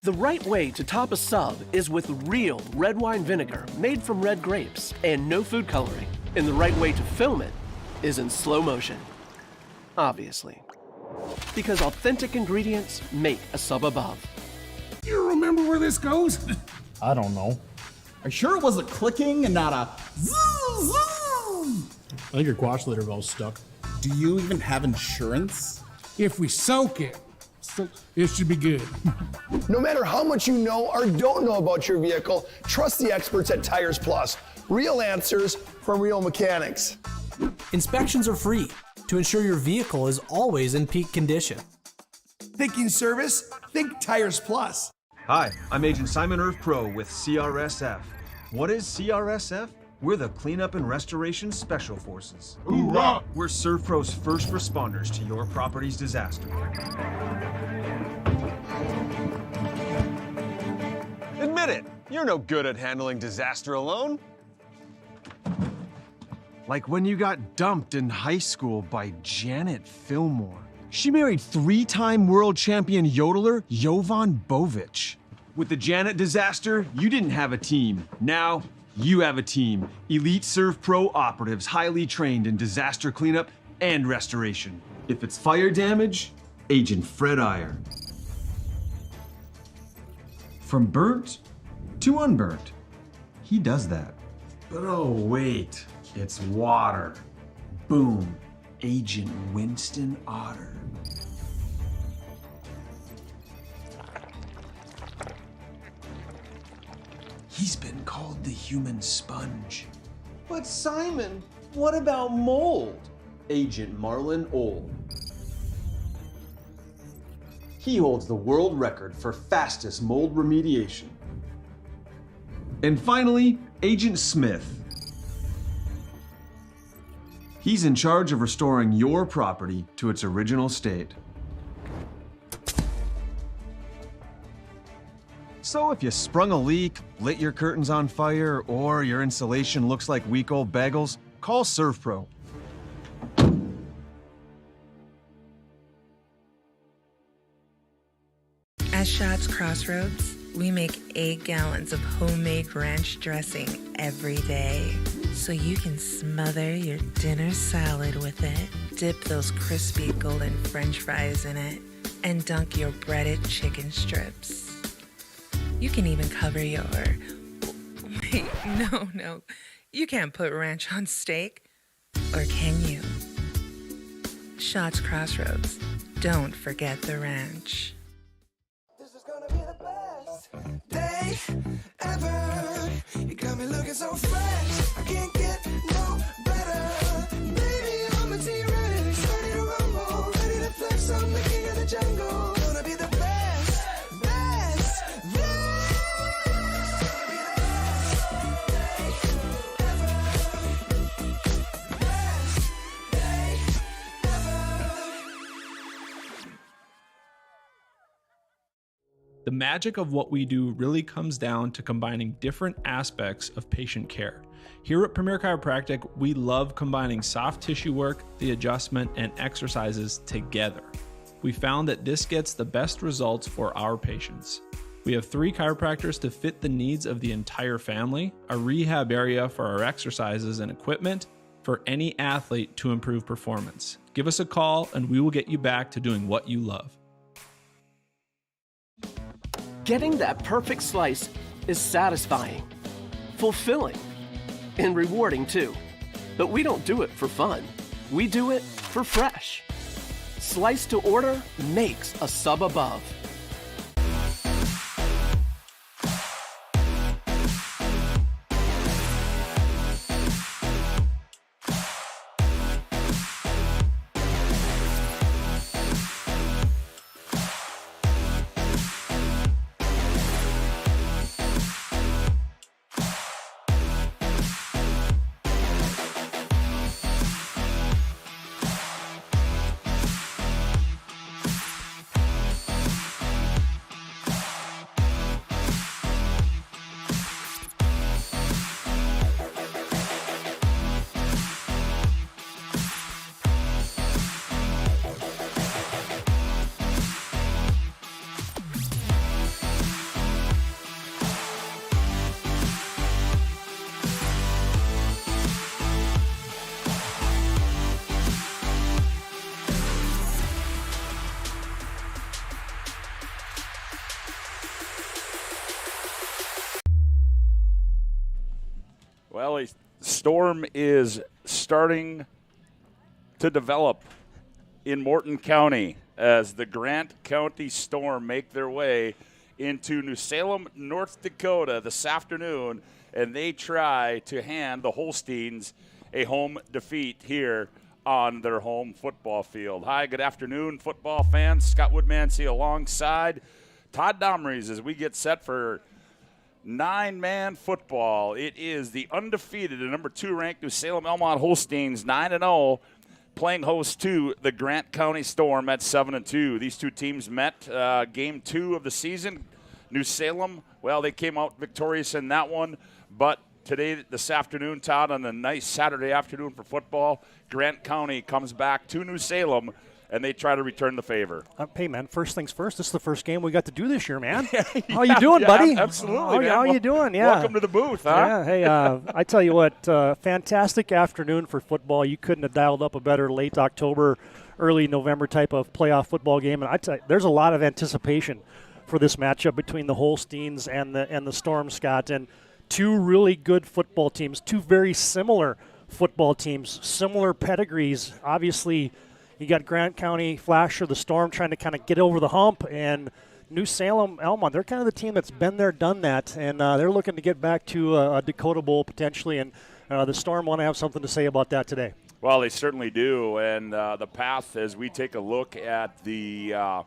The right way to top a sub is with real red wine vinegar made from red grapes and no food coloring. And the right way to film it is in slow motion. Obviously. Because authentic ingredients make a sub above. You remember where this goes? I don't know. Are you sure it was a clicking and not a zzz, zzz? I think your quash litter valve's stuck. Do you even have insurance? If we soak it, it should be good. No matter how much you know or don't know about your vehicle, trust the experts at Tires Plus. Real answers from real mechanics. Inspections are free to ensure your vehicle is always in peak condition. Thinking service? Think Tires Plus. Hi, I'm Agent Simon Irv Pro with CRSF. What is CRSF? We're the Cleanup and Restoration Special Forces. Hoorah! We're ServPro's first responders to your property's disaster. Admit it, you're no good at handling disaster alone. Like when you got dumped in high school by Janet Fillmore. She married 3-time world champion yodeler Jovan Bovic. With the Janet disaster, you didn't have a team. Now, you have a team. Elite ServPro operatives, highly trained in disaster cleanup and restoration. If it's fire damage, Agent Fred Iyer. From burnt to unburnt, he does that. But oh wait, it's water. Boom, Agent Winston Otter. He's been called the human sponge. But Simon, what about mold? Agent Marlon Old. He holds the world record for fastest mold remediation. And finally, Agent Smith. He's in charge of restoring your property to its original state. So if you sprung a leak, lit your curtains on fire, or your insulation looks like week old bagels, call ServPro. At Shots Crossroads, we make 8 gallons of homemade ranch dressing every day. So you can smother your dinner salad with it, dip those crispy golden French fries in it, and dunk your breaded chicken strips. You can even cover your... Wait, no. You can't put ranch on steak. Or can you? Shots Crossroads. Don't forget the ranch. This is gonna be the best day ever. You got me looking so fresh. I can't get no better. Baby, I'm a T-Rex, ready to rumble, ready to flex. I'm the king of the jungle. Gonna be the best. The magic of what we do really comes down to combining different aspects of patient care. Here at Premier Chiropractic, we love combining soft tissue work, the adjustment, and exercises together. We found that this gets the best results for our patients. We have 3 chiropractors to fit the needs of the entire family, a rehab area for our exercises and equipment for any athlete to improve performance. Give us a call and we will get you back to doing what you love. Getting that perfect slice is satisfying, fulfilling, and rewarding too. But we don't do it for fun. We do it for fresh. Slice to order makes a sub above. Well, a storm is starting to develop in Morton County as the Grant County Storm make their way into New Salem, North Dakota this afternoon, and they try to hand the Holsteins a home defeat here on their home football field. Hi, good afternoon, football fans. Scott Woodmansey alongside Todd Domries as we get set for 9-man football. It is the undefeated and number 2 ranked New Salem Almont Holsteins, 9-0, playing host to the Grant County Storm at 7-2. These two teams met game 2 of the season. New Salem, well, they came out victorious in that one, but today, this afternoon, Todd, on a nice Saturday afternoon for football, Grant County comes back to New Salem, and they try to return the favor. Hey, man, first things first, this is the first game we got to do this year, man. How you doing, buddy? Absolutely, How you doing? Yeah. Welcome to the booth, huh? Yeah, hey, I tell you what, fantastic afternoon for football. You couldn't have dialed up a better late October, early November type of playoff football game, and I tell you, there's a lot of anticipation for this matchup between the Holsteins and the Storm, Scott, and two really good football teams, two very similar football teams, similar pedigrees. Obviously, you got Grant County Flash or the Storm trying to kind of get over the hump, and New Salem Almont, they're kind of the team that's been there, done that, and they're looking to get back to a Dakota Bowl potentially, and the Storm want to have something to say about that today. Well, they certainly do, and the path as we take a look at the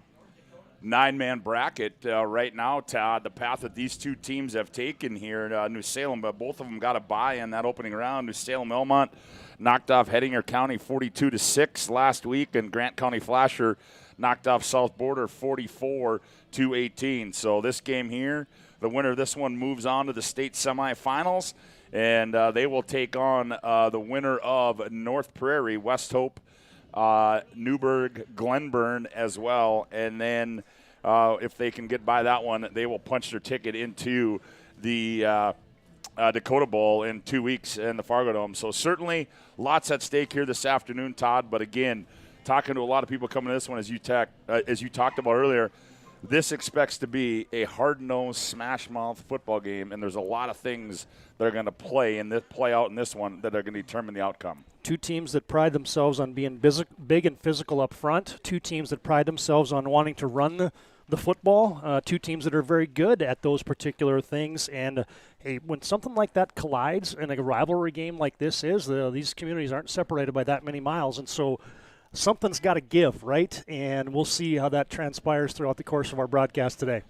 9-man bracket right now, Todd, the path that these two teams have taken here in New Salem, but both of them got a bye in that opening round. New Salem Almont knocked off Hettinger County 42-6 last week, and Grant County Flasher knocked off South Border 44-18. So this game here, the winner of this one moves on to the state semifinals, and they will take on the winner of North Prairie, West Hope, Newburgh, Glenburn as well, and then if they can get by that one, they will punch their ticket into the Dakota Bowl in 2 weeks in the Fargo Dome. So certainly lots at stake here this afternoon, Todd. But again, talking to a lot of people coming to this one, as you talked about earlier, this expects to be a hard-nosed, smash-mouth football game, and there's a lot of things that are going to play out in this one that are going to determine the outcome. Two teams that pride themselves on being big and physical up front. Two teams that pride themselves on wanting to run the football. Two teams that are very good at those particular things. And hey, when something like that collides in a rivalry game like this is, these communities aren't separated by that many miles. And so something's got to give, right? And we'll see how that transpires throughout the course of our broadcast today.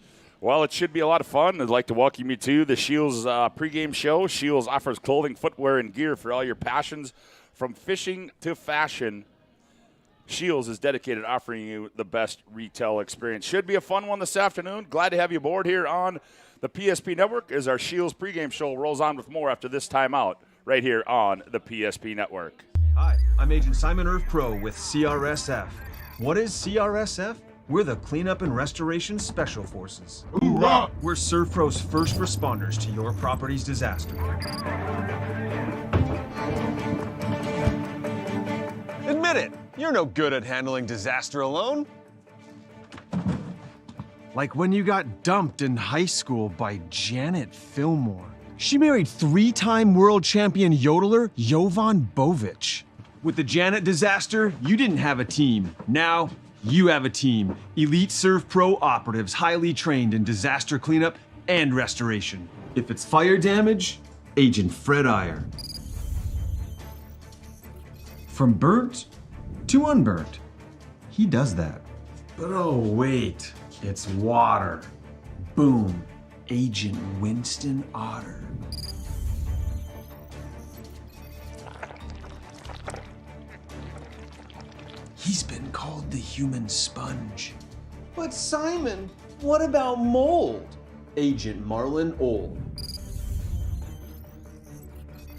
Well, it should be a lot of fun. I'd like to welcome you to the Shields pregame show. Shields offers clothing, footwear, and gear for all your passions. From fishing to fashion, Shields is dedicated to offering you the best retail experience. Should be a fun one this afternoon. Glad to have you aboard here on the PSP Network as our Shields pregame show rolls on with more after this timeout right here on the PSP Network. Hi, I'm Agent Simon Irv Pro with CRSF. What is CRSF? We're the Cleanup and Restoration Special Forces. Hoorah! We're ServPro's first responders to your property's disaster. Admit it, you're no good at handling disaster alone. Like when you got dumped in high school by Janet Fillmore. She married 3-time world champion yodeler Jovan Bovic. With the Janet disaster, you didn't have a team. Now, you have a team. Elite ServPro operatives highly trained in disaster cleanup and restoration. If it's fire damage, Agent Fred Iyer. From burnt to unburnt, he does that. But oh wait, it's water. Boom, Agent Winston Otter. He's been called the human sponge. But Simon, what about mold? Agent Marlon Old.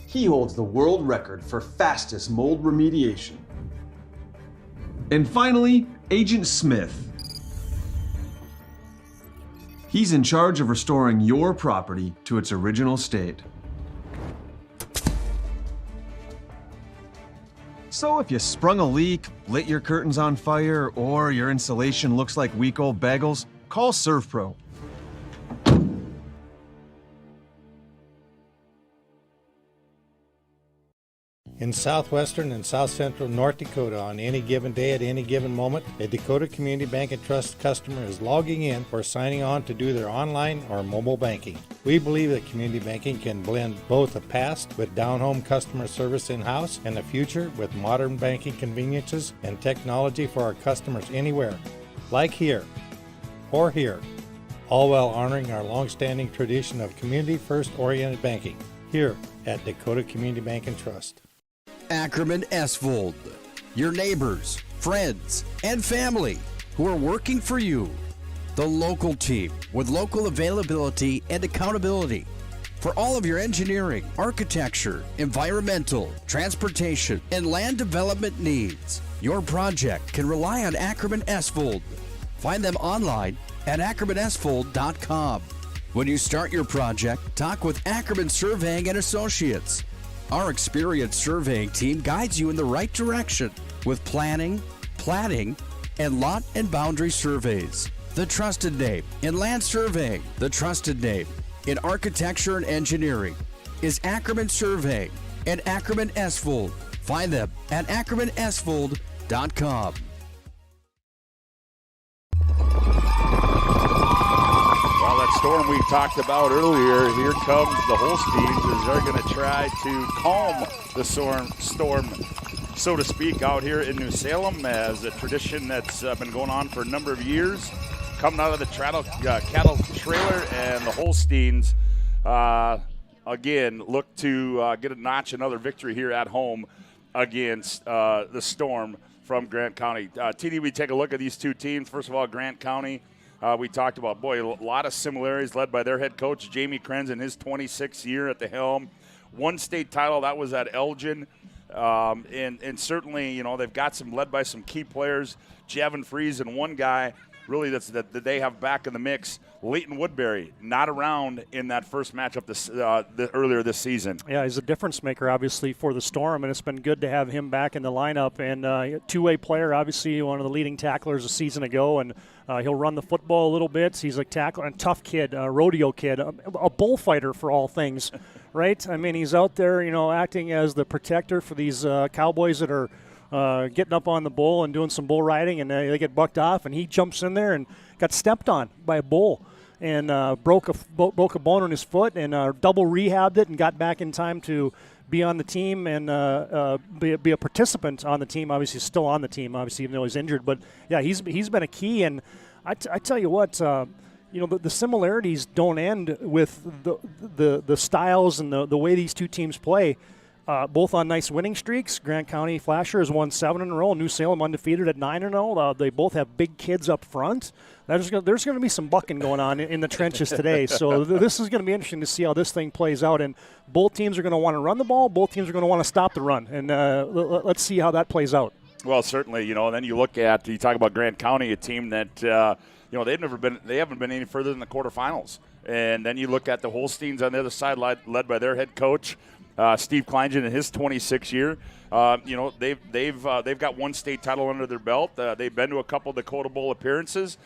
He holds the world record for fastest mold remediation. And finally, Agent Smith. He's in charge of restoring your property to its original state. So if you sprung a leak, lit your curtains on fire, or your insulation looks like week old bagels, call ServPro. In southwestern and south central North Dakota on any given day at any given moment, a Dakota Community Bank and Trust customer is logging in or signing on to do their online or mobile banking. We believe that community banking can blend both the past with down-home customer service in-house and the future with modern banking conveniences and technology for our customers anywhere, like here or here, all while honoring our long-standing tradition of community-first oriented banking here at Dakota Community Bank and Trust. Ackerman Esvold, your neighbors, friends, and family who are working for you. The local team with local availability and accountability for all of your engineering, architecture, environmental, transportation, and land development needs. Your project can rely on Ackerman Esvold. Find them online at ackermanesvold.com. When you start your project, talk with Ackerman Surveying and Associates. Our experienced surveying team guides you in the right direction with planning, platting, and lot and boundary surveys. The trusted name in land surveying, the trusted name in architecture and engineering is Ackerman Surveying and Ackerman Esvold. Find them at ackermanesvold.com. Well, that storm we talked about earlier, here comes the Holstiens as they're going to try to calm the storm, so to speak, out here in New Salem, as a tradition that's been going on for a number of years. Coming out of the cattle trailer, and the Holstiens, again, look to get another victory here at home against the Storm from Grant County. TD, we take a look at these two teams. First of all, Grant County, we talked about, a lot of similarities led by their head coach, Jamie Krenz, in his 26th year at the helm. One state title, that was at Elgin. And certainly, they've got led by some key players, Javin Fries, and one guy really that they have back in the mix, Leighton Woodbury, not around in that first matchup earlier this season. Yeah, he's a difference maker, obviously, for the Storm, and it's been good to have him back in the lineup. And two-way player, obviously, one of the leading tacklers a season ago, and he'll run the football a little bit. He's a tackler, and tough kid, a rodeo kid, a bullfighter for all things, right? I mean, he's out there, acting as the protector for these cowboys that are getting up on the bull and doing some bull riding, and they get bucked off, and he jumps in there and got stepped on by a bull and broke a bone in his foot, and double rehabbed it and got back in time to be on the team and be a participant on the team. Obviously, he's still on the team, obviously, even though he's injured. But yeah, he's been a key, and I tell you what. The similarities don't end with the styles and the way these two teams play. Both on nice winning streaks. Grant County Flasher has won 7 in a row. New Salem undefeated at 9-0. They both have big kids up front. There's going to be some bucking going on in the trenches today. So this is going to be interesting to see how this thing plays out. And both teams are going to want to run the ball. Both teams are going to want to stop the run. And let's see how that plays out. Well, certainly, and then you talk about Grant County, a team that they haven't been any further than the quarterfinals. And then you look at the Holsteins on the other side, led by their head coach, Steve Kleingen, in his 26th year. They've got one state title under their belt. They've been to a couple of Dakota Bowl appearances,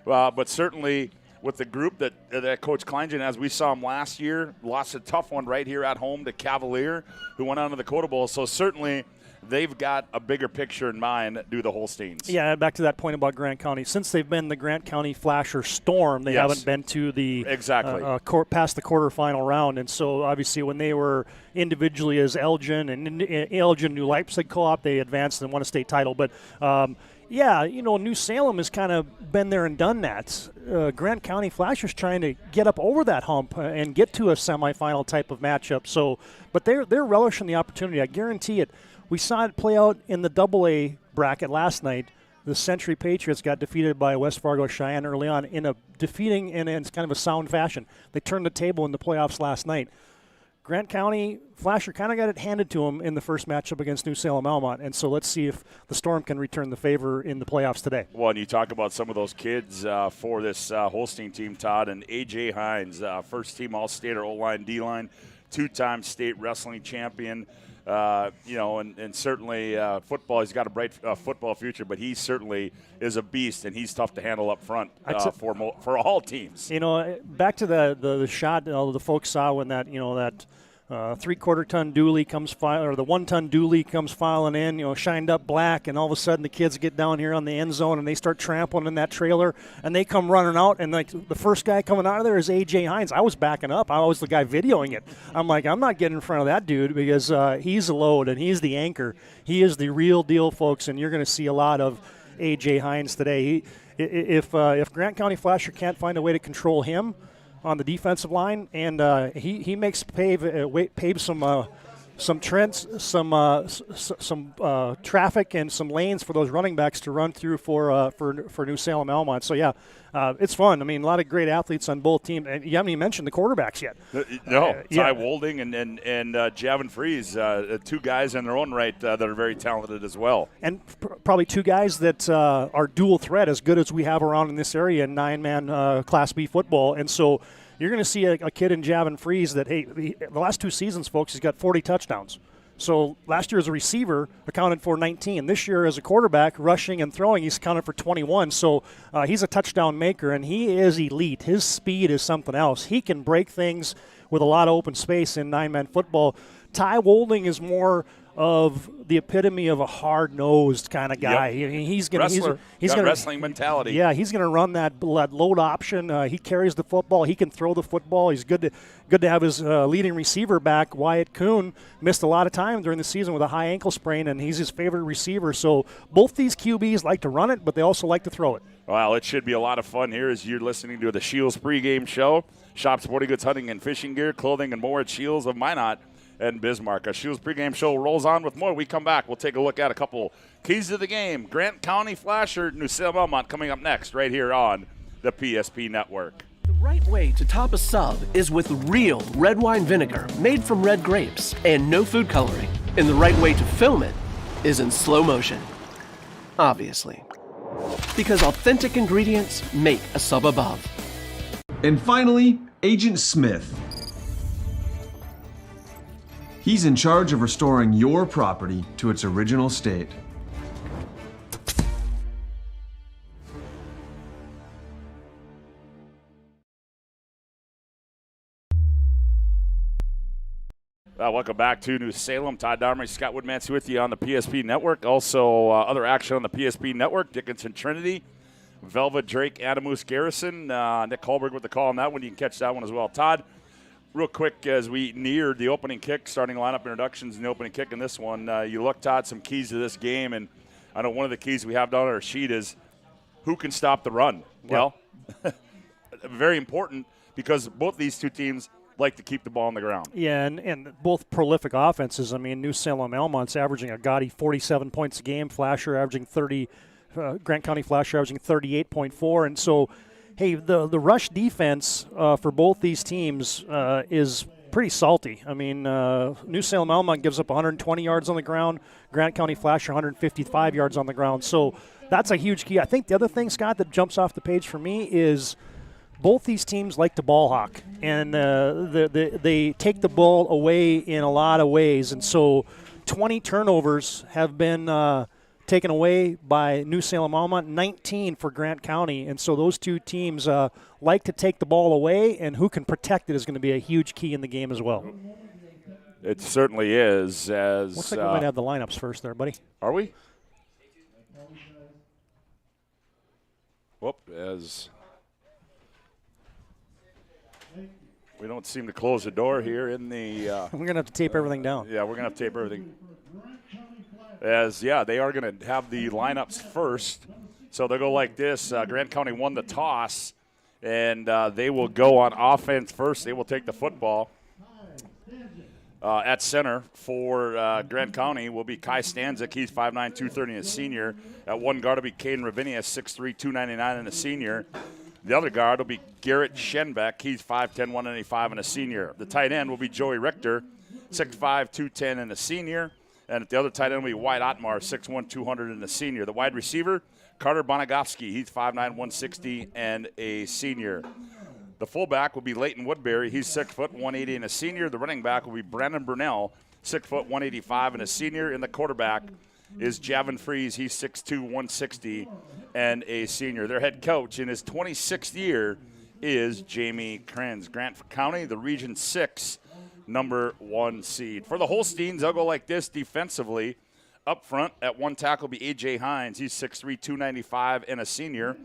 but certainly with the group that Coach Kleingen, as we saw him last year, lost a tough one right here at home to Cavalier, who went on to the Dakota Bowl. So certainly they've got a bigger picture in mind, do the Holsteins. Yeah, back to that point about Grant County. Since they've been the Grant County Flasher Storm, they haven't been to the past the quarterfinal round. And so obviously when they were individually as Elgin and Elgin New Leipzig co-op, they advanced and won a state title. But New Salem has kind of been there and done that. Grant County Flashers trying to get up over that hump and get to a semifinal type of matchup. So, but they're relishing the opportunity. I guarantee it. We saw it play out in the AA bracket last night. The Century Patriots got defeated by West Fargo Cheyenne early on in kind of a sound fashion. They turned the table in the playoffs last night. Grant County Flasher kind of got it handed to them in the first matchup against New Salem Almont, and so let's see if the Storm can return the favor in the playoffs today. Well, and you talk about some of those kids for this Holstein team, Todd, and A.J. Hines, first-team All-State or O-line, D-line, two-time state wrestling champion. And certainly football, he's got a bright football future, but he certainly is a beast, and he's tough to handle up front for all teams. Back to the shot the folks saw when that 3/4 ton dually comes or the 1 ton dually comes filing in, shined up black, and all of a sudden the kids get down here on the end zone and they start trampling in that trailer, and they come running out, and like the first guy coming out of there is AJ Hines. I was backing up. I was the guy videoing it. I'm like, I'm not getting in front of that dude because he's the load and he's the anchor. He is the real deal, folks, and you're going to see a lot of AJ Hines today. If Grant County Flasher can't find a way to control him on the defensive line, and he makes pave some trends, some traffic, and some lanes for those running backs to run through for New Salem Almont. So yeah, it's fun. I mean, a lot of great athletes on both teams, and you haven't even mentioned the quarterbacks yet. No, Ty Wolding and Javin Fries, 2 guys in their own right that are very talented as well, and probably 2 guys that are dual threat as good as we have around in this area in 9-man Class B football, and so. You're going to see a kid in Javin Fries that, the last 2 seasons, folks, he's got 40 touchdowns. So last year as a receiver, accounted for 19. This year as a quarterback, rushing and throwing, he's accounted for 21. So he's a touchdown maker, and he is elite. His speed is something else. He can break things with a lot of open space in 9-man football. Ty Wolding is more of the epitome of a hard-nosed kind of guy. Yep. He's going to he's got wrestling mentality. Yeah, he's going to run that load option. He carries the football. He can throw the football. He's good to have his leading receiver back. Wyatt Kuhn missed a lot of time during the season with a high ankle sprain, and he's his favorite receiver. So both these QBs like to run it, but they also like to throw it. Well, it should be a lot of fun here as you're listening to the Shields pregame show. Shop sporting goods, hunting, and fishing gear, clothing, and more at Shields of Minot and Bismarck. Our Shields pregame show rolls on with more. We come back. We'll take a look at a couple keys to the game. Grant County Flasher, New Salem Almont coming up next right here on the PSP Network. The right way to top a sub is with real red wine vinegar made from red grapes and no food coloring. And the right way to film it is in slow motion. Obviously. Because authentic ingredients make a sub above. And finally, Agent Smith. He's in charge of restoring your property to its original state. Welcome back to New Salem. Todd Dahmer, Scott Woodmansey with you on the PSP Network. Also, other action on the PSP Network, Dickinson Trinity, Velvet Drake, Adamus Garrison. Nick Holberg with the call on that one. You can catch that one as well. Todd, real quick, as we neared the opening kick, starting lineup introductions and the opening kick in this one, you looked at some keys to this game, and I know one of the keys we have down on our sheet is who can stop the run. Well, very important because both these two teams like to keep the ball on the ground. Yeah, and both prolific offenses. I mean, New Salem Almont's averaging a gaudy 47 points a game, Flasher averaging 30, Grant County Flasher averaging 38.4, and so hey, the rush defense for both these teams is pretty salty. I mean, New Salem Almont gives up 120 yards on the ground. Grant County Flasher 155 yards on the ground. So that's a huge key. I think the other thing, Scott, that jumps off the page for me is both these teams like to ball hawk, and they take the ball away in a lot of ways. And so 20 turnovers have been taken away by New Salem Almont, 19 for Grant County. And so those two teams like to take the ball away, and who can protect it is going to be a huge key in the game as well. It certainly is. Looks like we might have the lineups first there, buddy. Are we? Whoop, as we don't seem to close the door here in the we're going to have to tape everything down. Yeah, we're going to have to tape everything. They are going to have the lineups first. So they'll go like this. Grant County won the toss, and they will go on offense first. They will take the football. At center for Grant County will be Kai Stanzik. He's 5'9", 230 and a senior. At one guard will be Caden Ravinia, 6'3", 299 and a senior. The other guard will be Garrett Schenbeck. He's 5'10", 195 and a senior. The tight end will be Joey Richter, 6'5", 210 and a senior. And at the other tight end will be Wyatt Otmar, 6'1", 200 and a senior. The wide receiver, Carter Bonagovsky. He's 5'9", 160 and a senior. The fullback will be Leighton Woodbury. He's 6', 180 and a senior. The running back will be Brandon Burnell, 6', 185 and a senior. And the quarterback is Javin Fries. He's 6'2", 160 and a senior. Their head coach in his 26th year is Jamie Krenz. Grant County, the Region 6 number 1 seed. For the Holsteins, they'll go like this defensively. Up front at one tackle will be A.J. Hines. He's 6'3", 295, and a senior.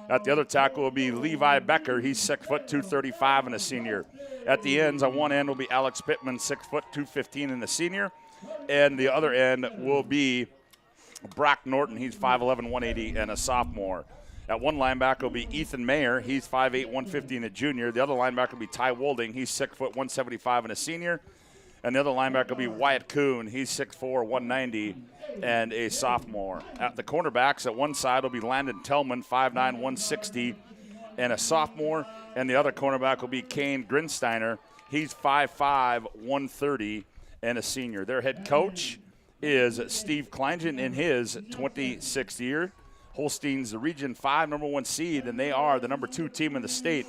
At the other tackle will be Levi Becker. He's 6 foot 235 and a senior. At the ends, on one end will be Alex Pittman, 6 foot 215 and a senior. And the other end will be Brock Norton. He's 5'11", 180 and a sophomore. At one linebacker will be Ethan Mayer. He's 5'8", 150 and a junior. The other linebacker will be Ty Wolding. He's 6 foot 175 and a senior. And the other linebacker will be Wyatt Kuhn. He's 6'4", 190 and a sophomore. At the cornerbacks, at one side will be Landon Tellman, 5'9", 160 and a sophomore. And the other cornerback will be Kane Grinsteiner. He's 5'5", 130 and a senior. Their head coach is Steve Kleingen in his 26th year. Holsteins, the Region 5 number 1 seed, and they are the number 2 team in the state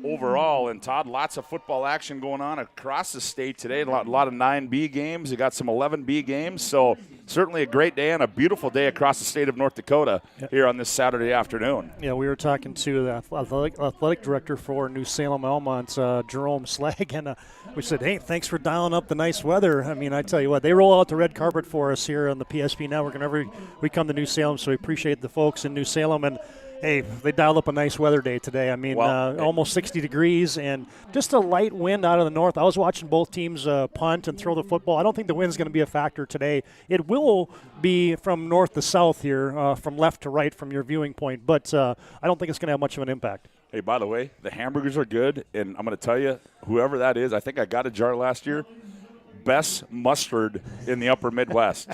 overall. And Todd, lots of football action going on across the state today. A lot of 9B games. You got some 11B games. So certainly a great day and a beautiful day across the state of North Dakota here on this Saturday afternoon. Yeah, we were talking to the athletic director for New Salem Almont, Jerome Slag, and we said, hey, thanks for dialing up the nice weather. I mean, I tell you what, they roll out the red carpet for us here on the PSP Network whenever we come to New Salem, so we appreciate the folks in New Salem. And hey, they dialed up a nice weather day today. I mean, almost 60 degrees and just a light wind out of the north. I was watching both teams punt and throw the football. I don't think the wind's going to be a factor today. It will be from north to south here, from left to right from your viewing point, but I don't think it's going to have much of an impact. Hey, by the way, the hamburgers are good, and I'm going to tell you, whoever that is, I think I got a jar last year, best mustard in the upper Midwest.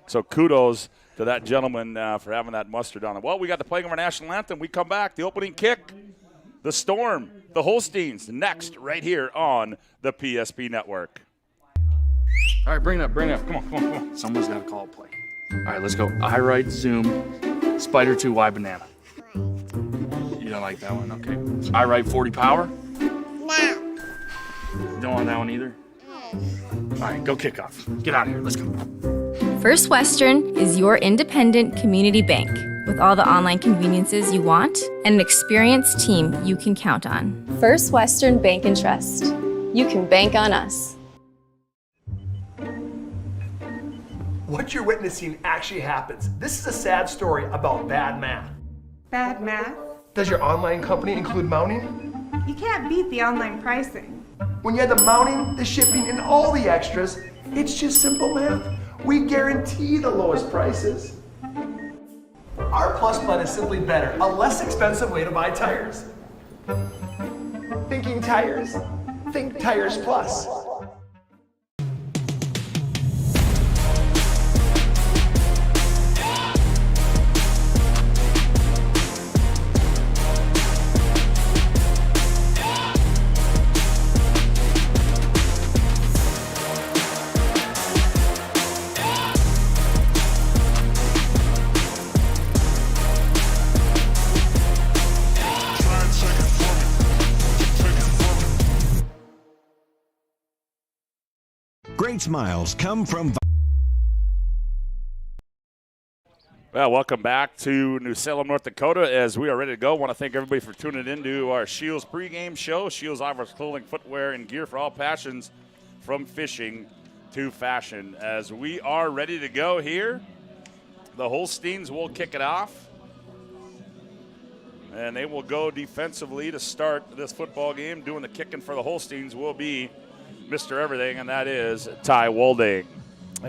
So kudos to that gentleman for having that mustard on it. Well, we got the playing of our national anthem. We come back, the opening kick, the Storm, the Holsteins, next right here on the PSP Network. All right, bring it up. Come on. Someone's got to call a play. All right, let's go. I right, zoom, spider 2, Y banana. You don't like that one? Okay. I right, 40 power? No. You don't want that one either? All right, go kick off. Get out of here. Let's go. First Western is your independent community bank with all the online conveniences you want and an experienced team you can count on. First Western Bank and Trust. You can bank on us. What you're witnessing actually happens. This is a sad story about bad math. Bad math? Does your online company include mounting? You can't beat the online pricing. When you add the mounting, the shipping, and all the extras, it's just simple math. We guarantee the lowest prices. Our Plus plan is simply better, a less expensive way to buy tires. Thinking tires? Think Tires Plus. Great smiles come from... Well, welcome back to New Salem, North Dakota, as we are ready to go. I want to thank everybody for tuning in to our Shields pregame show. Shields offers clothing, footwear, and gear for all passions, from fishing to fashion. As we are ready to go here, the Holsteins will kick it off. And they will go defensively to start this football game. Doing the kicking for the Holsteins will be Mr. Everything, and that is Ty Wolding.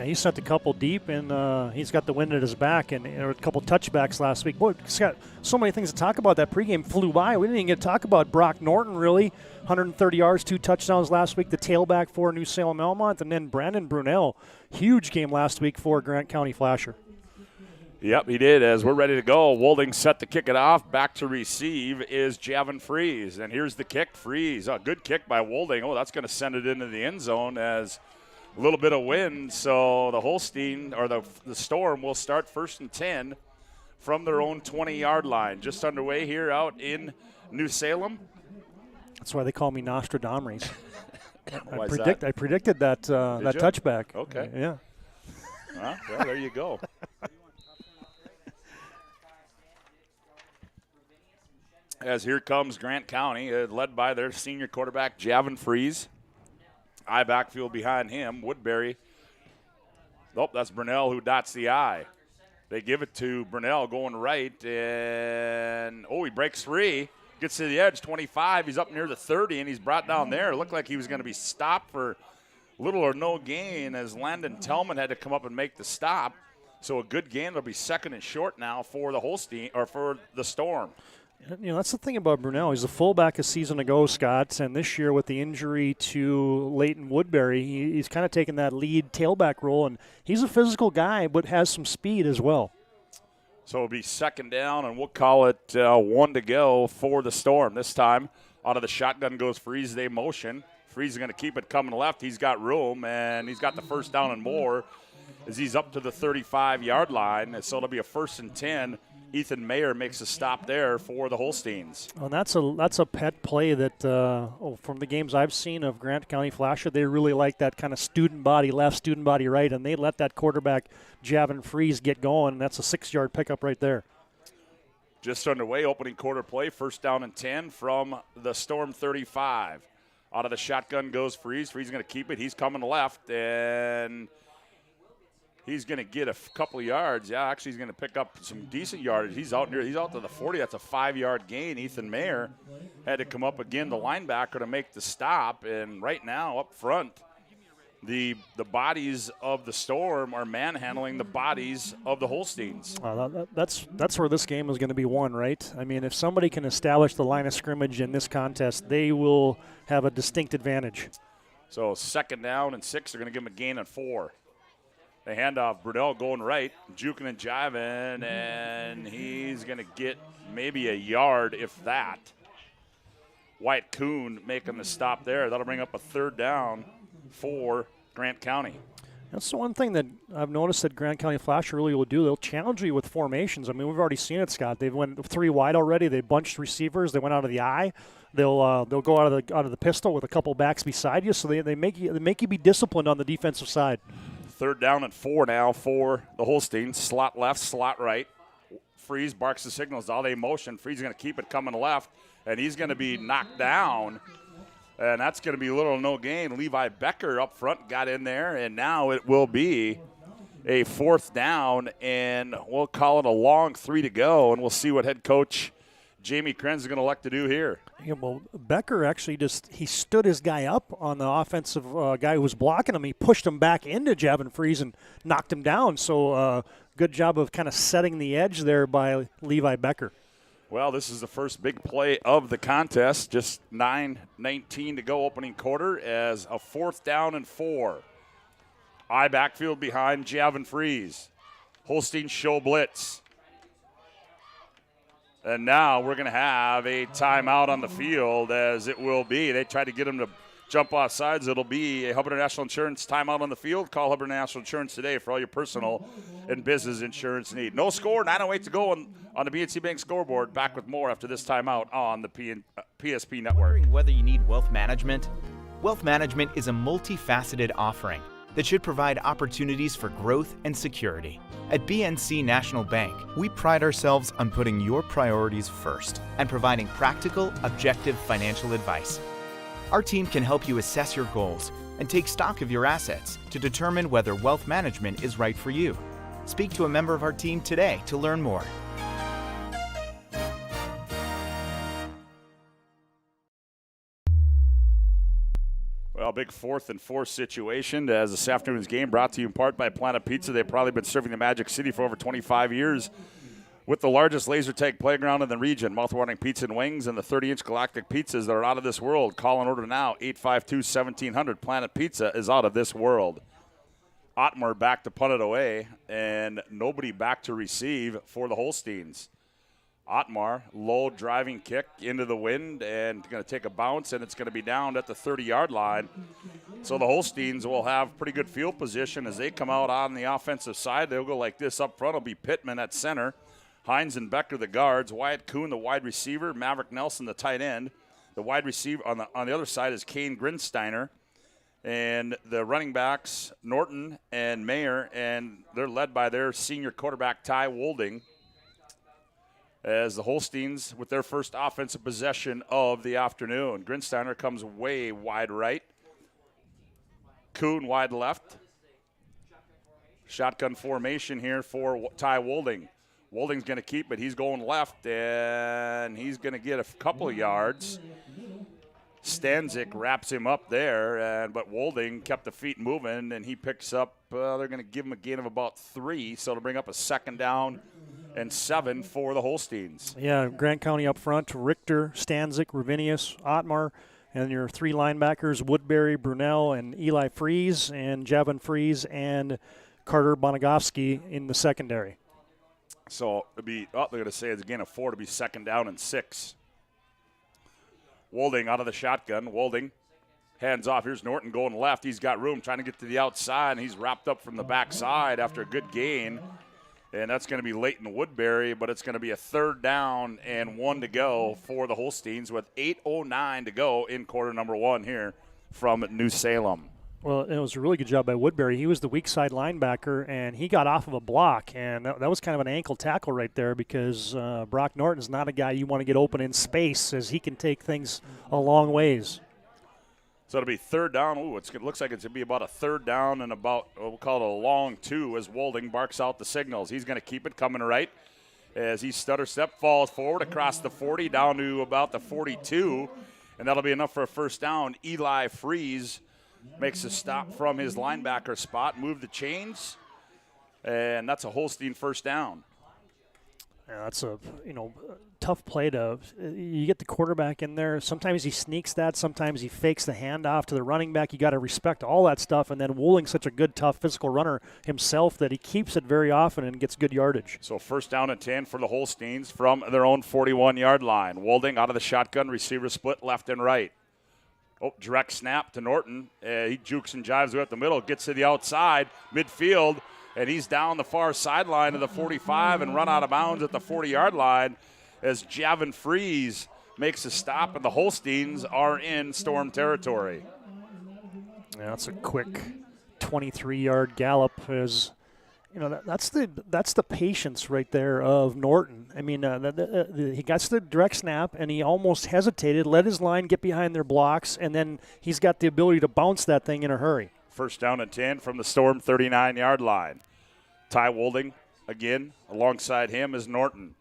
He sent a couple deep, and he's got the wind at his back, and a couple touchbacks last week. Boy, he's got so many things to talk about. That pregame flew by. We didn't even get to talk about Brock Norton, really. 130 yards, 2 touchdowns last week, the tailback for New Salem Almont, and then Brandon Brunell. Huge game last week for Grant County Flasher. Yep, he did. As we're ready to go, Wolding set to kick it off. Back to receive is Javin Freeze. And here's the kick. Freeze, a good kick by Wolding. Oh, that's going to send it into the end zone as a little bit of wind. So the Holstein, or the Storm, will start 1st and 10 from their own 20-yard line. Just underway here out in New Salem. That's why they call me Nostradamus. I predicted that that touchback. Okay. Yeah. Well, there you go. As here comes Grant County, led by their senior quarterback, Javin Freeze. I backfield behind him. Woodbury. Nope, that's Brunell who dots the I. They give it to Brunell going right, and, he breaks free. Gets to the edge, 25. He's up near the 30, and he's brought down there. It looked like he was going to be stopped for little or no gain as Landon Tellman had to come up and make the stop. So a good gain. It'll be second and short now for the Holstein, or for the Storm. That's the thing about Brunell. He's a fullback a season ago, Scott, and this year with the injury to Leighton Woodbury, he's kind of taken that lead tailback role, and he's a physical guy but has some speed as well. So it'll be second down, and we'll call it 1 to go for the Storm. This time, out of the shotgun goes Freeze. They motion. Freeze is going to keep it coming left. He's got room, and he's got the first down and more as he's up to the 35-yard line. And so it'll be a 1st and 10. Ethan Mayer makes a stop there for the Holsteins. Well, that's a pet play that, from the games I've seen of Grant County Flasher, they really like that kind of student body left, student body right, and they let that quarterback, Javin Freeze, get going, and that's a 6-yard pickup right there. Just underway, opening quarter play, 1st down and 10 from the Storm 35. Out of the shotgun goes Freeze. Freeze is going to keep it. He's coming left, and he's going to get a couple of yards. Yeah, actually, he's going to pick up some decent yardage. He's out to the 40. That's a 5-yard gain. Ethan Mayer had to come up again, the linebacker, to make the stop. And right now, up front, the bodies of the Storm are manhandling the bodies of the Holsteins. That's where this game is going to be won, right? I mean, if somebody can establish the line of scrimmage in this contest, they will have a distinct advantage. So 2nd down and 6. They're going to give him a gain of 4. They hand off. Brunell going right, juking and jiving, and he's going to get maybe a yard, if that. Wyatt Kuhn making the stop there. That'll bring up a 3rd down for Grant County. That's the one thing that I've noticed that Grant County Flash really will do. They'll challenge you with formations. I mean, we've already seen it, Scott. They've went 3 wide already. They bunched receivers. They went out of the I. They'll go out of the pistol with a couple backs beside you. So they make you be disciplined on the defensive side. 3rd down and 4 now for the Holsteins. Slot left, slot right. Freeze barks the signals. All they motion. Freeze is going to keep it coming left, and he's going to be knocked down. And that's going to be little or no gain. Levi Becker up front got in there, and now it will be a 4th down, and we'll call it a long 3 to go, and we'll see what head coach Jamie Krenz is going to elect to do here. Yeah, well, Becker actually he stood his guy up on the offensive guy who was blocking him. He pushed him back into Javin Freeze and knocked him down. So good job of kind of setting the edge there by Levi Becker. Well, this is the first big play of the contest. Just 9:19 to go opening quarter as a 4th down and 4. I backfield behind Javin Freeze. Holstein show blitz. And now we're going to have a timeout on the field, as it will be. They tried to get him to jump off sides. It'll be a Hubbard International Insurance timeout on the field. Call Hubbard International Insurance today for all your personal and business insurance need. No score, 9:08 to go on the BNC Bank scoreboard. Back with more after this timeout on the PSP Network. Wondering whether you need wealth management? Wealth management is a multifaceted offering that should provide opportunities for growth and security. At BNC National Bank, we pride ourselves on putting your priorities first and providing practical, objective financial advice. Our team can help you assess your goals and take stock of your assets to determine whether wealth management is right for you. Speak to a member of our team today to learn more. Well, big 4th and 4 situation as this afternoon's game brought to you in part by Planet Pizza. They've probably been serving the Magic City for over 25 years with the largest laser tag playground in the region. Mouthwatering pizza and wings and the 30-inch galactic pizzas that are out of this world. Call and order now, 852-1700. Planet Pizza is out of this world. Ottmer back to punt it away, and nobody back to receive for the Holsteins. Ottmar, low driving kick into the wind and going to take a bounce, and it's going to be down at the 30-yard line. So the Holsteins will have pretty good field position as they come out on the offensive side. They'll go like this. Up front will be Pittman at center. Hines and Becker the guards. Wyatt Kuhn the wide receiver. Maverick Nelson the tight end. The wide receiver on the other side is Kane Grinsteiner. And the running backs, Norton and Mayer, and they're led by their senior quarterback, Ty Wolding, as the Holsteins with their first offensive possession of the afternoon. Grinsteiner comes way wide right. Kuhn wide left. Shotgun formation here for Ty Wolding. Wolding's going to keep it. He's going left, and he's going to get a couple of yards. Stanzik wraps him up there, but Wolding kept the feet moving, and he picks up, they're going to give him a gain of about 3, so to bring up a 2nd down and 7 for the Holsteins. Yeah, Grant County up front, Richter, Stanzik, Ravinius, Otmar, and your 3 linebackers, Woodbury, Brunel, and Eli Freeze, and Javin Freeze, and Carter Bonagovsky in the secondary. So it'll be, they're going to say it's a gain of 4 to be 2nd down and 6. Wolding out of the shotgun. Wolding hands off. Here's Norton going left. He's got room, trying to get to the outside, and he's wrapped up from the backside after a good gain. And that's going to be Leighton Woodbury, but it's going to be a 3rd down and 1 to go for the Holsteins with 8:09 to go in quarter number 1 here from New Salem. Well, it was a really good job by Woodbury. He was the weak side linebacker, and he got off of a block, and that was kind of an ankle tackle right there because Brock Norton's not a guy you want to get open in space, as he can take things a long ways. So it'll be 3rd down. Ooh, it looks like it's going to be about a 3rd down and about, we'll call it a long 2 as Wolding barks out the signals. He's going to keep it coming right as he stutter step, falls forward across the 40 down to about the 42, and that'll be enough for a 1st down. Eli Freeze makes a stop from his linebacker spot, move the chains, and that's a Holstein 1st down. Yeah, that's a tough play to. You get the quarterback in there. Sometimes he sneaks that. Sometimes he fakes the handoff to the running back. You got to respect all that stuff. And then Wolding's such a good, tough physical runner himself that he keeps it very often and gets good yardage. So 1st down and 10 for the Holsteins from their own 41-yard line. Wolding out of the shotgun, receiver split left and right. Oh, direct snap to Norton. He jukes and jives way up the middle, gets to the outside, midfield, and he's down the far sideline of the 45 and run out of bounds at the 40-yard line as Javin Freeze makes a stop, and the Holsteins are in Storm territory. Yeah, that's a quick 23-yard gallop. As that's the patience right there of Norton. I mean, he got the direct snap, and he almost hesitated, let his line get behind their blocks, and then he's got the ability to bounce that thing in a hurry. 1st down and 10 from the Storm 39-yard line. Ty Wolding again. Alongside him is Norton.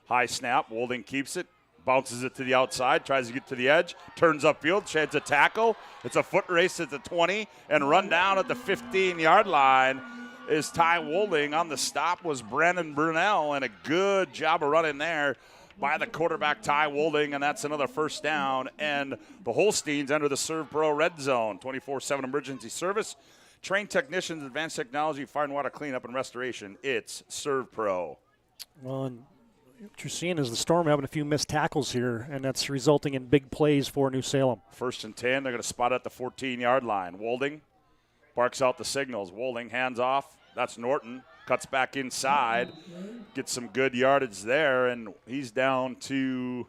High snap. Wolding keeps it. Bounces it to the outside. Tries to get to the edge. Turns upfield. Sheds a tackle. It's a foot race at the 20. And run down at the 15-yard line is Ty Wolding. On the stop was Brandon Brunel. And a good job of running there by the quarterback, Ty Wolding, and that's another 1st down. And the Holsteins enter the Serve Pro red zone. 24/7 emergency service. Trained technicians, advanced technology, fire and water cleanup and restoration. It's Serve Pro. Well, and what you're seeing is the Storm having a few missed tackles here, and that's resulting in big plays for New Salem. 1st and 10. They're going to spot at the 14-yard line. Wolding barks out the signals. Wolding hands off. That's Norton. Cuts back inside. Gets some good yardage there, and he's down to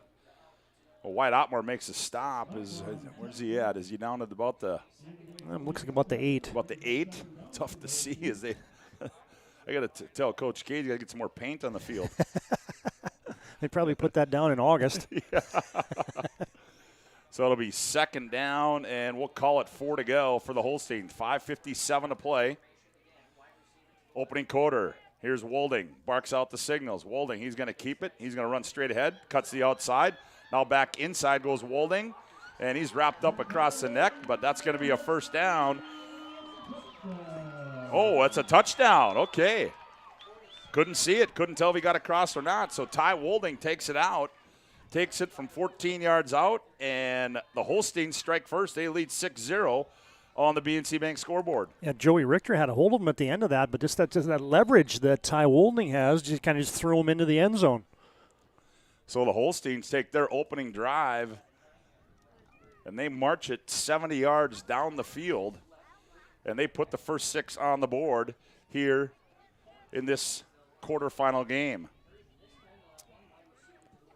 White Otmar makes a stop. Where's he at? Is he down at about the looks like about the 8. About the 8? Tough to see as they I got to tell Coach Cage, got to get some more paint on the field. They probably put that down in August. So it'll be 2nd down, and we'll call it 4 to go for the Holsteins. 5:57 to play. Opening quarter. Here's Wolding. Barks out the signals. Wolding, he's going to keep it. He's going to run straight ahead. Cuts the outside. Now back inside goes Wolding. And he's wrapped up across the neck, but that's going to be a 1st down. Oh, that's a touchdown. Okay. Couldn't see it. Couldn't tell if he got across or not. So Ty Wolding takes it out. Takes it from 14 yards out. And the Holsteins strike first. They lead 6-0. On the BNC Bank scoreboard. Yeah, Joey Richter had a hold of him at the end of that, but just that leverage that Ty Wolding has just kind of threw him into the end zone. So the Holsteins take their opening drive, and they march it 70 yards down the field, and they put the first 6 on the board here in this quarterfinal game.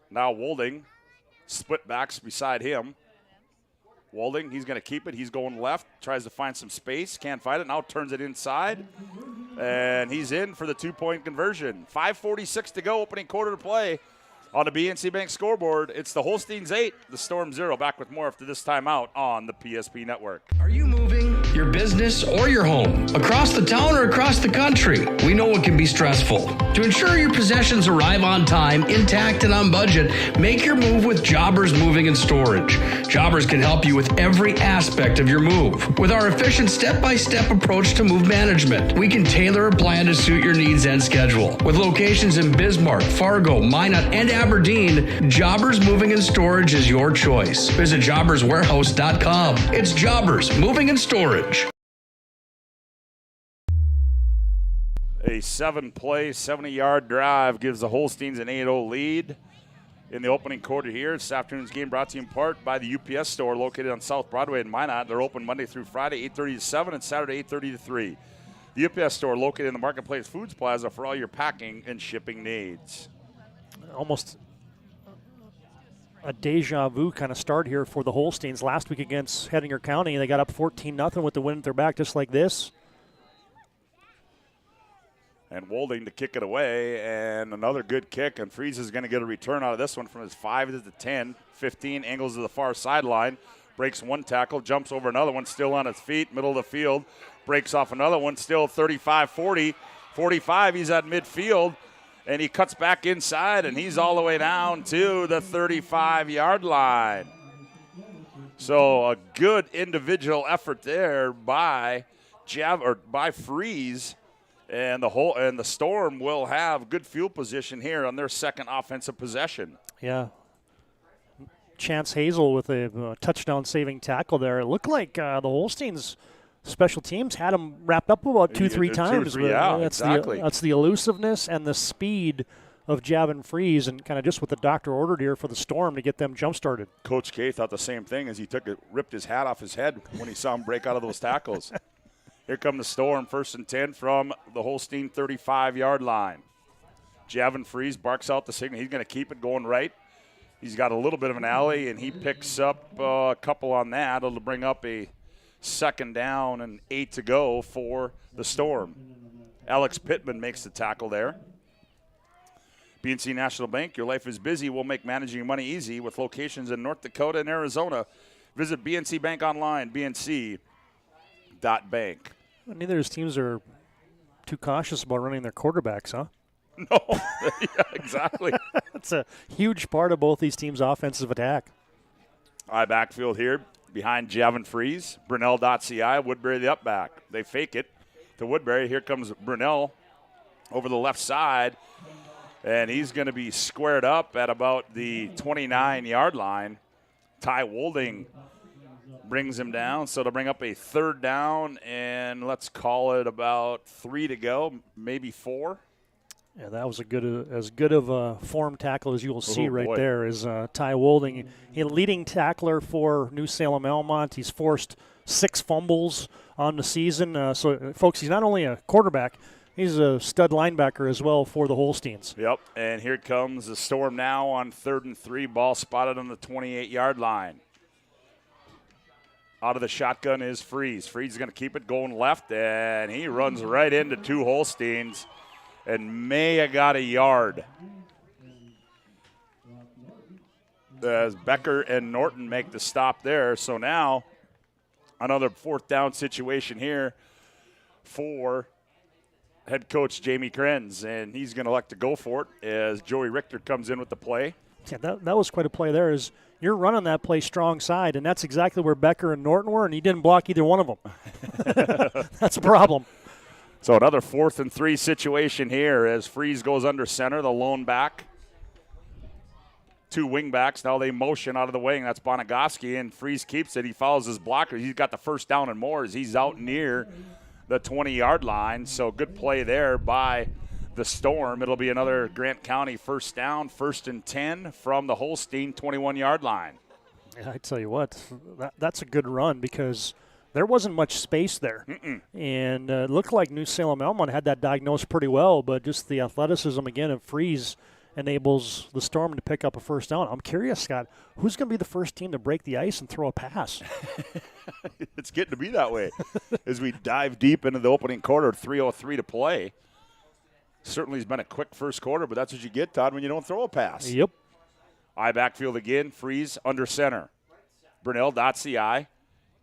Now Wolding, split backs beside him. Wolding, he's going to keep it. He's going left, tries to find some space, can't find it, now turns it inside, and he's in for the 2-point conversion. 5:46 to go, opening quarter to play on the BNC Bank scoreboard. It's the Holsteins 8, the Storm 0. Back with more after this timeout on the PSP Network. Are you moving? your business, or your home. Across the town or across the country, we know it can be stressful. To ensure your possessions arrive on time, intact, and on budget, make your move with Jobbers Moving and Storage. Jobbers can help you with every aspect of your move. With our efficient step-by-step approach to move management, we can tailor a plan to suit your needs and schedule. With locations in Bismarck, Fargo, Minot, and Aberdeen, Jobbers Moving and Storage is your choice. Visit jobberswarehouse.com. It's Jobbers Moving and Storage. A 7-play, 70-yard drive gives the Holsteins an 8-0 lead in the opening quarter here. This afternoon's game brought to you in part by the UPS store located on South Broadway in Minot. They're open Monday through Friday, 8:30 to 7, and Saturday, 8:30 to 3. The UPS store located in the Marketplace Foods Plaza for all your packing and shipping needs. Almost a deja vu kind of start here for the Holsteins. Last week against Hettinger County, they got up 14-0 with the win at their back, just like this. And Wolding to kick it away, and another good kick, and Fries is going to get a return out of this one from his 5 to the 10, 15, angles to the far sideline, breaks one tackle, jumps over another one, still on his feet, middle of the field, breaks off another one, still 35, 40, 45, he's at midfield, and he cuts back inside, and he's all the way down to the 35-yard line. So a good individual effort there by Fries. And the Storm will have good field position here on their second offensive possession. Yeah. Chance Hazel with a touchdown-saving tackle there. It looked like the Holsteins' special teams had them wrapped up about 2-3 times. 2 or 3, yeah, that's exactly. That's the elusiveness and the speed of Javin Fries, and kind of just what the doctor ordered here for the Storm to get them jump-started. Coach K thought the same thing as he ripped his hat off his head when he saw him break out of those tackles. Here come the Storm, 1st and 10 from the Holstein 35-yard line. Javin Fries barks out the signal. He's going to keep it going right. He's got a little bit of an alley, and he picks up a couple on that. It'll bring up a 2nd down and 8 to go for the Storm. Alex Pittman makes the tackle there. BNC National Bank, your life is busy. We'll make managing your money easy with locations in North Dakota and Arizona. Visit BNC Bank online, bnc.bank. Neither of his teams are too cautious about running their quarterbacks, huh? No, yeah, exactly. That's a huge part of both these teams' offensive attack. All right, backfield here behind Javin Fries. Brunel.ci, Woodbury the up back. They fake it to Woodbury. Here comes Brunel over the left side, and he's going to be squared up at about the 29-yard line. Ty Wolding brings him down, so to bring up a 3rd down, and let's call it about 3 to go, maybe 4. Yeah, that was as good of a form tackle as you will see boy. there is Ty Wolding. He's a leading tackler for New Salem Almont. He's forced 6 fumbles on the season. So, folks, he's not only a quarterback, he's a stud linebacker as well for the Holsteins. Yep, and here comes the Storm now on 3rd and 3, ball spotted on the 28-yard line. Out of the shotgun is Fries. Fries is going to keep it going left, and he runs right into 2 Holsteins and may have got a yard. As Becker and Norton make the stop there. So now another 4th down situation here for head coach Jamie Krenz, and he's going to elect to go for it as Joey Richter comes in with the play. Yeah, that was quite a play there. You're running that play strong side, and that's exactly where Becker and Norton were, and he didn't block either one of them. That's a problem. So another 4th and 3 situation here as Fries goes under center, the lone back. 2 wing backs. Now they motion out of the wing. That's Bonagowski, and Fries keeps it. He follows his blocker. He's got the 1st down and more as he's out near the 20-yard line. So good play there by the Storm. It'll be another Grant County 1st down, 1st and 10 from the Holstein 21-yard line. Yeah, I tell you what, that's a good run because there wasn't much space there. And it looked like New Salem Almont had that diagnosed pretty well, but just the athleticism again of Fries enables the Storm to pick up a 1st down. I'm curious, Scott, who's going to be the first team to break the ice and throw a pass? It's getting to be that way as we dive deep into the opening quarter, 3:03 to play. Certainly has been a quick first quarter, but that's what you get, Todd, when you don't throw a pass. Yep. Backfield again, Fries under center. Brunel.ci.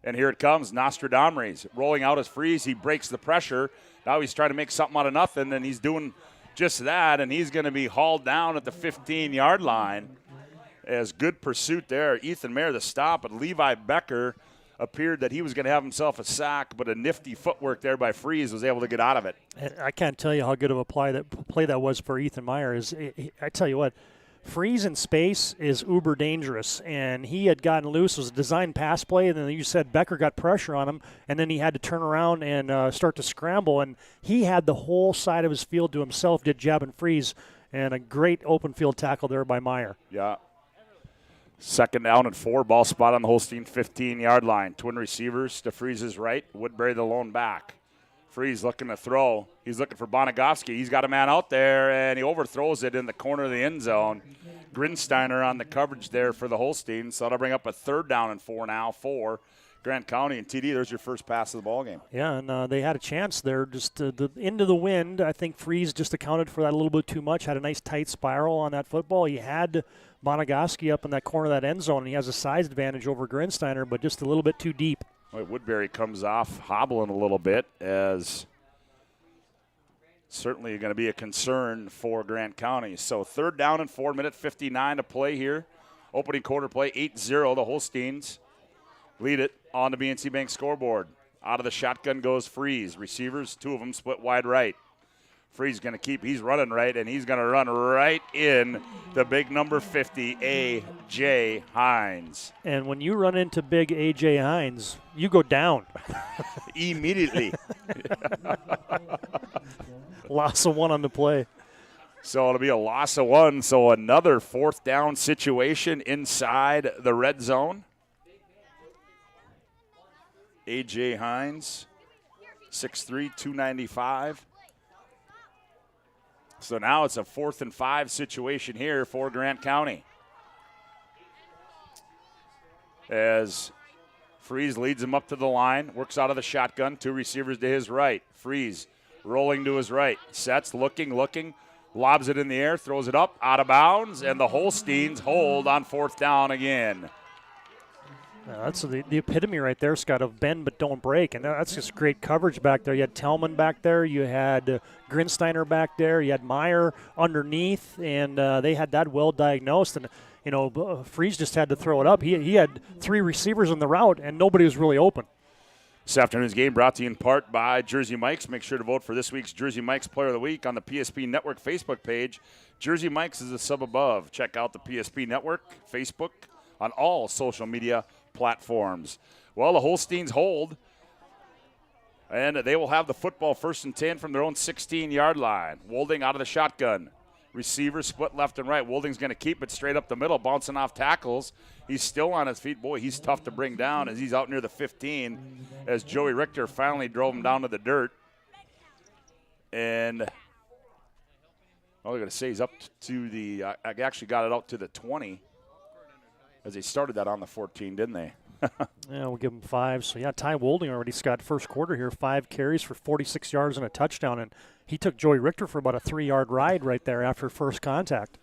And here it comes, Nostradamus rolling out his Freeze. He breaks the pressure. Now he's trying to make something out of nothing, and he's doing just that, and he's going to be hauled down at the 15-yard line. As good pursuit there. Ethan Mayer the stop, but Levi Becker appeared that he was going to have himself a sack, but a nifty footwork there by Freeze was able to get out of it. I can't tell you how good of a play that was for Ethan Meyer. I tell you what, Freeze in space is uber dangerous, and he had gotten loose. It was a design pass play, and then you said Becker got pressure on him, and then he had to turn around and start to scramble, and he had the whole side of his field to himself, did Jab and Freeze, and a great open field tackle there by Meyer. Yeah. 2nd down and 4, ball spot on the Holstein 15-yard line. Twin receivers to Freeze's right, Woodbury the lone back. Freeze looking to throw. He's looking for Bonagowski. He's got a man out there, and he overthrows it in the corner of the end zone. Grinsteiner on the coverage there for the Holsteins. So that'll bring up a 3rd down and 4 now for Grant County. And TD, there's your first pass of the ball game. Yeah, and they had a chance there. Just into the wind, I think Freeze just accounted for that a little bit too much. Had a nice tight spiral on that football. He had Bonagowski up in that corner of that end zone, and he has a size advantage over Grinsteiner, but just a little bit too deep. Well, Woodbury comes off hobbling a little bit, as certainly going to be a concern for Grant County. So 3rd down and 4, minute 59 to play here. Opening quarter play, 8-0. The Holsteins lead it on the BNC Bank scoreboard. Out of the shotgun goes Freeze. Receivers, 2 of them split wide right. Freeze going to keep, he's running right, and he's going to run right in the big number 50, A.J. Hines. And when you run into big A.J. Hines, you go down. Immediately. Loss of 1 on the play. So it'll be a loss of 1, so another 4th down situation inside the red zone. A.J. Hines, 6'3", 295. So now it's a 4th and 5 situation here for Grant County. As Freeze leads him up to the line, works out of the shotgun, 2 receivers to his right. Freeze rolling to his right, sets, looking, lobs it in the air, throws it up, out of bounds, and the Holsteins hold on 4th down again. That's the epitome right there, Scott, of bend but don't break. And that's just great coverage back there. You had Tellman back there. You had Grinsteiner back there. You had Meyer underneath. And they had that well diagnosed. And, Freeze just had to throw it up. He had 3 receivers in the route, and nobody was really open. This afternoon's game brought to you in part by Jersey Mike's. Make sure to vote for this week's Jersey Mike's Player of the Week on the PSP Network Facebook page. Jersey Mike's is a sub above. Check out the PSP Network, Facebook, on all social media platforms. Well, the Holsteins hold, and they will have the football 1st and 10 from their own 16-yard line. Wolding out of the shotgun. Receivers split left and right. Wolding's going to keep it straight up the middle, bouncing off tackles. He's still on his feet. Boy, he's tough to bring down as he's out near the 15 as Joey Richter finally drove him down to the dirt. And all I'm going to say he's up to the I actually got it out to the 20. As they started that on the 14, didn't they? Yeah, we'll give him 5. So, Ty Wolding already, Scott, first quarter here, 5 carries for 46 yards and a touchdown. And he took Joey Richter for about a 3-yard ride right there after first contact.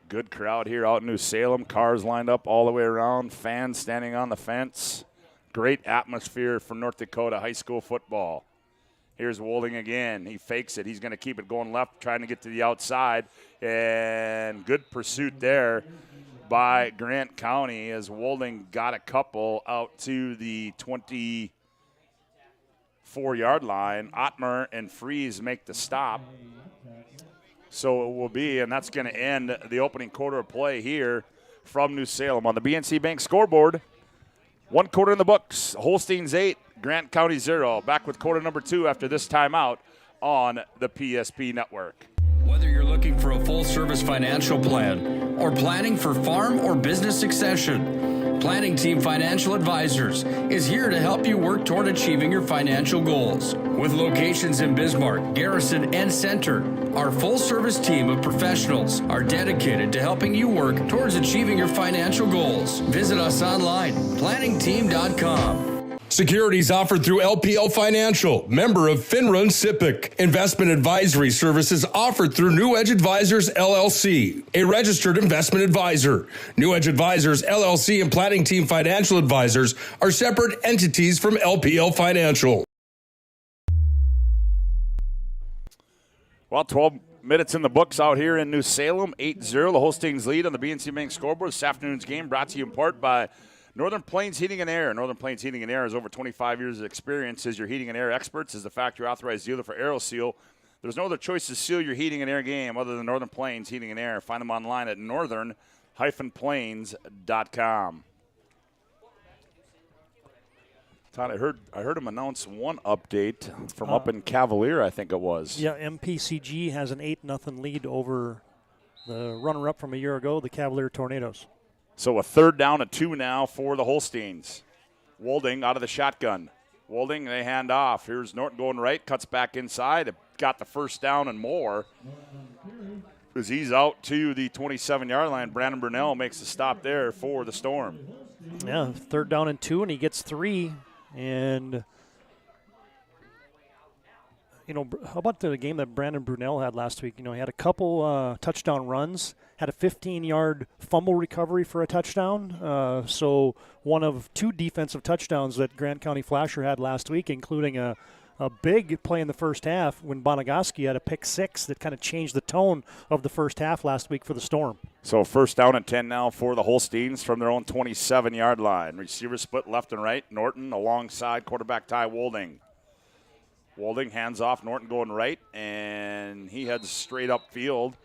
Good crowd here out in New Salem. Cars lined up all the way around. Fans standing on the fence. Great atmosphere for North Dakota high school football. Here's Wolding again. He fakes it. He's going to keep it going left, trying to get to the outside. And good pursuit there by Grant County as Wolding got a couple out to the 24-yard line. Ottmer and Freeze make the stop. So it will be, and that's going to end the opening quarter of play here from New Salem on the BNC Bank scoreboard. 1 quarter in the books. Holsteins 8, Grant County 0. Back with quarter number 2 after this timeout on the PSP Network. Whether you're looking for a full-service financial plan or planning for farm or business succession, Planning Team Financial Advisors is here to help you work toward achieving your financial goals. With locations in Bismarck, Garrison, and Center, our full-service team of professionals are dedicated to helping you work towards achieving your financial goals. Visit us online, planningteam.com. Securities offered through LPL Financial, member of FINRA and SIPC. Investment advisory services offered through New Edge Advisors, LLC, a registered investment advisor. New Edge Advisors, LLC, and Planning Team Financial Advisors are separate entities from LPL Financial. Well, 12 minutes in the books out here in New Salem. 8-0, the Holsteins lead on the BNC Bank scoreboard. This afternoon's game brought to you in part by Northern Plains Heating and Air. Northern Plains Heating and Air has over 25 years of experience as your heating and air experts, as the factory authorized dealer for AeroSeal. There's no other choice to seal your heating and air game other than Northern Plains Heating and Air. Find them online at northern-plains.com. Todd, I heard him announce one update from up in Cavalier, I think it was. Yeah, MPCG has an 8-0 lead over the runner-up from a year ago, the Cavalier Tornadoes. So a 3rd down and 2 now for the Holsteins. Wolding out of the shotgun. Wolding, they hand off. Here's Norton going right, cuts back inside. Got the 1st down and more. As he's out to the 27-yard line, Brandon Brunell makes a stop there for the Storm. Yeah, 3rd down and 2, and he gets 3. And, you know, how about the game that Brandon Brunell had last week? You know, he had a couple touchdown runs, had a 15-yard fumble recovery for a touchdown. So one of 2 defensive touchdowns that Grant County Flasher had last week, including a big play in the first half when Bonagoski had a pick 6 that kind of changed the tone of the first half last week for the Storm. So 1st down and 10 now for the Holsteins from their own 27-yard line. Receiver split left and right. Norton alongside quarterback Ty Wolding. Wolding hands off. Norton going right, and he heads straight up field.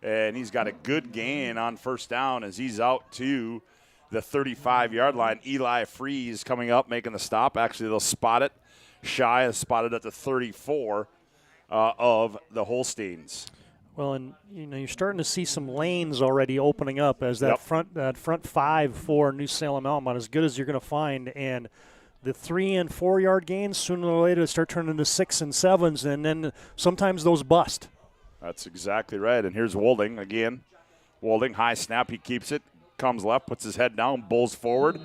And he's got a good gain on 1st down as he's out to the 35-yard line. Eli Freeze coming up, making the stop. Actually, they'll spot it. Shy is spotted at the 34 of the Holsteins. Well, and you know you're starting to see some lanes already opening up as that front 5 for New Salem Almont as good as you're going to find, and the 3 and 4 yard gains sooner or later start turning into 6 and 7s, and then sometimes those bust. That's exactly right. And here's Wolding again. Wolding, high snap, he keeps it, comes left, puts his head down, bulls forward.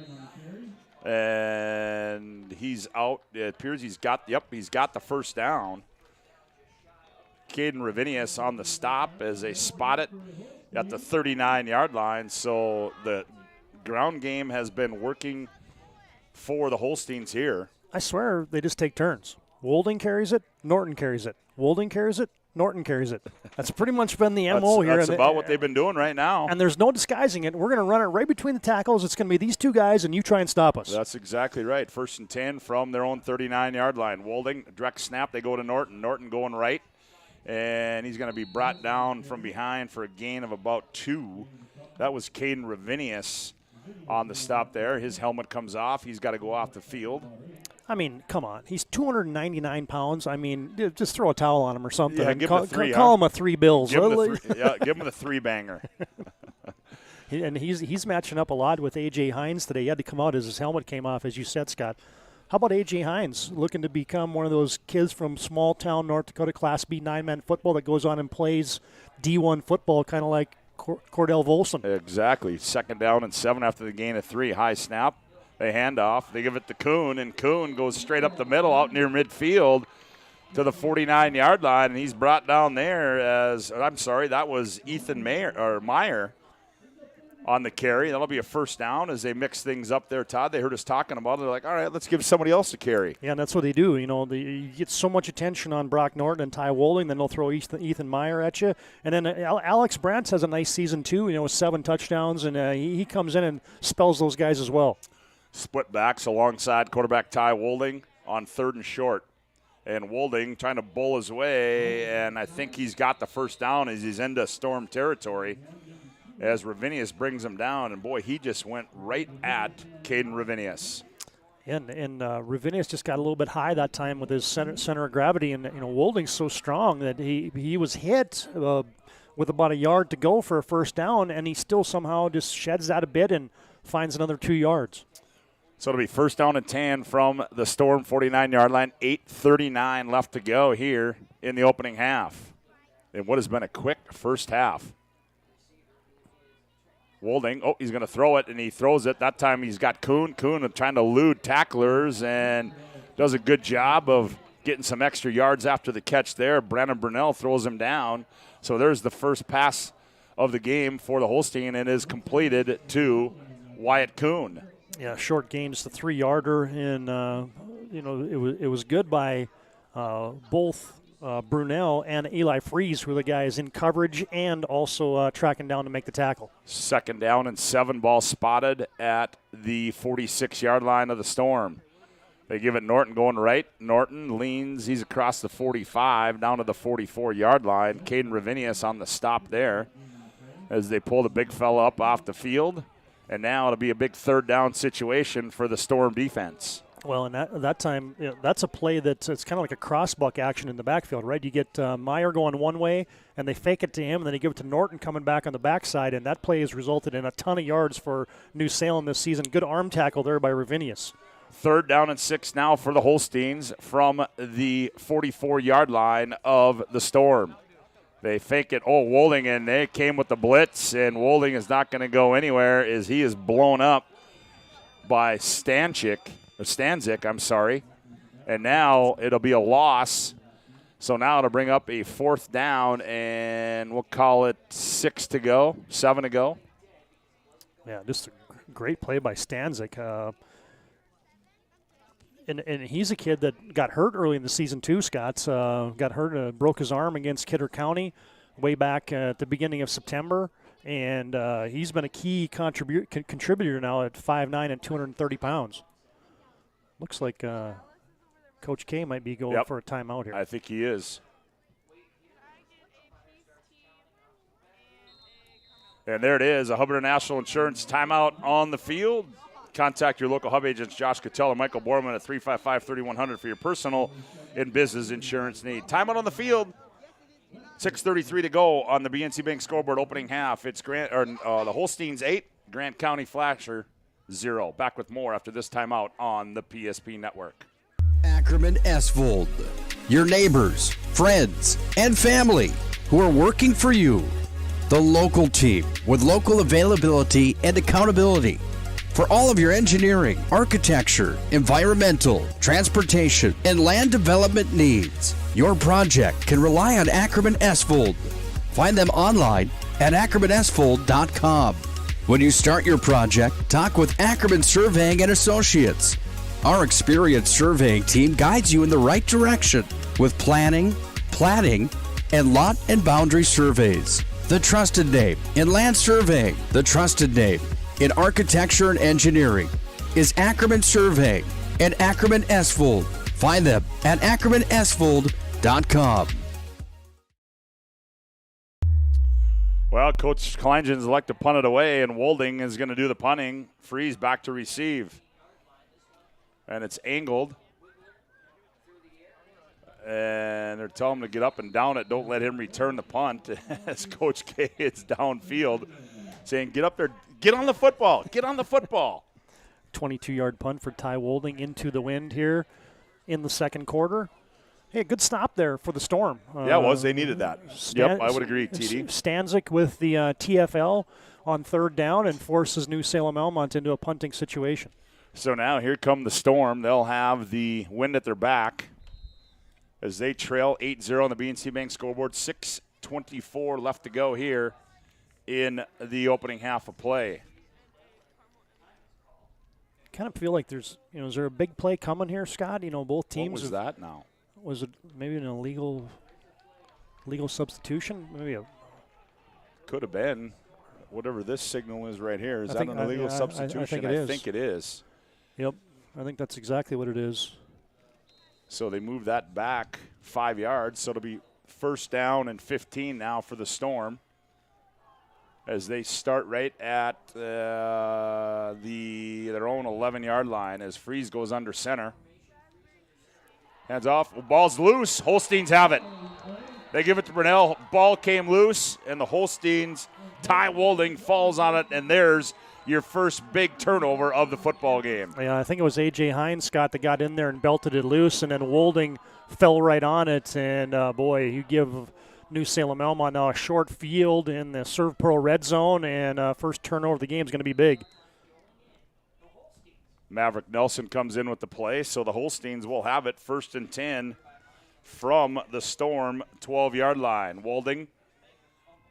And he's out. It appears he's got the 1st down. Caden Ravinius on the stop as they spot it at the 39-yard line. So the ground game has been working for the Holsteins here. I swear they just take turns. Wolding carries it, Norton carries it. Wolding carries it, Norton carries it. That's pretty much been the MO here. That's about what they've been doing right now. And there's no disguising it. We're going to run it right between the tackles. It's going to be these 2 guys, and you try and stop us. That's exactly right. 1st and 10 from their own 39-yard line. Wolding, direct snap, they go to Norton. Norton going right, and he's going to be brought down from behind for a gain of about 2. That was Caden Ravinius on the stop there. His helmet comes off. He's got to go off the field. I mean, come on. He's 299 pounds. I mean, just throw a towel on him or something. Yeah, give him the 3. Call him a 3 Bills. Give him the 3-banger. And he's matching up a lot with A.J. Hines today. He had to come out as his helmet came off, as you said, Scott. How about A.J. Hines looking to become one of those kids from small-town North Dakota Class B 9-man football that goes on and plays D1 football, kind of like Cordell Volson? Exactly. 2nd down and 7 after the gain of 3. High snap. They hand off. They give it to Kuhn, and Kuhn goes straight up the middle out near midfield to the 49-yard line, and he's brought down there as – I'm sorry, that was Ethan Meyer on the carry. That'll be a 1st down as they mix things up there, Todd. They heard us talking about it. They're like, all right, let's give somebody else a carry. Yeah, and that's what they do. You know, you get so much attention on Brock Norton and Ty Wolding, then they'll throw Ethan Meyer at you. And then Alex Brantz has a nice season too, you know, with 7 touchdowns, and he comes in and spells those guys as well. Split backs alongside quarterback Ty Wolding on 3rd and short. And Wolding trying to bull his way, and I think he's got the 1st down as he's into Storm territory as Ravinius brings him down. And, boy, he just went right at Caden Ravinius. And Ravinius just got a little bit high that time with his center of gravity. And, you know, Wolding's so strong that he was hit with about a yard to go for a 1st down, and he still somehow just sheds that a bit and finds another 2 yards. So it'll be 1st down and 10 from the Storm 49-yard line. 8:39 left to go here in the opening half. In what has been a quick first half. Wolding, he's going to throw it, and he throws it. That time he's got Kuhn. Kuhn trying to elude tacklers and does a good job of getting some extra yards after the catch there. Brandon Brunell throws him down. So there's the first pass of the game for the Holstein, and is completed to Wyatt Kuhn. Yeah, short gain, just a 3-yarder, and it was good by both Brunell and Eli Freeze, who were the guys in coverage and also tracking down to make the tackle. 2nd down and 7, ball spotted at the 46-yard line of the Storm. They give it Norton going right. Norton leans. He's across the 45 down to the 44-yard line. Caden Ravinius on the stop there as they pull the big fella up off the field. And now it'll be a big 3rd down situation for the Storm defense. Well, and that time, that's a play it's kind of like a crossbuck action in the backfield, right? You get Meyer going one way, and they fake it to him, and then they give it to Norton coming back on the backside, and that play has resulted in a ton of yards for New Salem this season. Good arm tackle there by Ravinius. 3rd down and 6 now for the Holsteins from the 44-yard line of the Storm. They fake it. Wolding, and they came with the blitz, and Wolding is not going to go anywhere as he is blown up by Stanzik, and now it'll be a loss. So now it'll bring up a 4th down, and we'll call it 7 to go. Yeah, just a great play by Stanzik. And he's a kid that got hurt early in the season too, Scott. Got hurt, broke his arm against Kidder County way back at the beginning of September. And he's been a key contributor now at 5'9" and 230 pounds. Looks like Coach K might be going for a timeout here. I think he is. And there it is, a Hubbard International Insurance timeout on the field. Contact your local Hub agents, Josh Cattell and Michael Borman at 355-3100 for your personal and business insurance need. Timeout on the field. 6:33 to go on the BNC Bank scoreboard opening half. It's the Holsteins 8, Grant County Flasher 0. Back with more after this timeout on the PSP Network. Ackerman Esvold, your neighbors, friends, and family who are working for you. The local team with local availability and accountability. For all of your engineering, architecture, environmental, transportation, and land development needs, your project can rely on Ackerman Esvold. Find them online at ackermanesvold.com. When you start your project, talk with Ackerman Surveying and Associates. Our experienced surveying team guides you in the right direction with planning, platting, and lot and boundary surveys. The trusted name in land surveying, the trusted name in architecture and engineering is Ackerman Surveying and Ackerman Esvold. Find them at ackermanesvold.com. Well, Coach Kleingen's elect to punt it away, and Wolding is going to do the punting. Freeze back to receive. And it's angled. And they're telling him to get up and down it. Don't let him return the punt as Coach K is downfield saying, get up there. Get on the football. Get on the football. 22-yard punt for Ty Wolding into the wind here in the second quarter. Hey, good stop there for the Storm. Yeah, it was. They needed that. Yep, I would agree, TD. Stanzik with the TFL on 3rd down and forces New Salem Almont into a punting situation. So now here come the Storm. They'll have the wind at their back as they trail 8-0 on the BNC Bank scoreboard. 6:24 left to go here in the opening half of play. Kind of feel like there's, is there a big play coming here, Scott? Both teams. What was that now? Was it maybe an illegal substitution? Maybe could have been. Whatever this signal is right here. Is that an illegal substitution? I think it is. Yep. I think that's exactly what it is. So they move that back 5 yards. So it'll be 1st down and 15 now for the Storm as they start right at their own 11-yard line as Freeze goes under center. Hands off. Ball's loose. Holsteins have it. They give it to Brunell. Ball came loose, and the Holsteins, Ty Wolding falls on it, and there's your first big turnover of the football game. Yeah, I think it was A.J. Hines, Scott, that got in there and belted it loose, and then Wolding fell right on it. And, boy, you give New Salem Almont. Now a short field in the Serve Pearl red zone, and first turnover of the game is going to be big. Maverick Nelson comes in with the play, so the Holsteins will have it 1st and 10 from the Storm 12-yard line. Wolding,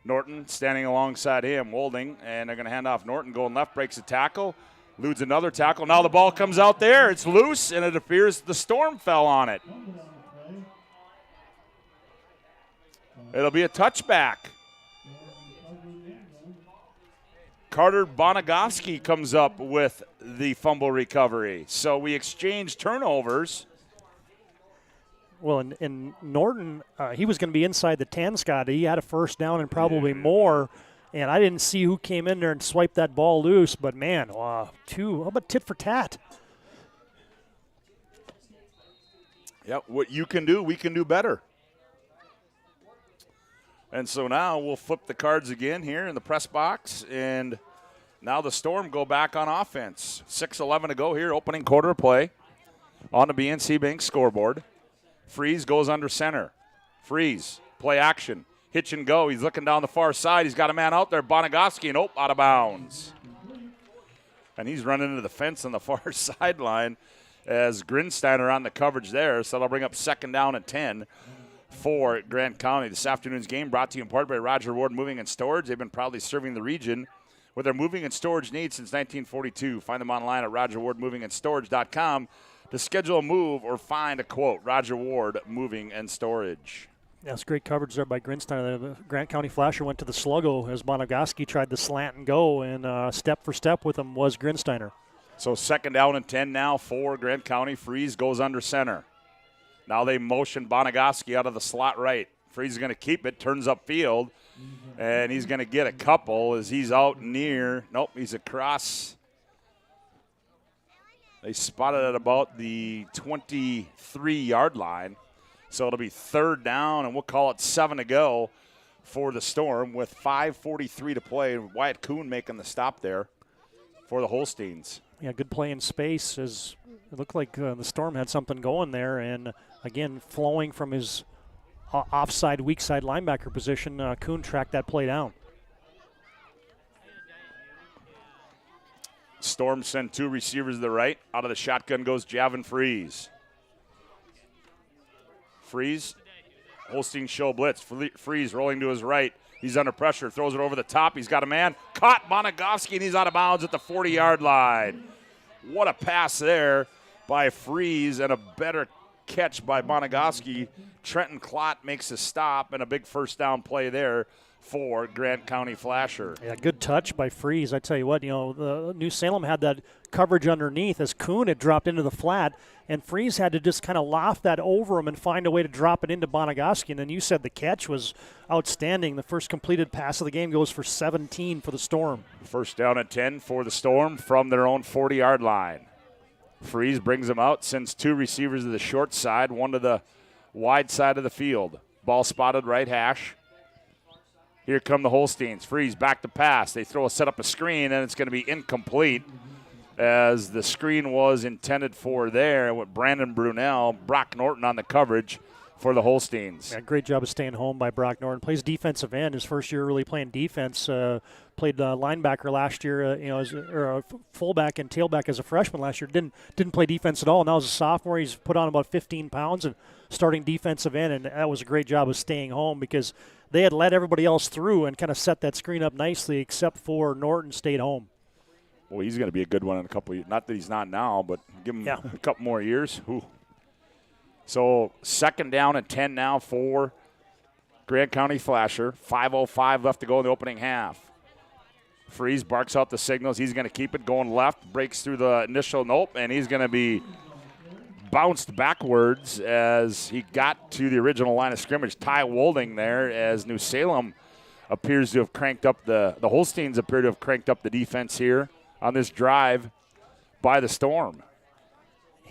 Norton standing alongside him. Wolding, and they're going to hand off Norton, going left, breaks a tackle, eludes another tackle. Now the ball comes out there. It's loose, and it appears the Storm fell on it. It'll be a touchback. Carter Bonagowski comes up with the fumble recovery. So we exchange turnovers. Well, in Norton, he was going to be inside the 10, Scott. He had a first down and probably more. And I didn't see who came in there and swiped that ball loose. But, man, how about tit for tat? Yeah, what you can do, we can do better. And so now we'll flip the cards again here in the press box, and now the Storm go back on offense. 6:11 to go here, opening quarter of play on the BNC Bank scoreboard. Freeze goes under center. Freeze, play action, hitch and go. He's looking down the far side. He's got a man out there, Bonagowski, and out of bounds. And he's running into the fence on the far sideline as Grinsteiner on the coverage there, so that'll bring up 2nd down and 10. For Grant County. This afternoon's game brought to you in part by Roger Ward Moving and Storage. They've been proudly serving the region with their moving and storage needs since 1942. Find them online at rogerwardmovingandstorage.com to schedule a move or find a quote. Roger Ward Moving and Storage. That's great coverage there by Grinsteiner. The Grant County Flasher went to the sluggo as Bonagowski tried the slant and go, and step for step with him was Grinsteiner. So 2nd down and 10 now for Grant County. Freeze goes under center. Now they motion Bonagowski out of the slot right. Freeze is going to keep it, turns upfield, and he's going to get a couple as he's out near. Nope, he's across. They spotted at about the 23-yard line. So it'll be 3rd down, and we'll call it 7 to go for the Storm with 5:43 to play. Wyatt Kuhn making the stop there for the Holsteins. Yeah, good play in space. As it looked like the Storm had something going there, and again, flowing from his offside, weak side linebacker position, Kuhn tracked that play down. Storm send 2 receivers to the right. Out of the shotgun goes Javin Freeze. Freeze, Holstein show blitz. Freeze rolling to his right. He's under pressure, throws it over the top. He's got a man. Caught Bonagowski, and he's out of bounds at the 40-yard line. What a pass there by Freeze, and a better catch by Bonagowski. Trenton Klott makes a stop, and a big 1st down play there for Grant County Flasher. Yeah, good touch by Freeze. I tell you what, the New Salem had that coverage underneath as Kuhn had dropped into the flat, and Freeze had to just kind of loft that over him and find a way to drop it into Bonagowski. And then you said the catch was outstanding. The first completed pass of the game goes for 17 for the Storm. 1st down and 10 for the Storm from their own 40-yard line. Freeze brings them out, sends 2 receivers to the short side, 1 to the wide side of the field. Ball spotted right hash. Here come the Holsteins. Freeze back to pass. They set up a screen, and it's going to be incomplete as the screen was intended for there with Brandon Brunel, Brock Norton on the coverage for the Holsteins. Yeah, great job of staying home by Brock Norton. Plays defensive end. His first year really playing defense. Played linebacker last year, or fullback and tailback as a freshman last year. Didn't play defense at all. Now as a sophomore, he's put on about 15 pounds and starting defensive end, and that was a great job of staying home because they had let everybody else through and kind of set that screen up nicely, except for Norton stayed home. Well, he's going to be a good one in a couple of years. Not that he's not now, but give him a couple more years. Ooh. So 2nd down and 10 now for Grant County Flasher. 5:05 left to go in the opening half. Freeze barks out the signals. He's going to keep it going left, breaks through the initial nope, and he's going to be bounced backwards as he got to the original line of scrimmage. Ty Wolding there as New Salem appears to have cranked up the Holsteins appear to have cranked up the defense here on this drive by the Storm.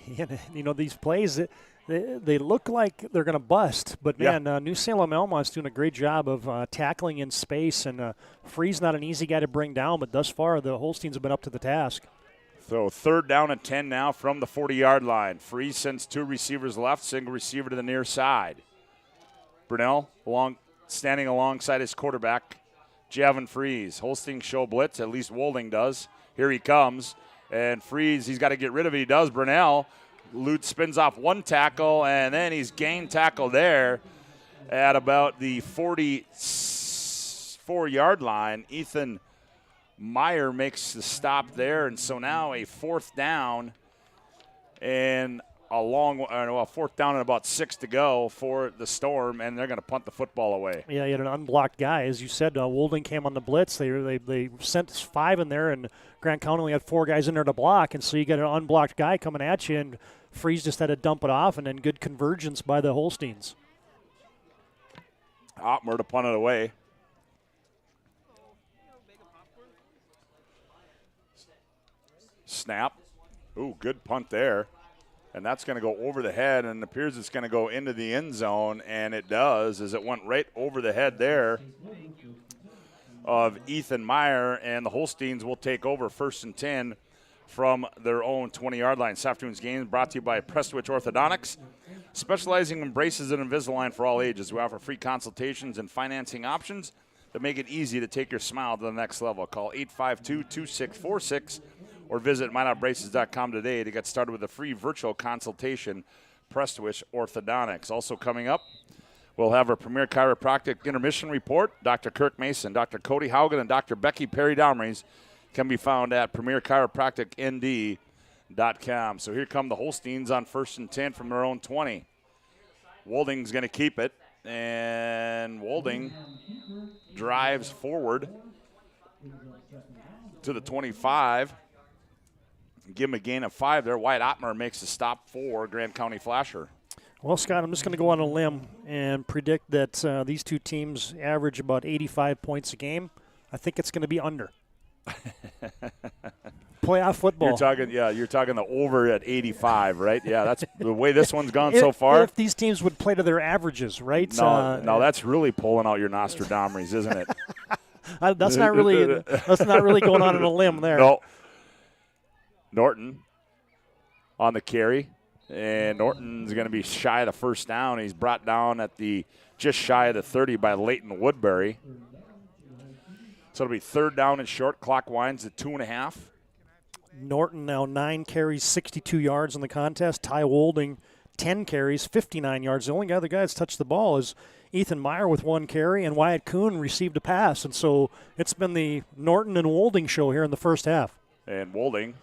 These plays, they look like they're going to bust, but man, New Salem Almont's doing a great job of tackling in space, and Freeze not an easy guy to bring down, but thus far the Holsteins have been up to the task. So 3rd down and 10 now from the 40-yard line. Freeze sends 2 receivers left, single receiver to the near side. Brunel along standing alongside his quarterback, Javin Freeze. Holstein show blitz, at least Wolding does. Here he comes. And Freeze, he's got to get rid of it. He does. Brunell. Lutz spins off one tackle, and then he's gained tackle there at about the 44-yard line. Ethan Meyer makes the stop there, and so now a fourth down and fourth down and about 6 to go for the Storm, and they're going to punt the football away. Yeah, you had an unblocked guy. As you said, Wolding came on the blitz. They sent 5 in there, and Grant County only had 4 guys in there to block, and so you get an unblocked guy coming at you, and Freeze just had to dump it off, and then good convergence by the Holsteins. Ottmer to punt it away. Snap. Ooh, good punt there. And that's going to go over the head, and it appears it's going to go into the end zone, and it does, as it went right over the head there of Ethan Meyer, and the Holsteins will take over 1st and 10 from their own 20-yard line. This afternoon's game is brought to you by Prestwich Orthodontics, specializing in braces and Invisalign for all ages. We offer free consultations and financing options that make it easy to take your smile to the next level. Call 852-2646 or visit mynotbraces.com today to get started with a free virtual consultation. Prestwich Orthodontics. Also coming up, we'll have our Premier Chiropractic Intermission Report. Dr. Kirk Mason, Dr. Cody Haugen, and Dr. Becky Perry-Domries can be found at premierchiropracticnd.com. So here come the Holsteins on 1st and 10 from their own 20. Wolding's going to keep it, and Wolding drives forward to the 25. Give him a gain of 5 there. Wyatt Ottmer makes the stop for Grand County Flasher. Well, Scott, I'm just going to go on a limb and predict that these two teams average about 85 points a game. I think it's going to be under. Playoff football. You're talking the over at 85, right? Yeah, that's the way this one's gone so far. If these teams would play to their averages, right? No, that's really pulling out your Nostradamus, isn't it? That's not really going on a limb there. No. Norton on the carry, and Norton's going to be shy of the first down. He's brought down at just shy of the 30 by Leighton Woodbury. So it'll be 3rd down and short. Clock winds at 2.5. Norton now 9 carries, 62 yards in the contest. Ty Wolding, 10 carries, 59 yards. The only other guy that's touched the ball is Ethan Meyer with 1 carry, and Wyatt Kuhn received a pass. And so it's been the Norton and Wolding show here in the first half. And Wolding,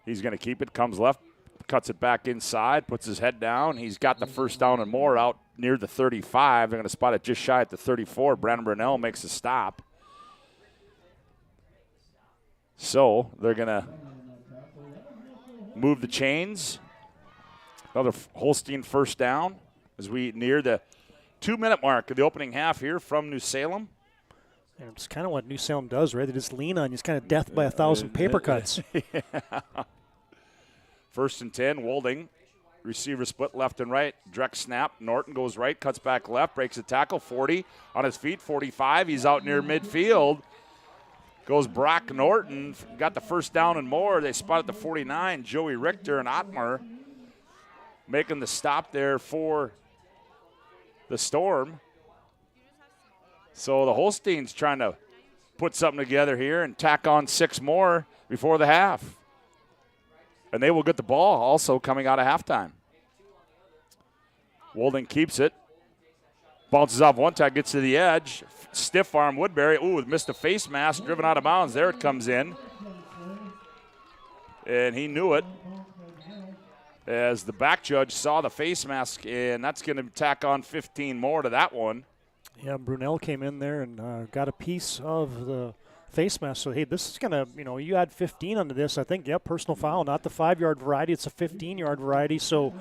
he's going to keep it, comes left, cuts it back inside, puts his head down. He's got the 1st down and more out near the 35. They're going to spot it just shy at the 34. Brandon Brunell makes a stop. So they're going to move the chains. Another Holstein 1st down as we near the 2-minute mark of the opening half here from New Salem. And it's kind of what New Salem does, right? They just lean on you. It's kind of death by 1,000 paper cuts. Yeah. 1st and 10, Wolding. Receiver split left and right. Direct snap. Norton goes right, cuts back left, breaks a tackle. 40 on his feet, 45. He's out near midfield. Goes Brock Norton. Got the 1st down and more. They spotted the 49. Joey Richter and Ottmer making the stop there for the Storm. So the Holsteins trying to put something together here and tack on 6 more before the half. And they will get the ball also coming out of halftime. Wolding keeps it. Bounces off one tack, gets to the edge. Stiff arm Woodbury. Ooh, missed a face mask, driven out of bounds. There it comes in. And he knew it as the back judge saw the face mask, and that's going to tack on 15 more to that one. Yeah, Brunell came in there and got a piece of the face mask. So, hey, this is going to, you add 15 onto this. I think, personal foul, not the 5-yard variety. It's a 15-yard variety. So,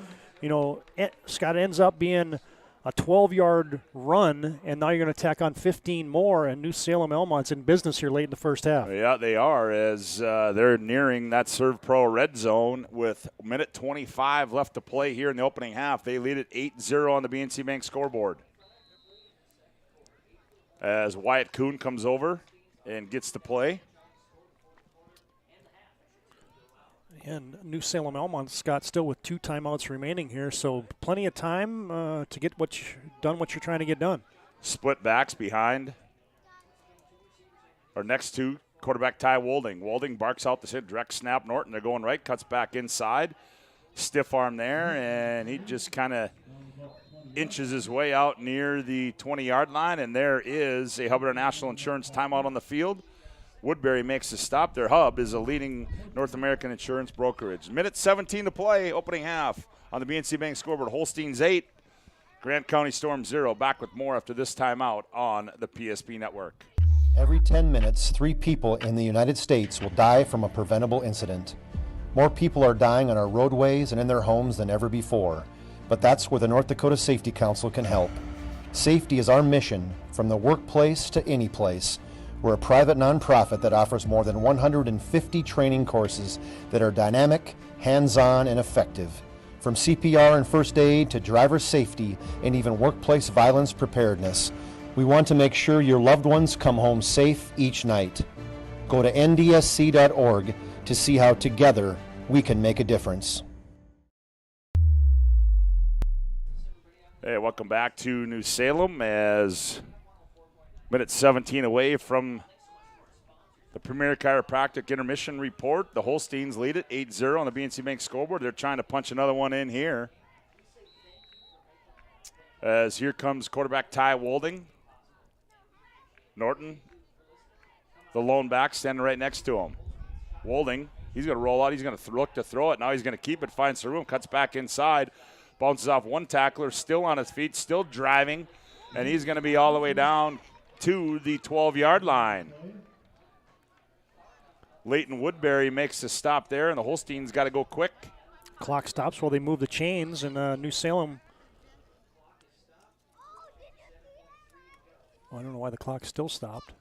Scott ends up being a 12-yard run, and now you're going to tack on 15 more, and New Salem Almont's in business here late in the first half. Yeah, they are, as they're nearing that Serve Pro red zone with a minute 25 left to play here in the opening half. They lead it 8-0 on the BNC Bank scoreboard. As Wyatt Kuhn comes over and gets to play. And New Salem Almont, Scott, still with 2 timeouts remaining here, so plenty of time to get what you're trying to get done. split backs behind, or next to quarterback Ty Wolding. Wolding barks out the direct snap. Norton, they're going right, cuts back inside. Stiff arm there, and he just kind of inches his way out near the 20-yard line, and there is a Hubbard National Insurance timeout on the field. Woodbury makes a stop. Their Hub is a leading North American insurance brokerage. Minute 17 to play, opening half on the BNC Bank scoreboard. Holsteins 8, Grant County Storm 0. Back with more after this timeout on the PSP Network. Every 10 minutes, 3 people in the United States will die from a preventable incident. More people are dying on our roadways and in their homes than ever before, but that's where the North Dakota Safety Council can help. Safety is our mission, from the workplace to any place. We're a private nonprofit that offers more than 150 training courses that are dynamic, hands-on, and effective. From CPR and first aid to driver safety and even workplace violence preparedness, we want to make sure your loved ones come home safe each night. Go to ndsc.org to see how together we can make a difference. Hey, welcome back to New Salem as minute 17 away from the Premier Chiropractic Intermission Report. The Holsteins lead it 8-0 on the BNC Bank scoreboard. They're trying to punch another one in here. As here comes quarterback Ty Wolding. Norton, the lone back, standing right next to him. Wolding, he's going to roll out. He's going to look to throw it. Now he's going to keep it, finds the room, cuts back inside, bounces off one tackler, still on his feet, still driving, and he's going to be all the way down to the 12-yard line. Leighton Woodbury makes the stop there, and the Holsteins got to go quick. Clock stops while they move the chains, and New Salem. Well, I don't know why the clock still stopped.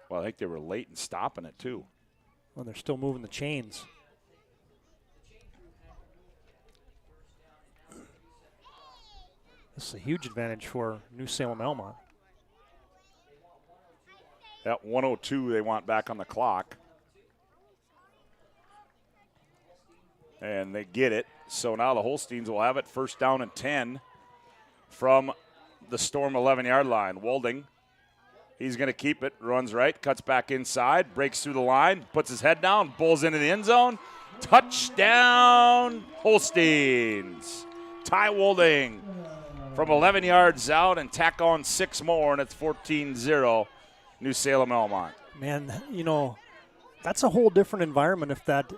Well, I think they were late in stopping it, too. Well, they're still moving the chains. This is a huge advantage for New Salem Almont. At 1:02, they want back on the clock. And they get it. So now the Holsteins will have it first down and 10 from the Storm 11-yard line. Wolding, he's going to keep it, runs right, cuts back inside, breaks through the line, puts his head down, bowls into the end zone. Touchdown, Holsteins. Ty Wolding from 11 yards out and tack on 6 more, and it's 14-0, New Salem Almont. Man, you know, that's a whole different environment if that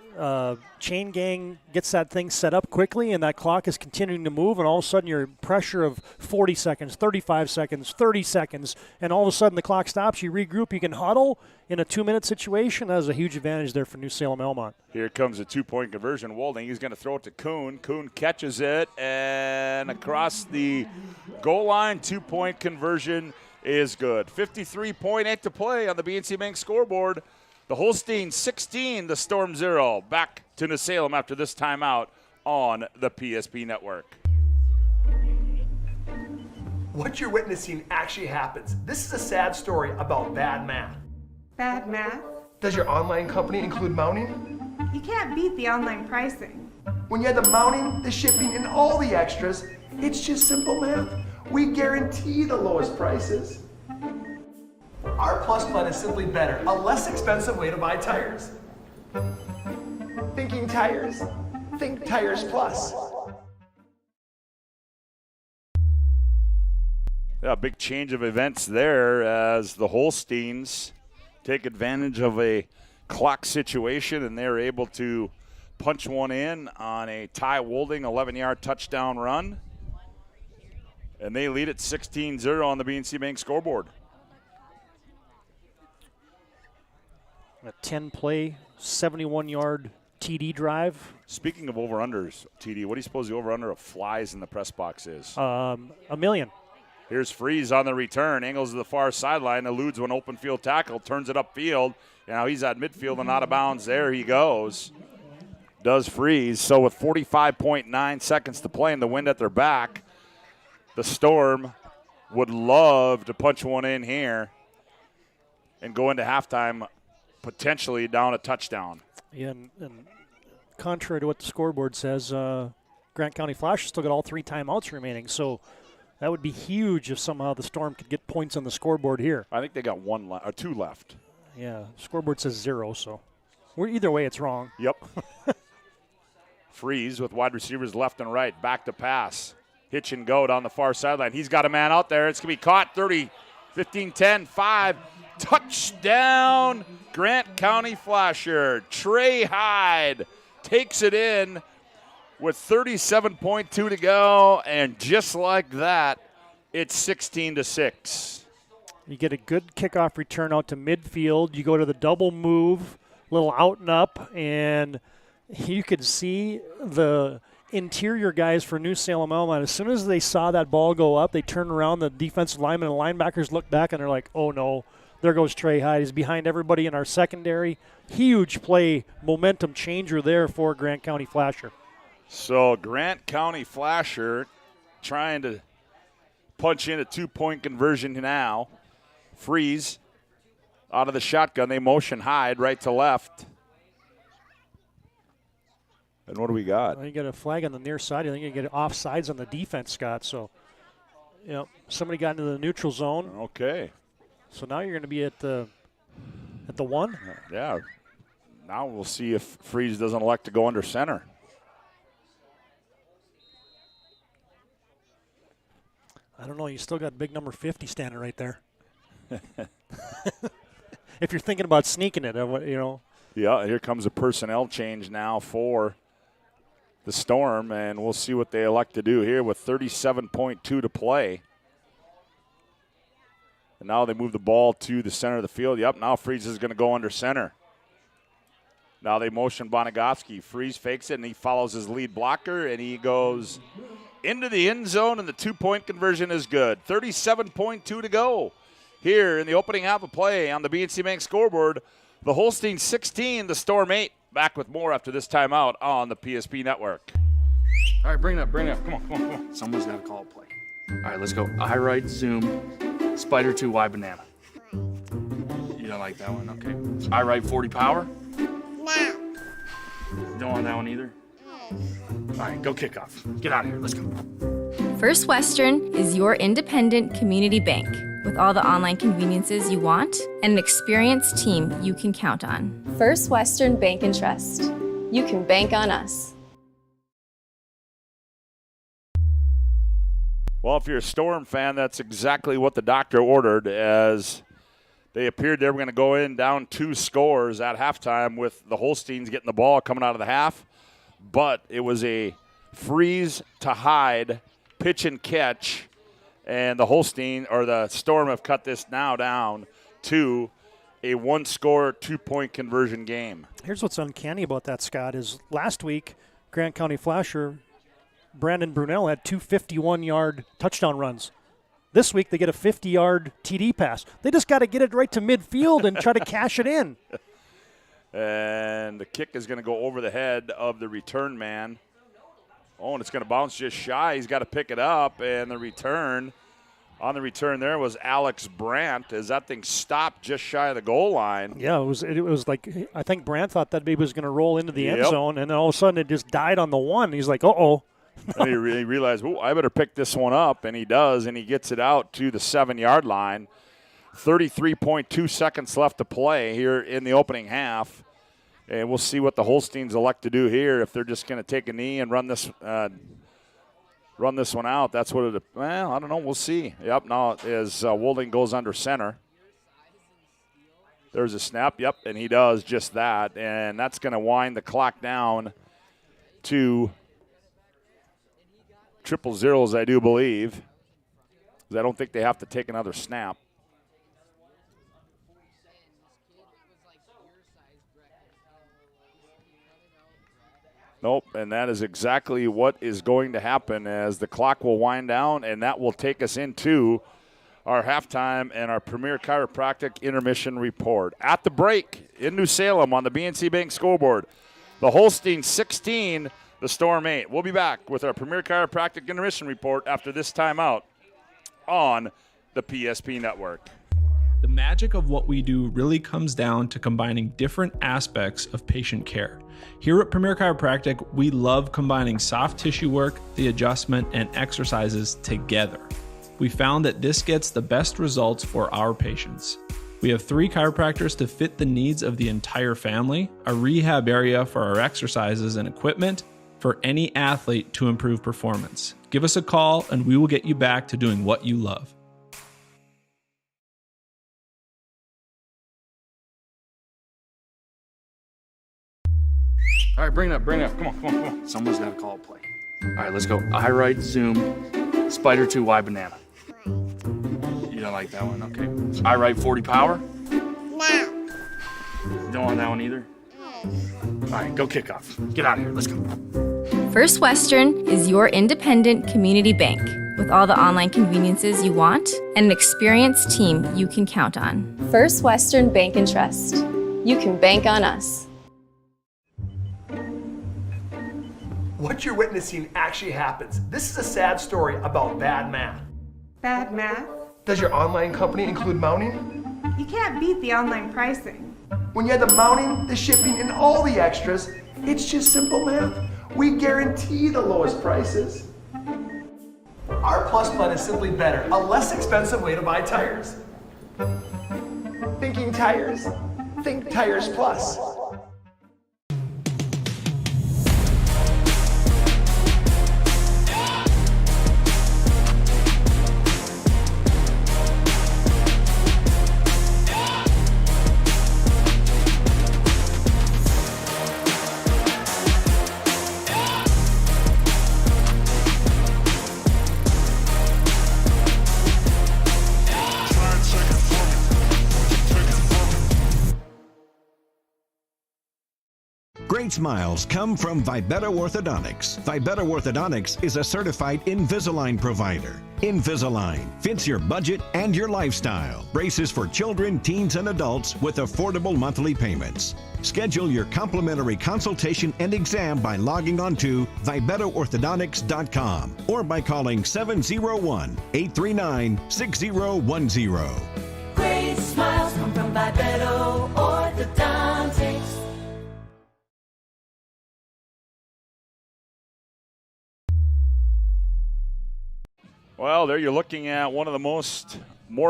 chain gang gets that thing set up quickly and that clock is continuing to move, and all of a sudden you're pressure of 40 seconds, 35 seconds, 30 seconds, and all of a sudden the clock stops, you regroup, you can huddle in a 2-minute situation. That is a huge advantage there for New Salem Almont. Here comes a 2-point conversion. Wolding, he's going to throw it to Kuhn. Kuhn catches it, and across the goal line, 2-point conversion is good. 53.8 to play on the BNC Bank scoreboard. The Holsteins 16, the Storm 0. Back to New Salem after this timeout on the PSP Network. What you're witnessing actually happens. This is a sad story about bad math. Bad math? Does your online company include mounting? You can't beat the online pricing. When you have the mounting, the shipping, and all the extras, it's just simple math. We guarantee the lowest prices. Our Plus plan is simply better, a less expensive way to buy tires. Thinking tires? Think Tires Plus. Yeah, big change of events there as the Holsteins take advantage of a clock situation, and they're able to punch one in on a Ty Wolding 11-yard touchdown run. And they lead at 16-0 on the BNC Bank scoreboard. A 10-play, 71-yard TD drive. Speaking of over-unders, TD, what do you suppose the over-under of flies in the press box is? 1 million. Here's Freeze on the return. Angles to the far sideline, eludes one open field tackle, turns it upfield. Now he's at midfield and out of bounds. There he goes. Does Freeze. So with 45.9 seconds to play and the wind at their back, the Storm would love to punch one in here and go into halftime potentially down a touchdown. Yeah, and contrary to what the scoreboard says, Grant County Flash has still got all 3 timeouts remaining. So That would be huge if somehow the Storm could get points on the scoreboard here. I think they got two left. Yeah, scoreboard says 0, so either way it's wrong. Yep. Freeze with wide receivers left and right. Back to pass. Hitch and go down the far sideline. He's got a man out there. It's going to be caught. 30, 15, 10, 5. Touchdown, Grant County Flasher. Trey Hyde takes it in with 37.2 to go, and just like that, it's 16-6. You get a good kickoff return out to midfield. You go to the double move, little out and up, and you could see the interior guys for New Salem Almont. As soon as they saw that ball go up, they turned around. The defensive linemen and linebackers look back, and they're like, oh, no, there goes Trey Hyde. He's behind everybody in our secondary. Huge play, momentum changer there for Grant County Flasher. So Grant County Flasher trying to punch in a 2-point conversion now. Freeze out of the shotgun. They motion Hyde right to left. And what do we got? Well, you got a flag on the near side. I think you get offsides on the defense, Scott. So, somebody got into the neutral zone. Okay. So now you're going to be at the 1. Yeah. Now we'll see if Freeze doesn't elect to go under center. I don't know. You still got big number 50 standing right there. If you're thinking about sneaking it, Yeah, here comes a personnel change now for the Storm, and we'll see what they elect to do here with 37.2 to play. And now they move the ball to the center of the field. Yep, now Freeze is going to go under center. Now they motion Bonigoski. Freeze fakes it, and he follows his lead blocker, and he goes into the end zone, and the 2-point conversion is good. 37.2 to go here in the opening half of play on the BNC Bank scoreboard. The Holsteins 16, the Storm 8. Back with more after this timeout on the PSP Network. All right, bring it up. Come on. Someone's got to call a play. All right, let's go. I right, zoom, spider 2, Y banana. You don't like that one? Okay. I right 40 power? No. You don't want that one either? All right, go kick off. Get out of here. Let's go. First Western is your independent community bank with all the online conveniences you want and an experienced team you can count on. First Western Bank and Trust. You can bank on us. Well, if you're a Storm fan, that's exactly what the doctor ordered, as they appeared they were going to go in down 2 scores at halftime with the Holsteins getting the ball coming out of the half. But it was a Freeze to Hyde pitch and catch, and the Storm have cut this now down to a 1-score, 2-point conversion game. Here's what's uncanny about that, Scott, is last week, Grant County Flasher, Brandon Brunel had 2 51-yard touchdown runs. This week they get a 50-yard TD pass. They just got to get it right to midfield and try to cash it in. And the kick is going to go over the head of the return man. Oh, and it's going to bounce just shy. He's got to pick it up, and the return there was Alex Brandt as that thing stopped just shy of the goal line. Yeah, it was like, I think Brandt thought that baby was going to roll into the end zone, and then all of a sudden it just died on the 1. He's like, uh-oh. And he realized, I better pick this one up, and he does, and he gets it out to the 7-yard line. 33.2 seconds left to play here in the opening half. And we'll see what the Holsteins elect to do here, if they're just going to take a knee and run this one out. That's what I don't know. We'll see. Yep, now as Wolding goes under center. There's a snap. Yep, and he does just that. And that's going to wind the clock down to 000, I do believe. Because I don't think they have to take another snap. Nope, and that is exactly what is going to happen as the clock will wind down, and that will take us into our halftime and our Premier Chiropractic intermission report. At the break in New Salem on the BNC Bank scoreboard, the Holsteins 16, the Storm 8. We'll be back with our Premier Chiropractic intermission report after this timeout on the PSP Network. The magic of what we do really comes down to combining different aspects of patient care. Here at Premier Chiropractic, we love combining soft tissue work, the adjustment, and exercises together. We found that this gets the best results for our patients. We have 3 chiropractors to fit the needs of the entire family, a rehab area for our exercises and equipment for any athlete to improve performance. Give us a call and we will get you back to doing what you love. All right, bring it up. Come on. Someone's got to call a play. All right, let's go. I right, zoom, spider 2, Y banana. You don't like that one? Okay. I right, 40 power? No. Don't want that one either? All right, go kickoff. Get out of here. Let's go. First Western is your independent community bank with all the online conveniences you want and an experienced team you can count on. First Western Bank and Trust. You can bank on us. What you're witnessing actually happens. This is a sad story about bad math. Bad math? Does your online company include mounting? You can't beat the online pricing. When you add the mounting, the shipping, and all the extras, it's just simple math. We guarantee the lowest prices. Our Plus plan is simply better, a less expensive way to buy tires. Thinking tires? Think Tires Plus. Great smiles come from Vibetta Orthodontics. Vibetta Orthodontics is a certified Invisalign provider. Invisalign fits your budget and your lifestyle. Braces for children, teens, and adults with affordable monthly payments. Schedule your complimentary consultation and exam by logging on to VibettaOrthodontics.com or by calling 701-839-6010. Great smiles come from Vibetta Orthodontics. Well, there you're looking at one of the more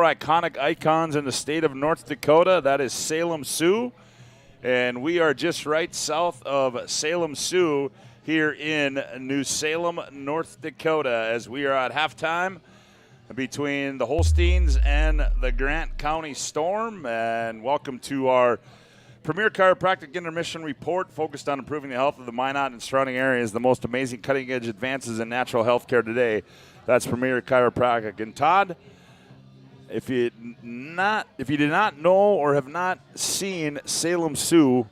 iconic icons in the state of North Dakota. That is Salem Sioux. And we are just right south of Salem Sioux here in New Salem, North Dakota, as we are at halftime between the Holstiens and the Grant County Storm. And welcome to our Premier Chiropractic Intermission Report, focused on improving the health of the Minot and surrounding areas, the most amazing cutting-edge advances in natural health care today. That's Premier Chiropractic. And Todd, if you did not know or have not seen Salem Sioux,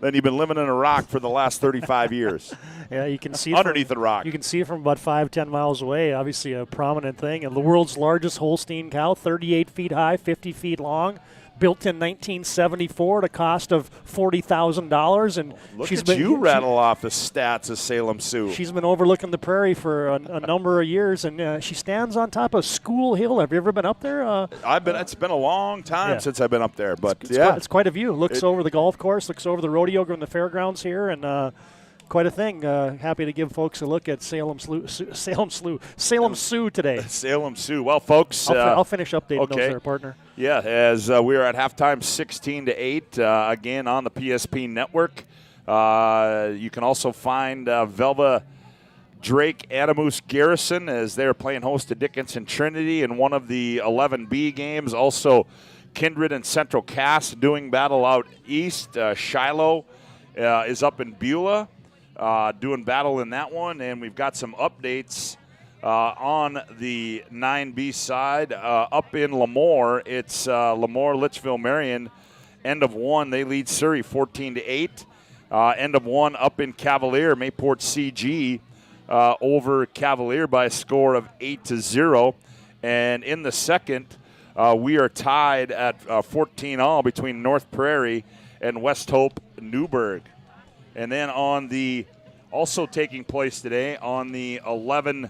then you've been living in a rock for the last 35 years. Yeah, you can see underneath the rock. You can see it from about 5-10 miles away. Obviously, a prominent thing. And the world's largest Holstein cow, 38 feet high, 50 feet long. Built in 1974 at a cost of $40,000, and you rattle off the stats of Salem Sioux. She's been overlooking the prairie for a number of years, and she stands on top of School Hill. Have you ever been up there? It's been a long time since I've been up there, but it's quite a view. Looks over the golf course, looks over the rodeo and the fairgrounds here, and quite a thing. Happy to give folks a look at Salem Sioux today. Salem Sioux. Well, folks, I'll finish updating those there, partner. Yeah, as we are at halftime, 16-8, again on the PSP network. You can also find Velva Drake Adamus Garrison as they're playing host to Dickinson Trinity in one of the 11B games. Also, Kindred and Central Cass doing battle out east. Shiloh is up in Beulah. Doing battle in that one, and we've got some updates on the 9B side. Up in Lemoore, it's Lemoore, Litchville, Marion. End of one, they lead Surrey 14-8. End of one up in Cavalier, Mayport CG over Cavalier by a score of 8-0. And in the second, we are tied at 14-all between North Prairie and West Hope Newburgh. And then also taking place today on the 11B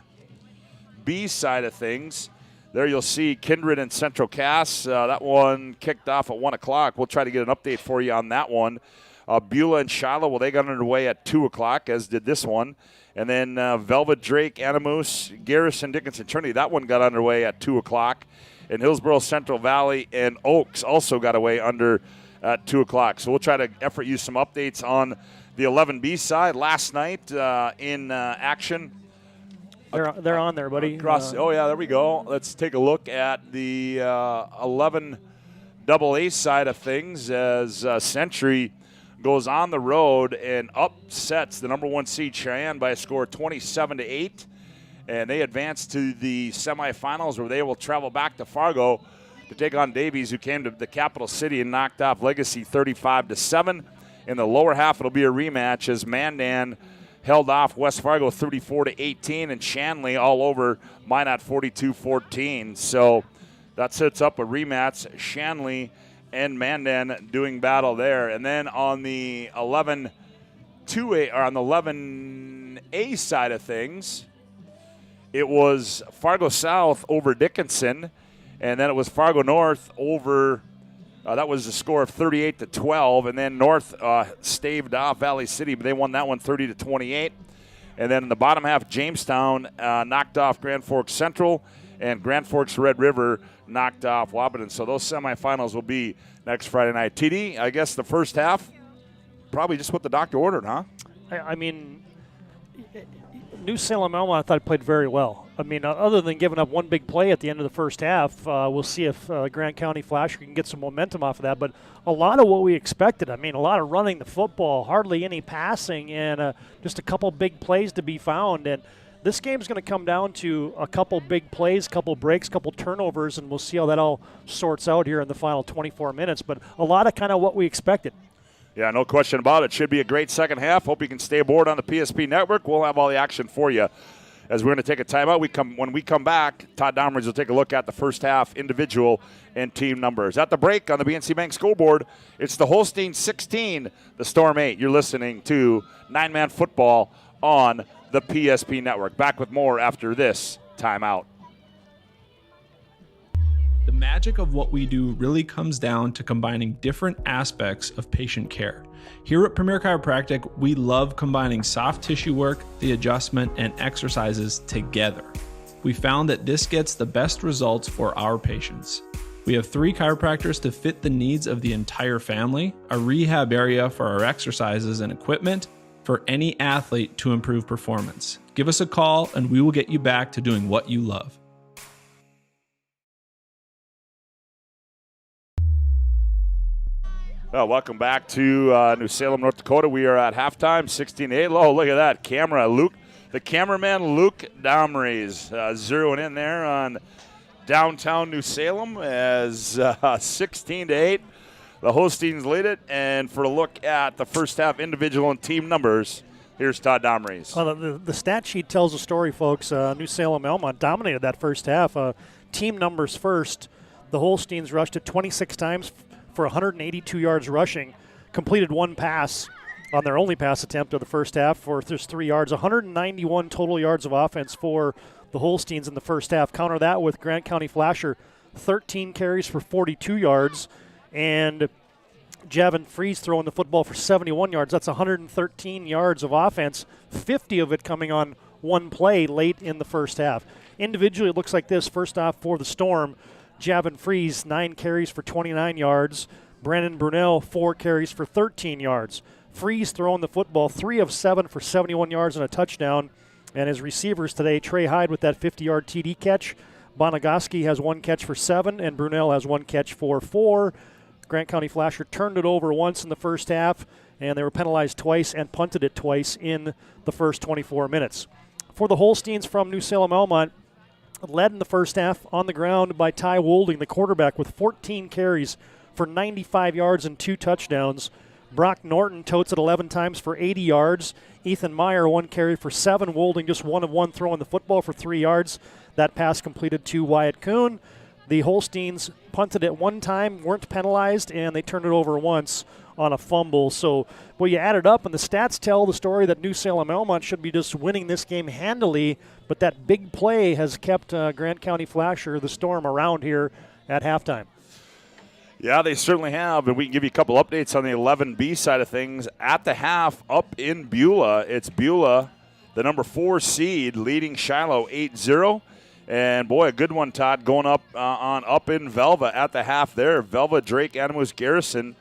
side of things, there you'll see Kindred and Central Cass. That one kicked off at 1 o'clock. We'll try to get an update for you on that one. Beulah and Shiloh, well, they got underway at 2 o'clock, as did this one. And then Velvet, Drake, Animus, Garrison, Dickinson, Trinity, that one got underway at 2 o'clock. And Hillsborough, Central Valley, and Oaks also got away under at 2 o'clock. So we'll try to effort you some updates on the 11B side. Last night in action. They're on there, buddy. Oh, yeah, there we go. Let's take a look at the 11 AA side of things as Century goes on the road and upsets the number 1 seed Cheyenne by a score of 27-8. And they advance to the semifinals where they will travel back to Fargo to take on Davies, who came to the capital city and knocked off Legacy 35-7. In the lower half, it'll be a rematch as Mandan held off West Fargo 34-18, and Shanley all over Minot 42-14. So that sets up a rematch. Shanley and Mandan doing battle there. And then on the 11A side of things, it was Fargo South over Dickinson, and then it was Fargo North over. That was a score of 38-12, and then North staved off Valley City, but they won that one 30-28. And then in the bottom half, Jamestown knocked off Grand Forks Central, and Grand Forks Red River knocked off Wabaton. So those semifinals will be next Friday night. TD, I guess the first half, probably just what the doctor ordered, huh? I mean, New Salem Almont, I thought played very well. I mean, other than giving up one big play at the end of the first half, we'll see if Grant County Flasher can get some momentum off of that. But a lot of what we expected, I mean, a lot of running the football, hardly any passing, and just a couple big plays to be found. And this game's going to come down to a couple big plays, couple breaks, couple turnovers, and we'll see how that all sorts out here in the final 24 minutes. But a lot of kind of what we expected. Yeah, no question about it. Should be a great second half. Hope you can stay aboard on the PSP network. We'll have all the action for you as we're going to take a timeout. When we come back, Todd Domrich will take a look at the first half individual and team numbers. At the break on the BNC Bank scoreboard, it's the Holstein 16, the Storm 8. You're listening to 9-Man Football on the PSP network. Back with more after this timeout. The magic of what we do really comes down to combining different aspects of patient care. Here at Premier Chiropractic, we love combining soft tissue work, the adjustment, and exercises together. We found that this gets the best results for our patients. We have 3 chiropractors to fit the needs of the entire family, a rehab area for our exercises and equipment for any athlete to improve performance. Give us a call and we will get you back to doing what you love. Well, welcome back to New Salem, North Dakota. We are at halftime, 16-8. Oh, look at that the cameraman Luke Domrich zeroing in there on downtown New Salem as 16-8. The Holsteins lead it, and for a look at the first half individual and team numbers, here's Todd Domrich. The stat sheet tells a story, folks. New Salem Almont dominated that first half. Team numbers first, the Holsteins rushed it 26 times for 182 yards rushing, completed one pass on their only pass attempt of the first half for just 3 yards. 191 total yards of offense for the Holsteins in the first half. Counter that with Grant County Flasher, 13 carries for 42 yards, and Javin Fries throwing the football for 71 yards. That's 113 yards of offense, 50 of it coming on one play late in the first half. Individually, it looks like this. First off, for the Storm, Javin Fries, 9 carries for 29 yards. Brandon Brunel, 4 carries for 13 yards. Fries throwing the football 3 of 7 for 71 yards and a touchdown. And his receivers today, Trey Hyde with that 50-yard TD catch. Bonagoski has 1 catch for 7, and Brunel has 1 catch for 4. Grant County Flasher turned it over once in the first half, and they were penalized twice and punted it twice in the first 24 minutes. For the Holsteins from New Salem Almont, led in the first half on the ground by Ty Wolding, the quarterback, with 14 carries for 95 yards and 2 touchdowns. Brock Norton totes it 11 times for 80 yards. Ethan Meyer, 1 carry for 7. Wolding just 1 of 1 throwing the football for 3 yards. That pass completed to Wyatt Kuhn. The Holsteins punted it 1 time, weren't penalized, and they turned it over once on a fumble. So, well, you add it up, and the stats tell the story that New Salem Almont should be just winning this game handily, but that big play has kept Grant County Flasher, the Storm, around here at halftime. Yeah, they certainly have, and we can give you a couple updates on the 11B side of things. At the half, up in Beulah, it's Beulah, the number 4 seed, leading Shiloh 8-0. And, boy, a good one, Todd, going up up in Velva at the half there. Velva, Drake, Animus, Garrison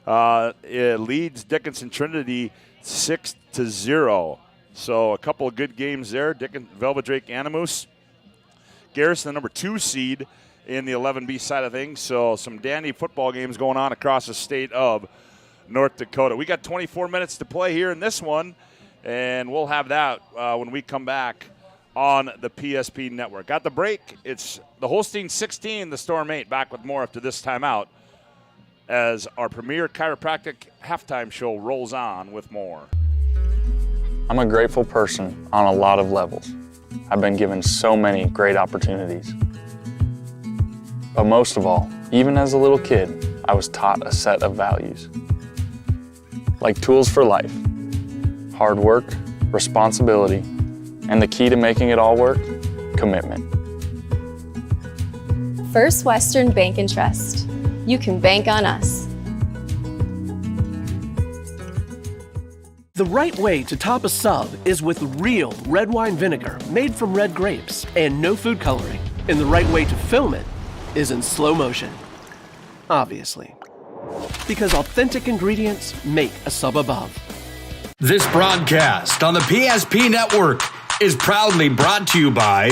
leads Dickinson Trinity 6-0. So a couple of good games there. Velva, Drake, Animus. Garrison, the number 2 seed in the 11B side of things. So some dandy football games going on across the state of North Dakota. We got 24 minutes to play here in this one, and we'll have that when we come back on the PSP Network. At the break, it's the Holstein 16, the Storm 8. Back with more after this timeout as our premier chiropractic halftime show rolls on with more. I'm a grateful person on a lot of levels. I've been given so many great opportunities. But most of all, even as a little kid, I was taught a set of values. Like tools for life, hard work, responsibility, and the key to making it all work, commitment. First Western Bank and Trust. You can bank on us. The right way to top a sub is with real red wine vinegar made from red grapes and no food coloring. And the right way to film it is in slow motion. Obviously. Because authentic ingredients make a sub above. This broadcast on the PSP Network is proudly brought to you by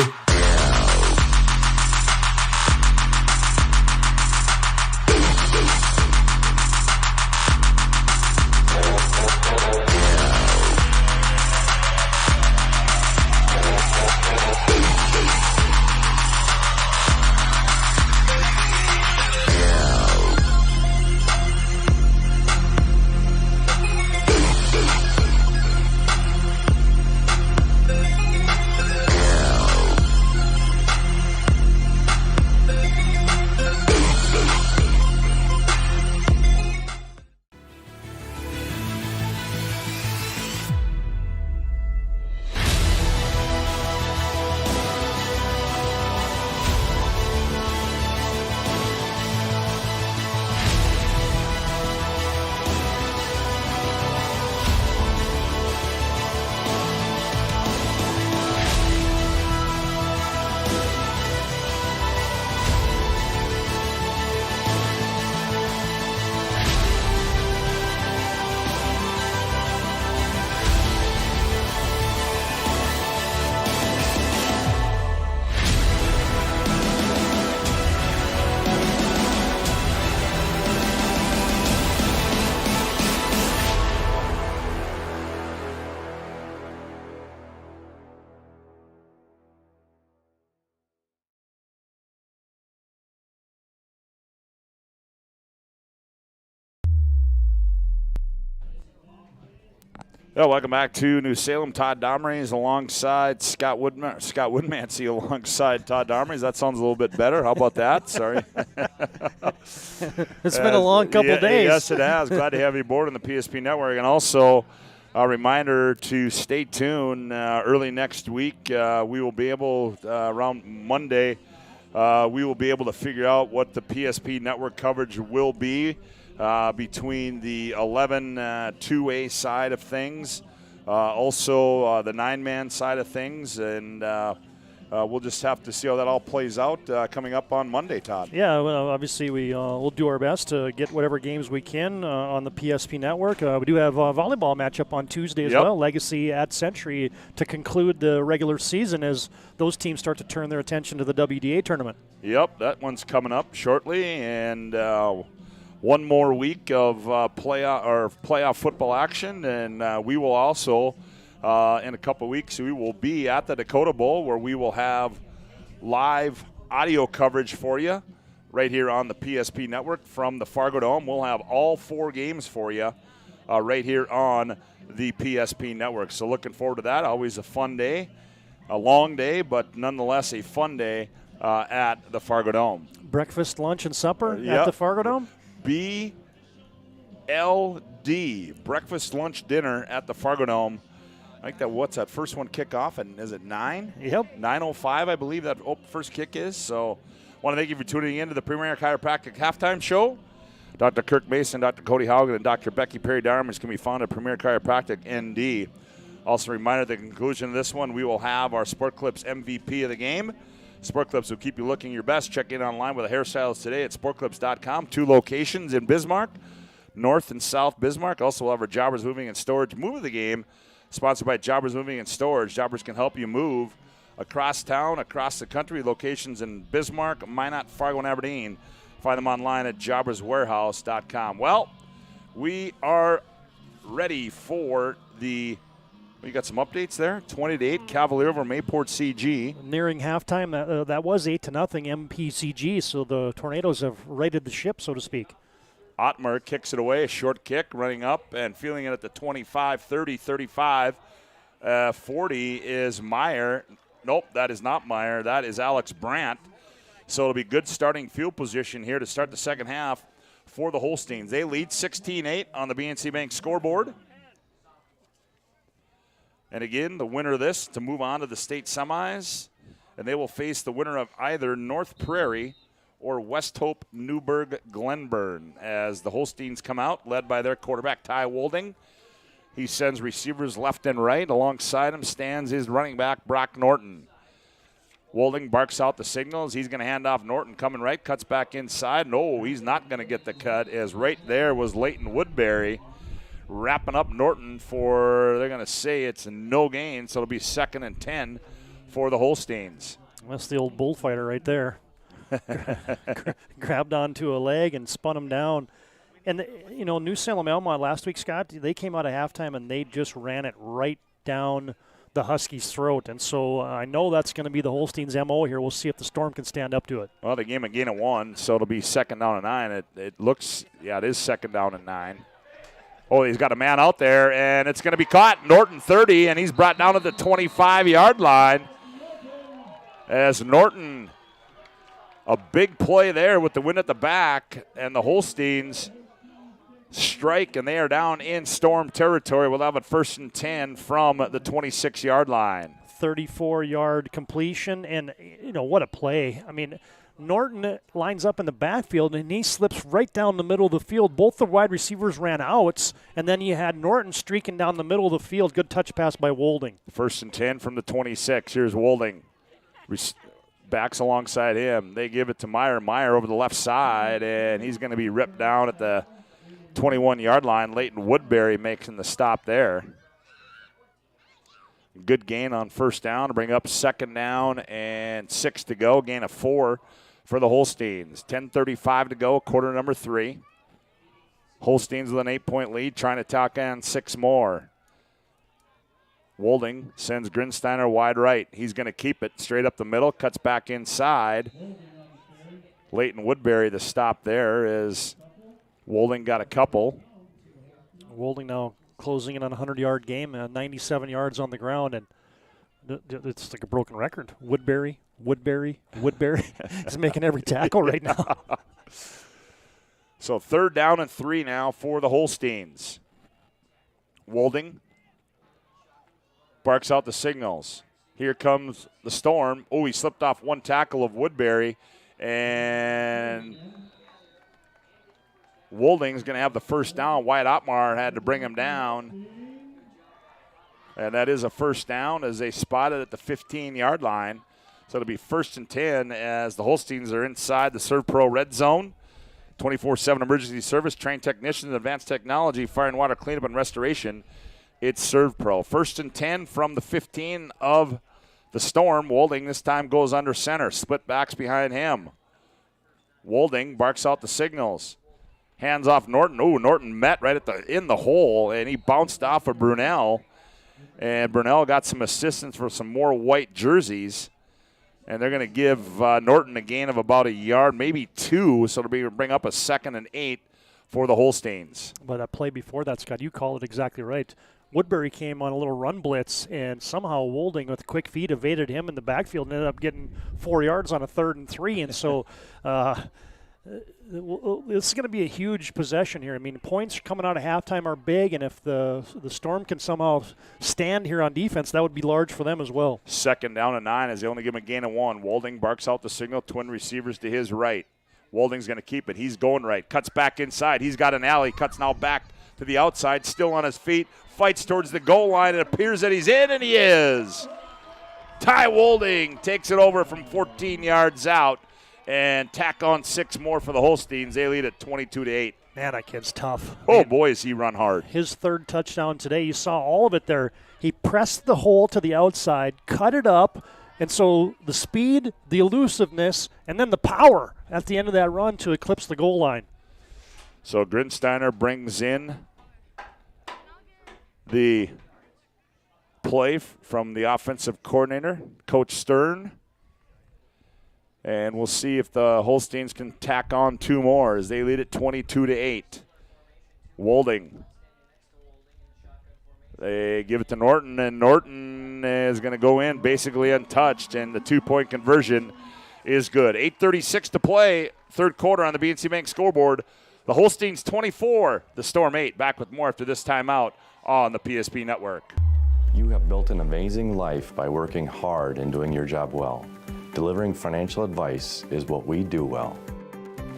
Yeah, welcome back to New Salem. Todd Domrey alongside Scott Woodmansey alongside Todd Domrey. That sounds a little bit better. How about that? Sorry. It's been a long couple days. Yes, it has. Glad to have you aboard on the PSP Network. And also a reminder to stay tuned. Early next week, we will be able, around Monday, we will be able to figure out what the PSP Network coverage will be. Between the 11 2A side of things, also the 9-man side of things, and we'll just have to see how that all plays out coming up on Monday, Todd. Yeah, well, obviously we'll do our best to get whatever games we can on the PSP Network. We do have a volleyball matchup on Tuesday as well, Legacy at Century, to conclude the regular season as those teams start to turn their attention to the WDA tournament. Yep, that one's coming up shortly, and one more week of playoff football action, and we will also, in a couple of weeks, we will be at the Dakota Bowl, where we will have live audio coverage for you right here on the PSP Network from the Fargo Dome. We'll have all 4 games for you right here on the PSP Network. So looking forward to that. Always a fun day, a long day, but nonetheless a fun day at the Fargo Dome. Breakfast, lunch, and supper at the Fargo Dome? BLD, breakfast, lunch, dinner at the Fargo Dome. I think what's that first one kick off, and is it 9? Yep. 9:05, I believe that first kick is. So want to thank you for tuning in to the Premier Chiropractic Halftime Show. Dr. Kirk Mason, Dr. Cody Haugen, and Dr. Becky Perry Darmans can be found at Premier Chiropractic ND. Also, a reminder at the conclusion of this one, we will have our Sport Clips MVP of the game. Sport Clips will keep you looking your best. Check in online with a hairstylist today at sportclips.com. 2 locations in Bismarck, North and South Bismarck. Also, we'll have our Jobbers Moving and Storage move of the game, sponsored by Jobbers Moving and Storage. Jobbers can help you move across town, across the country. Locations in Bismarck, Minot, Fargo, and Aberdeen. Find them online at jobberswarehouse.com. Well, we are ready for the – you got some updates there? 20-8, Cavalier over Mayport CG. Nearing halftime, that was 8-0 MPCG, so the Tornadoes have righted the ship, so to speak. Ottmer kicks it away, a short kick, running up and feeling it at the 25, 30, 35. 40 is Meyer. Nope, that is not Meyer. That is Alex Brandt. So it'll be good starting field position here to start the second half for the Holsteins. They lead 16-8 on the BNC Bank scoreboard. And again, the winner of this to move on to the state semis. And they will face the winner of either North Prairie or West Hope Newburgh Glenburn as the Holsteins come out, led by their quarterback, Ty Wolding. He sends receivers left and right. Alongside him stands his running back, Brock Norton. Wolding barks out the signals. He's going to hand off Norton coming right, cuts back inside. No, he's not going to get the cut, as right there was Leighton Woodbury wrapping up Norton for, they're going to say it's no gain, so it'll be 2nd and 10 for the Holsteins. That's the old bullfighter right there. Grabbed onto a leg and spun him down. And, you know, New Salem Almont last week, Scott, they came out of halftime and they just ran it right down the Huskies' throat. And so I know that's going to be the Holsteins' MO here. We'll see if the Storm can stand up to it. Well, the game a gain of 1, so it'll be 2nd down and 9. It looks, yeah, it is 2nd down and 9. Oh, he's got a man out there, and it's going to be caught. Norton 30, and he's brought down at the 25-yard line. As Norton, a big play there with the wind at the back, and the Holsteins strike, and they are down in Storm territory. We'll have it 1st and 10 from the 26-yard line. 34-yard completion, and, you know, what a play. I mean, Norton lines up in the backfield, and he slips right down the middle of the field. Both the wide receivers ran outs, and then you had Norton streaking down the middle of the field. Good touch pass by Wolding. 1st and 10 from the 26. Here's Wolding. Backs alongside him. They give it to Meyer. Meyer over the left side, and he's going to be ripped down at the 21-yard line. Leighton Woodbury making the stop there. Good gain on 1st down to bring up 2nd down and 6 to go. Gain of 4 for the Holsteins. 10:35 to go, quarter number 3. Holsteins with an 8-point lead, trying to tack on 6 more. Wolding sends Grinsteiner wide right. He's going to keep it straight up the middle, cuts back inside. Leighton Woodbury, the stop there, is Wolding got a couple. Wolding now closing in on a 100-yard game, 97 yards on the ground, and it's like a broken record. Woodbury. He's making every tackle right now. So 3rd down and 3 now for the Holsteins. Wolding barks out the signals. Here comes the Storm. Oh, he slipped off one tackle of Woodbury, and Wolding's going to have the 1st down. Wyatt Ottmar had to bring him down. And that is a 1st down as they spot it at the 15-yard line. So it'll be 1st and 10 as the Holsteins are inside the Serve Pro red zone. 24/7 emergency service, trained technicians, advanced technology, fire and water cleanup and restoration. It's Serve Pro. 1st and 10 from the 15 of the Storm. Wolding this time goes under center. Split backs behind him. Wolding barks out the signals. Hands off Norton. Ooh, Norton met right in the hole, and he bounced off of Brunel. And Brunel got some assistance for some more white jerseys. And they're going to give Norton a gain of about 1 yard, maybe 2, so it'll bring up a 2nd and 8 for the Holsteins. But that play before that, Scott, you called it exactly right. Woodbury came on a little run blitz, and somehow Wolding with quick feet evaded him in the backfield and ended up getting 4 yards on a 3rd and 3. And so this is going to be a huge possession here. I mean, points coming out of halftime are big, and if the Storm can somehow stand here on defense, that would be large for them as well. 2nd down and 9 as they only give him a gain of 1. Wolding barks out the signal, twin receivers to his right. Wolding's going to keep it. He's going right. Cuts back inside. He's got an alley. Cuts now back to the outside. Still on his feet. Fights towards the goal line. It appears that he's in, and he is. Ty Wolding takes it over from 14 yards out and tack on 6 more for the Holsteins. They lead at 22-8. Man, that kid's tough. Oh, boy, has he run hard. His 3rd touchdown today, you saw all of it there. He pressed the hole to the outside, cut it up, and so the speed, the elusiveness, and then the power at the end of that run to eclipse the goal line. So Grinsteiner brings in the play from the offensive coordinator, Coach Stern. And we'll see if the Holsteins can tack on 2 more as they lead at 22-8. Wolding. They give it to Norton, and Norton is going to go in basically untouched, and the 2-point conversion is good. 8:36 to play, 3rd quarter on the BNC Bank scoreboard. The Holsteins 24, the Storm 8. Back with more after this timeout on the PSP Network. You have built an amazing life by working hard and doing your job well. Delivering financial advice is what we do well.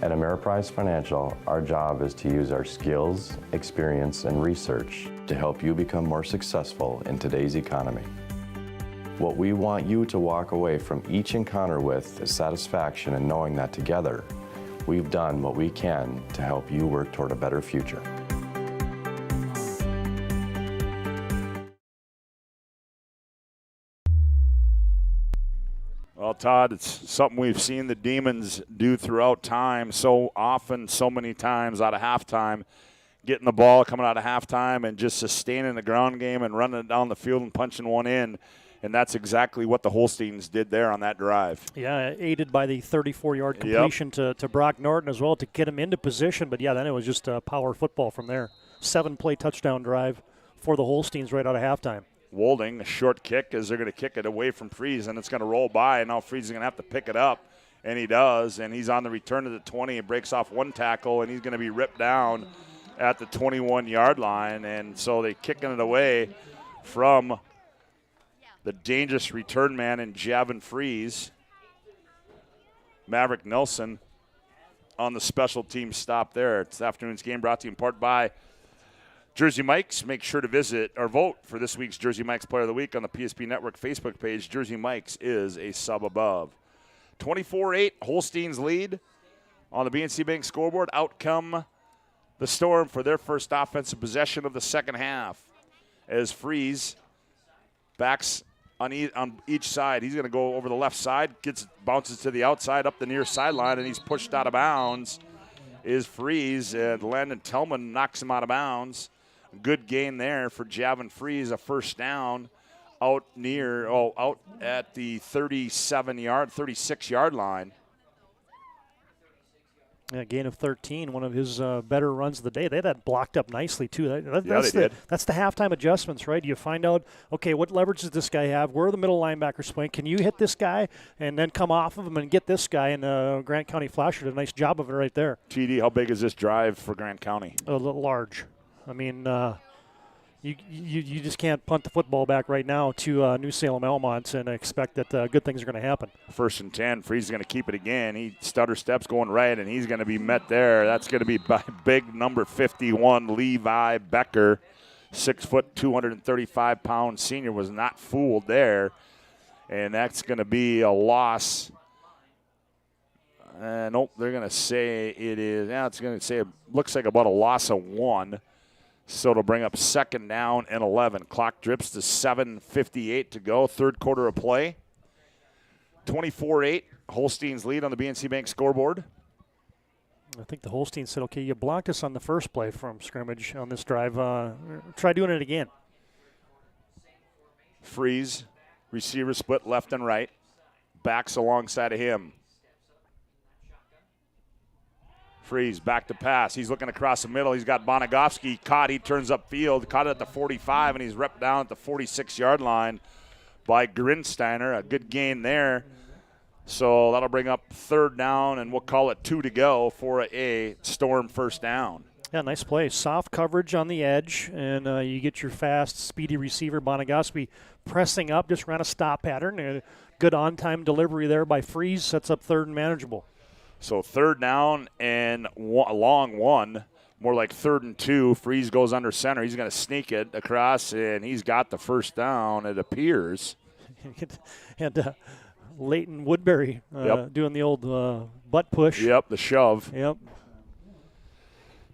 At Ameriprise Financial, our job is to use our skills, experience, and research to help you become more successful in today's economy. What we want you to walk away from each encounter with is satisfaction in knowing that together, we've done what we can to help you work toward a better future. Well, Todd, it's something we've seen the Demons do throughout time so often, so many times out of halftime, getting the ball coming out of halftime and just sustaining the ground game and running it down the field and punching one in. And that's exactly what the Holsteins did there on that drive. Yeah, aided by the 34-yard completion to Brock Norton as well to get him into position. But, yeah, then it was just power football from there. 7-play touchdown drive for the Holsteins right out of halftime. Wolding, a short kick as they're going to kick it away from Freeze, and it's going to roll by, and now Freeze is going to have to pick it up, and he does, and he's on the return to the 20 and breaks off 1 tackle, and he's going to be ripped down at the 21-yard line, and so they're kicking it away from the dangerous return man in Javin Freeze. Maverick Nelson on the special team stop there. It's the afternoon's game brought to you in part by Jersey Mike's. Make sure to visit or vote for this week's Jersey Mike's Player of the Week on the PSP Network Facebook page. Jersey Mike's is a sub above. 24-8, Holsteins lead on the BNC Bank scoreboard. Out come the Storm for their first offensive possession of the second half as Freeze backs on each side. He's going to go over the left side, bounces to the outside up the near sideline, and he's pushed out of bounds is Freeze, and Landon Tillman knocks him out of bounds. Good gain there for Javin Freeze, a first down out at the 36-yard line. Yeah, gain of 13, one of his better runs of the day. They had that blocked up nicely, too. They did. That's the halftime adjustments, right? You find out, okay, what leverage does this guy have? Where are the middle linebackers playing? Can you hit this guy and then come off of him and get this guy? And Grant County Flasher did a nice job of it right there. TD, how big is this drive for Grant County? A little large. I mean, you just can't punt the football back right now to New Salem Almont and expect that good things are going to happen. 1st and 10. Freeze is going to keep it again. He stutter steps going right, and he's going to be met there. That's going to be by big number 51, Levi Becker. 6 foot, 235-pound senior was not fooled there. And that's going to be a loss. Nope, they're going to say it is. Yeah, it's going to say it looks like about a loss of 1. So it'll bring up 2nd down and 11. Clock drips to 7:58 to go. 3rd quarter of play. 24-8. Holsteins lead on the BNC Bank scoreboard. I think the Holsteins said, okay, you blocked us on the first play from scrimmage on this drive. Try doing it again. Freeze. Receiver split left and right. Backs alongside of him. Freeze back to pass. He's looking across the middle. He's got Bonagowski caught. He turns upfield. Caught it at the 45, and he's repped down at the 46-yard line by Grinsteiner. A good gain there. So that'll bring up 3rd down, and we'll call it 2 to go for a Storm first down. Yeah, nice play. Soft coverage on the edge, and you get your fast, speedy receiver, Bonagowski, pressing up, just ran a stop pattern. And a good on-time delivery there by Freeze. Sets up 3rd and manageable. So 3rd down and a long one, more like 3rd and 2. Freeze goes under center. He's going to sneak it across, and he's got the first down, it appears. And Leighton Woodbury Yep. doing the old butt push. Yep, the shove. Yep.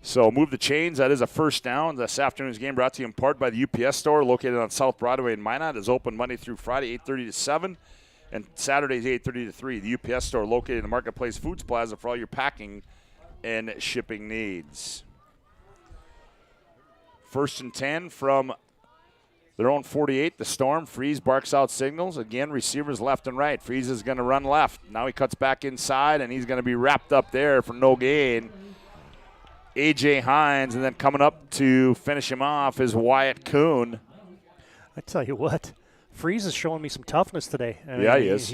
So move the chains. That is a first down. This afternoon's game brought to you in part by the UPS store located on South Broadway in Minot. It's open Monday through Friday, 8:30 to 7, and Saturdays, 8:30 to 3. The UPS store located in the Marketplace Foods Plaza for all your packing and shipping needs. 1st and 10 from their own 48, the Storm. Freeze barks out signals. Again, receivers left and right. Freeze is going to run left. Now he cuts back inside, and he's going to be wrapped up there for no gain. A.J. Hines, and then coming up to finish him off is Wyatt Kuhn. I tell you what, Freeze is showing me some toughness today. I mean, Yeah, he is.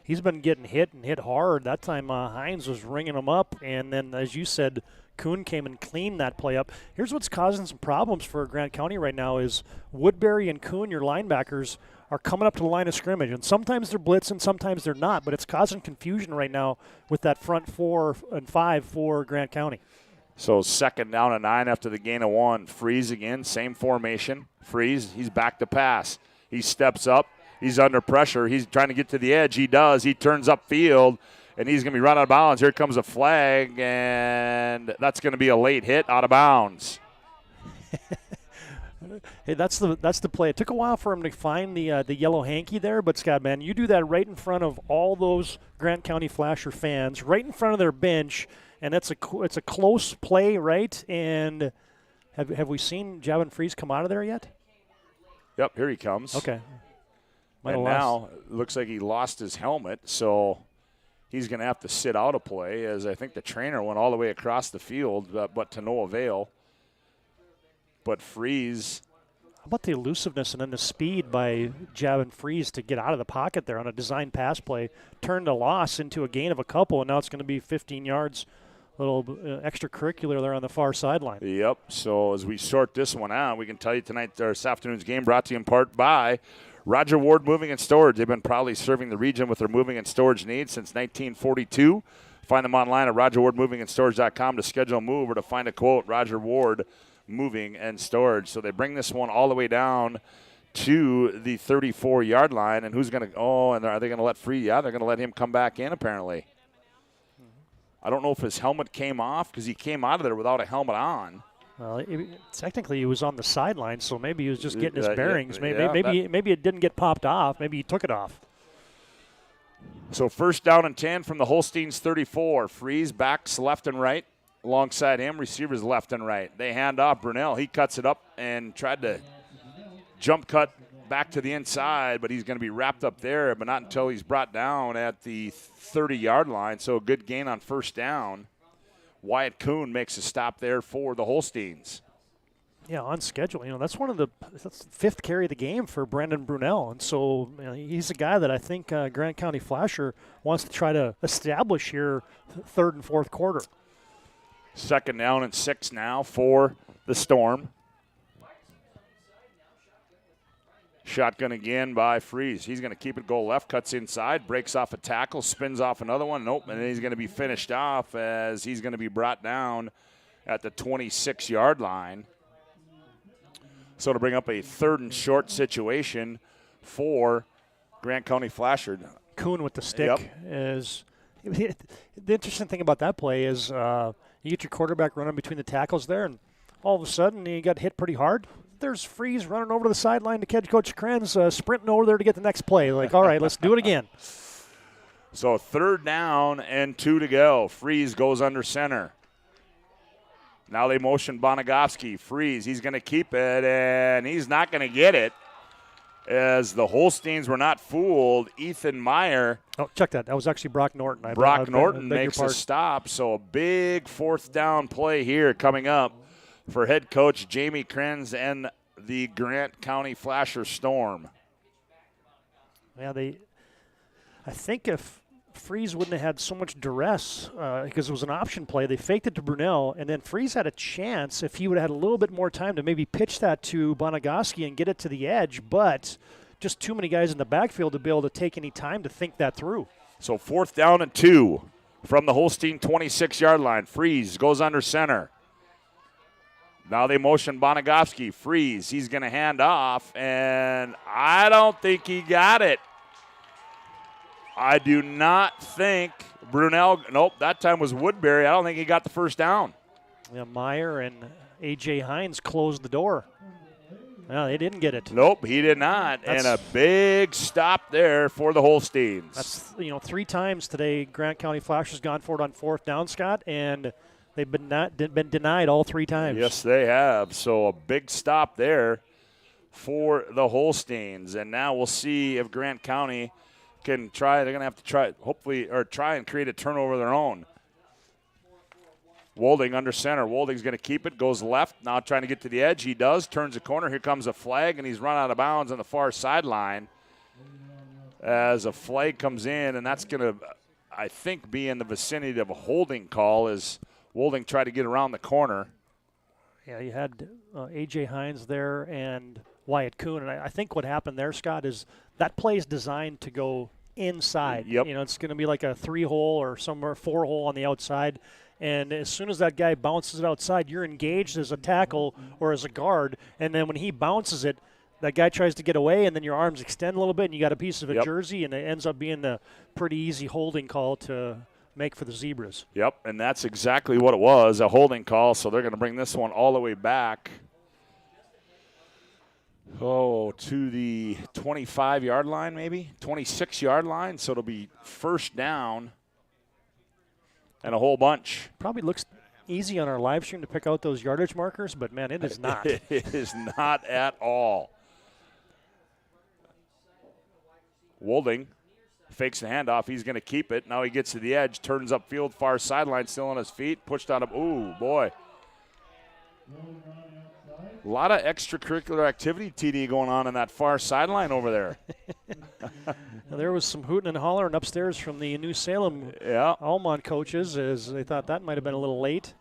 He's been getting hit and hit hard. That time Hines was ringing him up, and then, as you said, Kuhn came and cleaned that play up. Here's what's causing some problems for Grant County right now is Woodbury and Kuhn, your linebackers, are coming up to the line of scrimmage, and sometimes they're blitzing, sometimes they're not, but it's causing confusion right now with that front 4 and 5 for Grant County. So 2nd down and 9 after the gain of 1. Freeze again, same formation. Freeze, he's back to pass. He steps up. He's under pressure. He's trying to get to the edge. He does. He turns upfield, and he's going to be run out of bounds. Here comes a flag, and that's going to be a late hit out of bounds. Hey, that's the play. It took a while for him to find the yellow hanky there, but Scott, man, you do that right in front of all those Grant County Flasher fans, right in front of their bench, and it's a close play, right? And have we seen Javon Freeze come out of there yet? Yep, here he comes. Okay. And now it looks like he lost his helmet, so he's going to have to sit out a play, as I think the trainer went all the way across the field, but to no avail. But Freeze. How about the elusiveness and then the speed by Javon Freeze to get out of the pocket there on a design pass play, turned a loss into a gain of a couple, and now it's going to be 15 yards, a little extracurricular there on the far sideline. Yep, so as we sort this one out, we can tell you tonight, this afternoon's game brought to you in part by Roger Ward Moving and Storage. They've been proudly serving the region with their moving and storage needs since 1942. Find them online at rogerwardmovingandstorage.com to schedule a move or to find a quote. Roger Ward Moving and Storage. So they bring this one all the way down to the 34-yard line. And who's going to – and are they going to let Freeze? Yeah, they're going to let him come back in apparently. I don't know if his helmet came off because he came out of there without a helmet on. Well, technically he was on the sideline, so maybe he was just getting his bearings. Yeah, maybe it didn't get popped off. Maybe he took it off. So 1st down and 10 from the Holsteins 34. Freeze backs left and right. Alongside him, receivers left and right. They hand off Brunel. He cuts it up and tried to jump cut back to the inside, but he's going to be wrapped up there, but not until he's brought down at the 30-yard line. So a good gain on 1st down. Wyatt Kuhn makes a stop there for the Holsteins. Yeah, on schedule. That's that's the 5th carry of the game for Brandon Brunel. And so he's a guy that I think Grant County Flasher wants to try to establish here 3rd and 4th quarter. 2nd down and 6 now for the Storm. Shotgun again by Freeze. He's going to keep it go left, cuts inside, breaks off a tackle, spins off another one. Nope, and then he's going to be finished off as he's going to be brought down at the 26-yard line. So to bring up a 3rd and short situation for Grant County Flasher. Kuhn with the stick is – the interesting thing about that play is you get your quarterback running between the tackles there, and all of a sudden he got hit pretty hard. There's Freeze running over to the sideline to catch Coach Krenz, sprinting over there to get the next play. Like, all right, let's do it again. So 3rd down and 2 to go. Freeze goes under center. Now they motion Bonagowski. Freeze, he's going to keep it, and he's not going to get it. As the Holsteins were not fooled, Ethan Meyer. Oh, check that. That was actually Brock Norton. Brock Norton makes a stop. So a big 4th down play here coming up for head coach Jamie Krenz and the Grant County Flasher Storm. Yeah, I think if Freeze wouldn't have had so much duress because it was an option play, they faked it to Brunel, and then Freeze had a chance if he would have had a little bit more time to maybe pitch that to Bonagowski and get it to the edge, but just too many guys in the backfield to be able to take any time to think that through. So 4th down and 2 from the Holstein 26-yard line. Freeze goes under center. Now they motion Bonagowski. Freeze. He's going to hand off, and I don't think he got it. I do not think Brunel. Nope, that time was Woodbury. I don't think he got the first down. Yeah, Meyer and A.J. Hines closed the door. No, they didn't get it. Nope, he did not. And a big stop there for the Holsteins. That's 3 times today Grant County Flash has gone for it on 4th down, Scott, and they've been denied all 3 times. Yes, they have. So a big stop there for the Holsteins. And now we'll see if Grant County can try. They're going to have to try, hopefully, or try and create a turnover of their own. Wolding under center. Wolding's going to keep it, goes left, now trying to get to the edge. He does, turns the corner. Here comes a flag, and he's run out of bounds on the far sideline as a flag comes in, and that's going to, I think, be in the vicinity of a holding call as Wolding tried to get around the corner. Yeah, you had A.J. Hines there and Wyatt Kuhn, and I think what happened there, Scott, is that play is designed to go inside. Yep. It's going to be like a 3-hole or somewhere 4-hole on the outside. And as soon as that guy bounces it outside, you're engaged as a tackle or as a guard. And then when he bounces it, that guy tries to get away, and then your arms extend a little bit, and you got a piece of a jersey, and it ends up being a pretty easy holding call to make for the Zebras. Yep, and that's exactly what it was, a holding call. So they're going to bring this one all the way back. To the 25-yard line, maybe 26-yard line. So it'll be first down. And a whole bunch. Probably looks easy on our live stream to pick out those yardage markers, but, man, it is not. It is not at all. Wolding fakes the handoff. He's going to keep it. Now he gets to the edge, turns upfield, far sideline, still on his feet, pushed out of. Ooh, boy. A lot of extracurricular activity, TD, going on in that far sideline over there. There was some hooting and hollering upstairs from the New Salem Almont coaches as they thought that might have been a little late.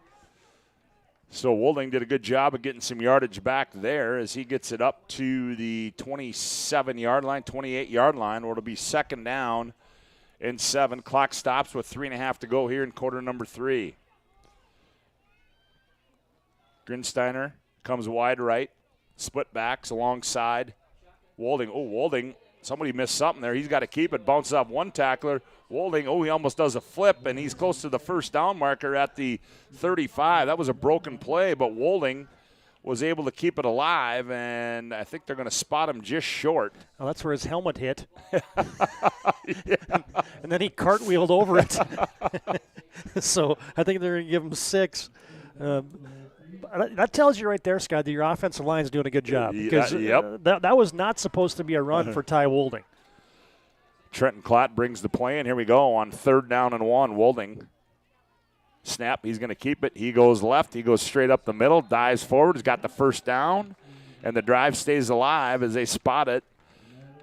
So Wolding did a good job of getting some yardage back there as he gets it up to the 27-yard line, 28-yard line, or it'll be second down and 7. Clock stops with 3.5 to go here in quarter number 3. Grinsteiner comes wide right, split backs alongside Wolding. Oh, Wolding. Somebody missed something there. He's got to keep it. Bounces off one tackler. Wolding, he almost does a flip, and he's close to the first down marker at the 35. That was a broken play, but Wolding was able to keep it alive, and I think they're going to spot him just short. Well, that's where his helmet hit. And then he cartwheeled over it. So I think they're going to give him 6. That tells you right there, Scott, that your offensive line is doing a good job. Because that was not supposed to be a run for Ty Wolding. Trenton Klott brings the play, and here we go on 3rd down and 1. Wolding. Snap, he's going to keep it. He goes left. He goes straight up the middle, dives forward. He's got the first down, and the drive stays alive as they spot it.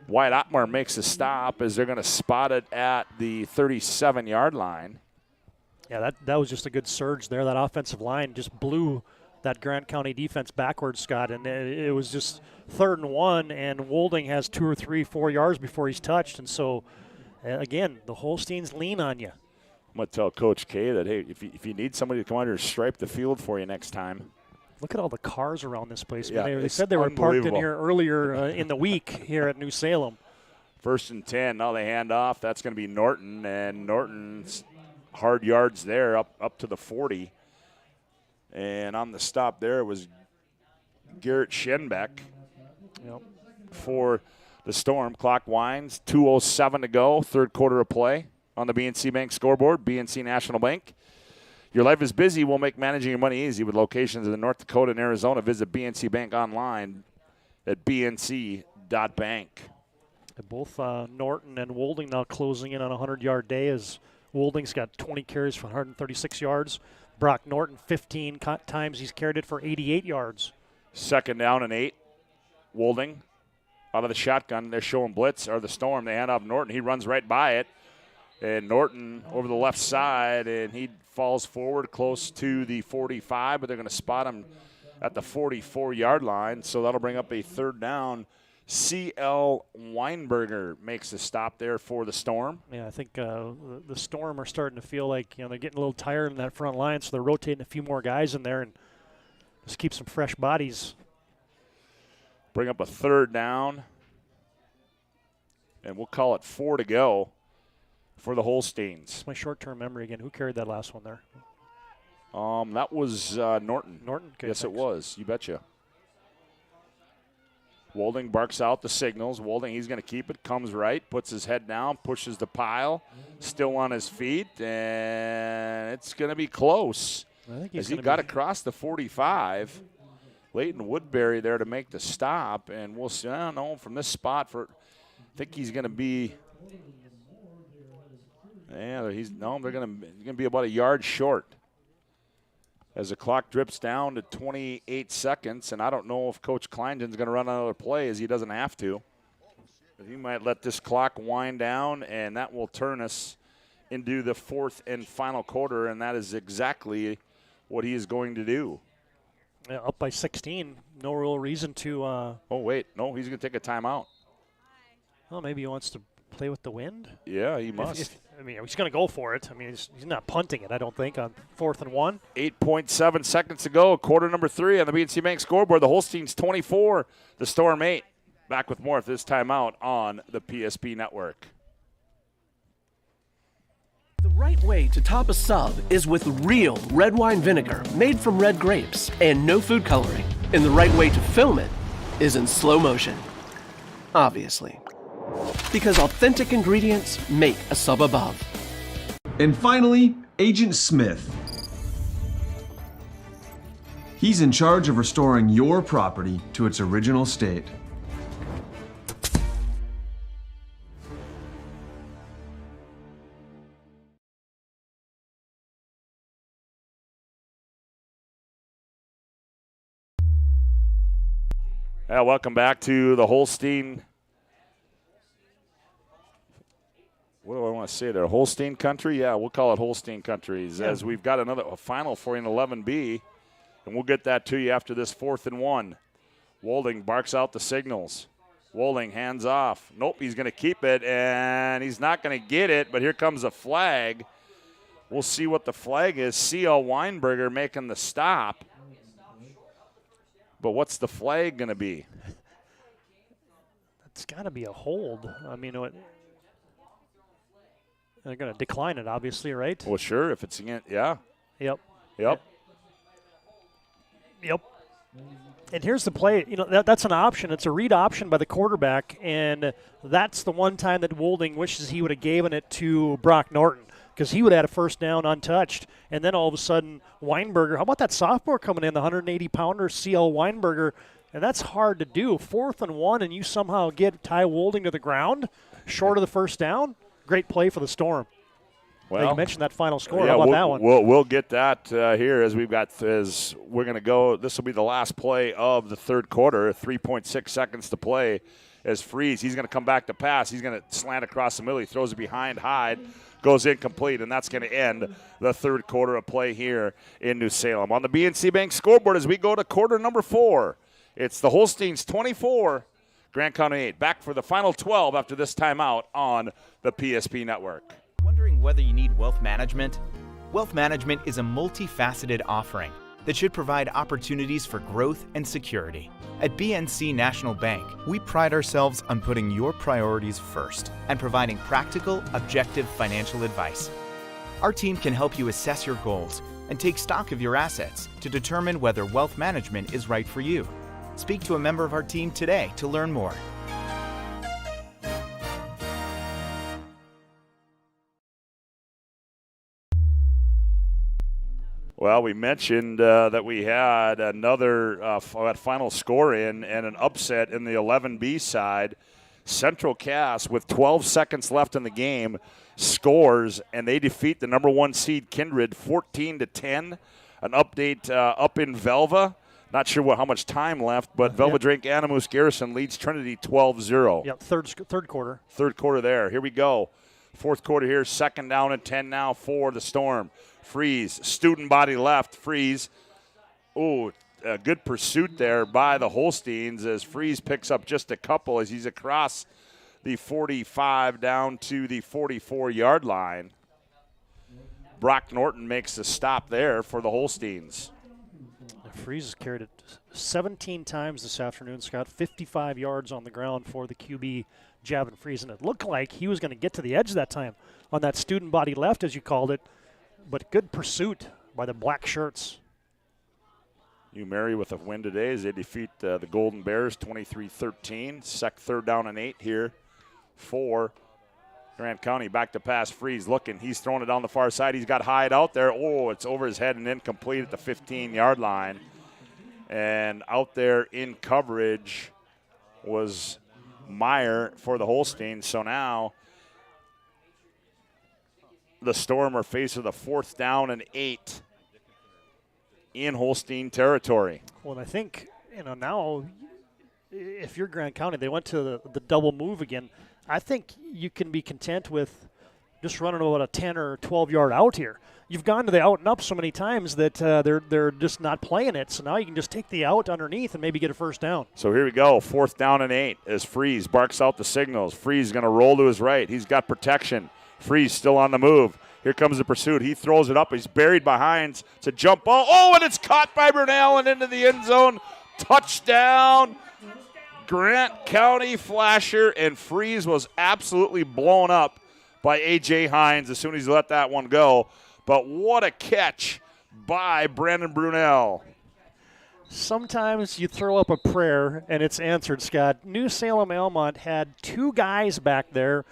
Wyatt Ottmar makes a stop as they're going to spot it at the 37-yard line. Yeah, that was just a good surge there. That offensive line just blew that Grant County defense backwards, Scott, and it was just 3rd and 1, and Wolding has 2 or 3, 4 yards before he's touched. And so, again, the Holsteins lean on you. I'm going to tell Coach K that, hey, if you need somebody to come out here and stripe the field for you next time. Look at all the cars around this place. Yeah, they said they were parked in here earlier in the week here at New Salem. 1st and 10. Now they hand off. That's going to be Norton, and Norton's hard yards there up to the 40. And on the stop there was Garrett Schenbeck for the Storm. Clock winds, 2:07 to go, 3rd quarter of play on the BNC Bank scoreboard, BNC National Bank. Your life is busy. We'll make managing your money easy with locations in North Dakota and Arizona. Visit BNC Bank online at bnc.bank. Both Norton and Wolding now closing in on a 100-yard day as Wolding's got 20 carries for 136 yards. Brock Norton, 15 times he's carried it for 88 yards. 2nd down and 8. Wolding out of the shotgun. They're showing blitz, or the Storm. They hand off Norton. He runs right by it. And Norton over the left side, and he falls forward close to the 45, but they're going to spot him at the 44-yard line. So that'll bring up a 3rd down C.L. Weinberger makes a stop there for the Storm. Yeah, I think the Storm are starting to feel like they're getting a little tired in that front line, so they're rotating a few more guys in there and just keep some fresh bodies. Bring up a third down, and we'll call it 4 to go for the Holsteins. It's my short-term memory again. Who carried that last one there? That was Norton. Norton? Okay, yes, thanks. it was. You betcha. Wolding barks out the signals. Wolding, he's going to keep it, comes right, puts his head down, pushes the pile, still on his feet, and it's going to be close. I think as he got across the 45. Leighton Woodbury there to make the stop, and we'll see. I don't know from this spot. I think he's going to be. Yeah, they're going to be about a yard short. As the clock drips down to 28 seconds, and I don't know if Coach Kleinden's going to run another play, as he doesn't have to. But he might let this clock wind down, and that will turn us into the fourth and final quarter, and that is exactly what he is going to do. Yeah, up by 16. No real reason to. Oh, wait. No, he's going to take a timeout. Well, maybe he wants to play with the wind. Yeah, he must. He's going to go for it. I mean, he's not punting it, I don't think, on 4th and 1. 8.7 seconds to go. Quarter number 3 on the BNC Bank scoreboard. The Holsteins 24, the Storm 8. Back with more of this timeout on the PSP Network. The right way to top a sub is with real red wine vinegar made from red grapes and no food coloring. And the right way to film it is in slow motion. Obviously. Because authentic ingredients make a sub above. And finally, Agent Smith. He's in charge of restoring your property to its original state. Welcome back to the Holstein. What do I want to say there? Holstein country? Yeah, we'll call it Holstein countries, as we've got a final for you in 11B, and we'll get that to you after this 4th and 1. Wolding barks out the signals. Wolding hands off. Nope, he's going to keep it, and he's not going to get it, but here comes a flag. We'll see what the flag is. C.L. Weinberger making the stop. But what's the flag going to be? It's got to be a hold. I mean, they're going to decline it, obviously, right? Well, sure, if it's again, yeah. Yep. Yep. Yep. And here's the play. That's an option. It's a read option by the quarterback, and that's the one time that Wolding wishes he would have given it to Brock Norton, because he would have had a first down untouched. And then all of a sudden, Weinberger, how about that sophomore coming in, the 180-pounder, C.L. Weinberger? And that's hard to do. 4th and 1, and you somehow get Ty Wolding to the ground, short of the first down. Great play for the Storm. Well, you mentioned that final score. How about that one? We'll get that here as we're going to go. This will be the last play of the third quarter. 3.6 seconds to play as Freeze. He's going to come back to pass. He's going to slant across the middle. He throws it behind Hyde. Goes incomplete, and that's going to end the third quarter of play here in New Salem. On the BNC Bank scoreboard as we go to quarter number 4, it's the Holsteins 24, Grant County 8. Back for the final 12 after this timeout on the PSP Network. Wondering whether you need wealth management? Wealth management is a multifaceted offering that should provide opportunities for growth and security. At BNC National Bank, we pride ourselves on putting your priorities first and providing practical, objective financial advice. Our team can help you assess your goals and take stock of your assets to determine whether wealth management is right for you. Speak to a member of our team today to learn more. Well, we mentioned that we had another final score in and an upset in the 11B side. Central Cass, with 12 seconds left in the game, scores, and they defeat the number 1 seed Kindred 14-10. An update up in Velva. Not sure how much time left, but Velva Drink Animus Garrison leads Trinity 12-0. Yep, third quarter. Third quarter there. Here we go. Fourth quarter here, 2nd down and 10 now for the Storm. Freeze, student body left, Freeze. Ooh, a good pursuit there by the Holsteins as Freeze picks up just a couple as he's across the 45 down to the 44-yard line. Brock Norton makes the stop there for the Holsteins. Freeze has carried it 17 times this afternoon, Scott. 55 yards on the ground for the QB, Javin Freeze. And it looked like he was going to get to the edge that time on that student body left, as you called it. But good pursuit by the black shirts. New Mary with a win today as they defeat the Golden Bears 23-13. Third down and 8 here for Grant County. Back to pass. Freeze looking. He's throwing it down the far side. He's got Hyde out there. Oh, it's over his head and incomplete at the 15-yard line. And out there in coverage was Meyer for the Holsteins. So now the Storm are faced with a 4th down and 8 in Holstein territory. Well, I think, now if you're Grant County, they went to the double move again. I think you can be content with just running about a 10 or 12-yard out here. You've gone to the out and up so many times that they're just not playing it. So now you can just take the out underneath and maybe get a first down. So here we go, 4th down and 8 as Freeze barks out the signals. Freeze going to roll to his right. He's got protection. Freeze still on the move. Here comes the pursuit. He throws it up. He's buried behind. It's a jump ball. Oh, and it's caught by Brunel and into the end zone. Touchdown. Grant County Flasher, and Freeze was absolutely blown up by A.J. Hines as soon as he let that one go. But what a catch by Brandon Brunel. Sometimes you throw up a prayer and it's answered, Scott. New Salem Almont had 2 guys back there,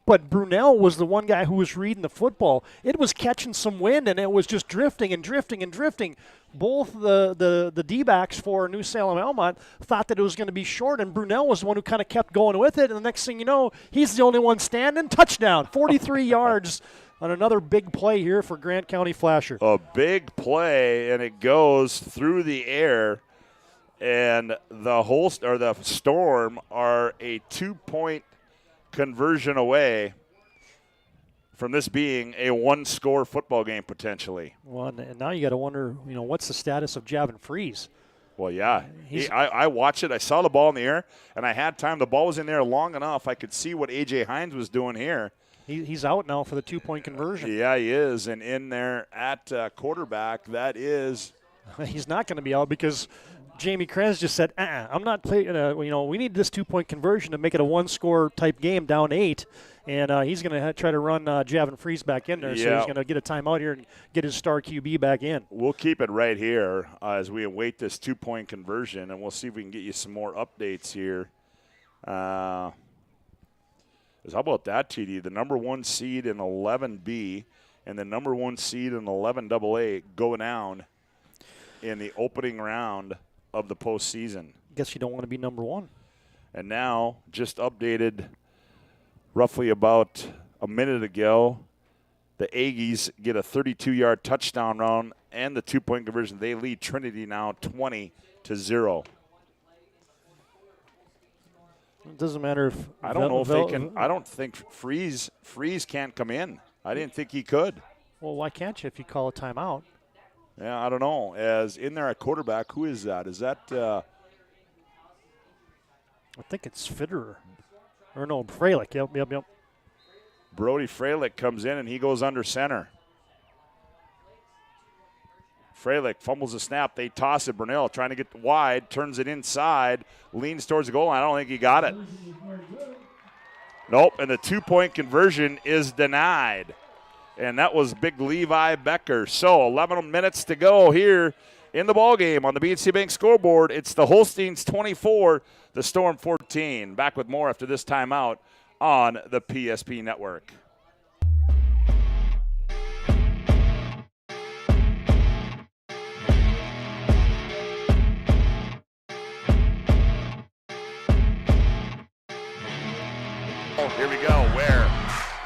but Brunel was the one guy who was reading the football. It was catching some wind, and it was just drifting and drifting and drifting. Both the D-backs for New Salem Almont thought that it was going to be short, and Brunel was the one who kind of kept going with it. And the next thing you know, he's the only one standing. Touchdown, 43 yards on another big play here for Grant County Flasher. A big play, and it goes through the air. And the Storm are a 2-point conversion away from this being a 1-score football game potentially. Well, and now you got to wonder, what's the status of Javin Freeze? Well, yeah. I watched it. I saw the ball in the air, and I had time. The ball was in there long enough. I could see what A.J. Hines was doing here. He's out now for the 2-point conversion. Yeah, he is. And in there at quarterback, that is. He's not going to be out because Jamie Kranz just said, I'm not playing. We need this 2-point conversion to make it a 1-score type game, down 8. And he's going to try to run Javin Freeze back in there. So he's going to get a timeout here and get his star QB back in. We'll keep it right here as we await this 2-point conversion, and we'll see if we can get you some more updates here. How about that, TD? The number 1 seed in 11B and the number 1 seed in 11AA go down in the opening round of the postseason. Guess you don't want to be number 1. And now, just updated roughly about a minute ago, the Aggies get a 32-yard touchdown run and the 2-point conversion. They lead Trinity now 20-0. It doesn't matter if I don't know if they can. I don't think Freeze can't come in. I didn't think he could. Well, why can't you if you call a timeout? Yeah, I don't know. As in there at quarterback, who is that? Is that? I think it's Fitterer. Or no, Freilich. Yep. Brody Freilich comes in and he goes under center. Freilich fumbles the snap. They toss it. Brunel trying to get wide, turns it inside, leans towards the goal line. I don't think he got it. Nope, and the 2-point conversion is denied. And that was big Levi Becker. So 11 minutes to go here in the ballgame on the BNC Bank scoreboard. It's the Holsteins 24, the Storm 14. Back with more after this timeout on the PSP Network. Here we go, where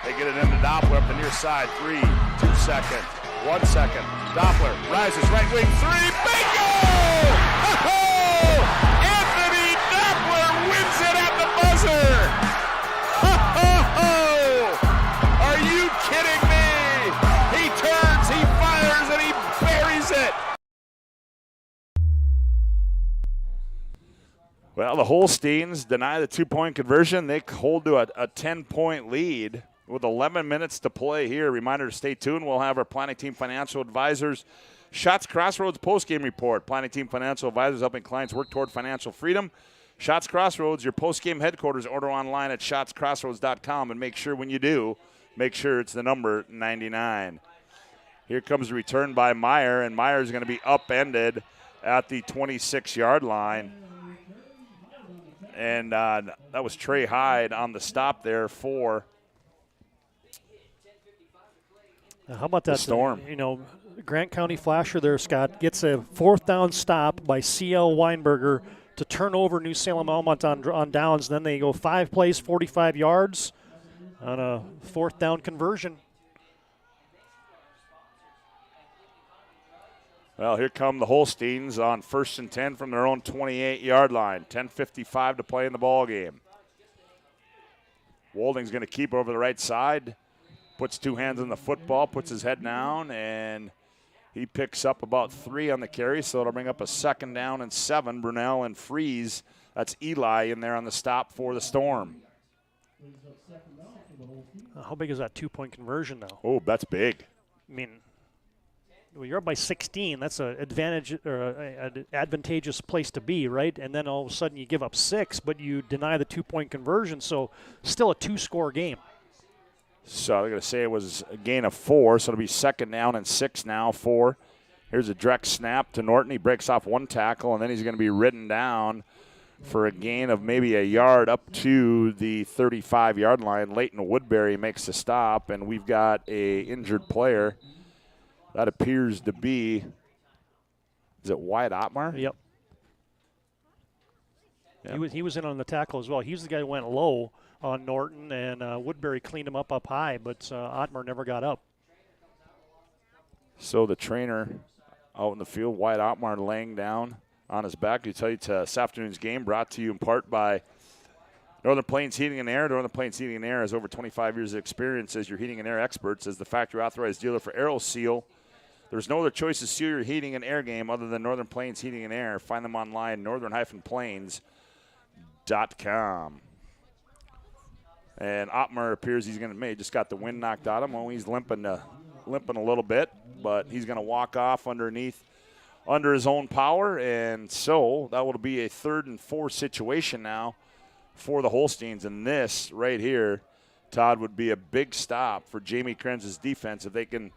they get it into Doppler up the near side. 3, 2 seconds, 1 second. Doppler rises, right wing, 3, bingo! Oh! Anthony Doppler wins it at the buzzer! Oh! Are you kidding me? He turns, he fires, and he buries it! Well, the Holsteins deny the 2-point conversion. They hold to a 10-point lead with 11 minutes to play here. Reminder to stay tuned. We'll have our Planning Team Financial Advisors Shots Crossroads postgame report. Planning Team Financial Advisors helping clients work toward financial freedom. Shots Crossroads, your postgame headquarters. Order online at shotscrossroads.com, and make sure when you do, make sure it's the number 99. Here comes a return by Meyer, and Meyer's going to be upended at the 26-yard line. And that was Trey Hyde on the stop there for how about that? Storm. Grant County Flasher there, Scott, gets a 4th down stop by C.L. Weinberger to turn over New Salem Almont on downs. Then they go 5 plays, 45 yards on a 4th down conversion. Well, here come the Holsteins on 1st and 10 from their own 28-yard line. 10:55 to play in the ball game. Wolding's going to keep over the right side, puts 2 hands on the football, puts his head down, and he picks up about 3 on the carry, so it'll bring up a 2nd down and 7. Brunel and Freeze, that's Eli in there on the stop for the Storm. How big is that 2-point conversion now? Oh, that's big. I mean, well, you're up by 16. That's an advantage or an advantageous place to be, right? And then all of a sudden you give up 6, but you deny the 2-point conversion. So still a 2-score game. So they're going to say it was a gain of 4, so it'll be 2nd down and 6 now. 4. Here's a direct snap to Norton. He breaks off 1 tackle, and then he's going to be ridden down for a gain of maybe a yard up to the 35-yard line. Leighton Woodbury makes the stop, and we've got a injured player. That appears to be, is it Wyatt Ottmar? Yep. He was in on the tackle as well. He was the guy who went low on Norton, and Woodbury cleaned him up high, but Ottmar never got up. So the trainer out in the field, Wyatt Ottmar, laying down on his back. We tell you this afternoon's game brought to you in part by Northern Plains Heating and Air. Northern Plains Heating and Air has over 25 years of experience as your heating and air experts, as the factory authorized dealer for AeroSeal. There's no other choice to seal your heating and air game other than Northern Plains Heating and Air. Find them online, northern-plains.com. And Ottmar appears he's going to just got the wind knocked out of him. Well, he's limping a little bit, but he's going to walk off under his own power. And so that will be a 3rd and 4 situation now for the Holsteins. And this right here, Todd, would be a big stop for Jamie Krenz' defense if they can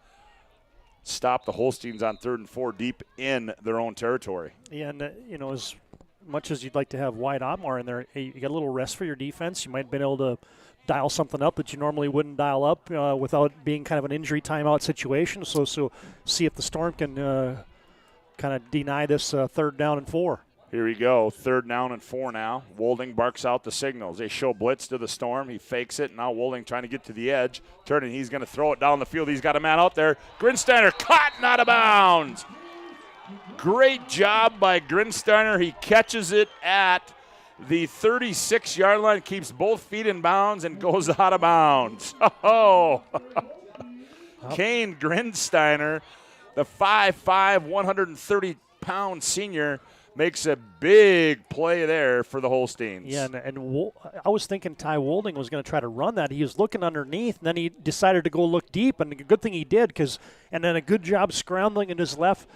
stop the Holsteins on 3rd and 4 deep in their own territory. Yeah, and as much as you'd like to have Wyatt Ottmar in there, you got a little rest for your defense. You might have been able to dial something up that you normally wouldn't dial up without being kind of an injury timeout situation. So see if the Storm can kind of deny this 3rd down and 4. Here we go, 3rd down and 4 now. Wolding barks out the signals. They show blitz to the Storm. He fakes it. Now Wolding trying to get to the edge. Turning, he's going to throw it down the field. He's got a man out there. Grinsteiner caught and out of bounds. Great job by Grinsteiner. He catches it at the 36-yard line, keeps both feet in bounds, and goes out of bounds. Oh, Kane Grinsteiner, the 5'5", 130-pound senior, makes a big play there for the Holsteins. Yeah, and I was thinking Ty Wolding was going to try to run that. He was looking underneath, and then he decided to go look deep, and a good thing he did, and then a good job scrambling in his left,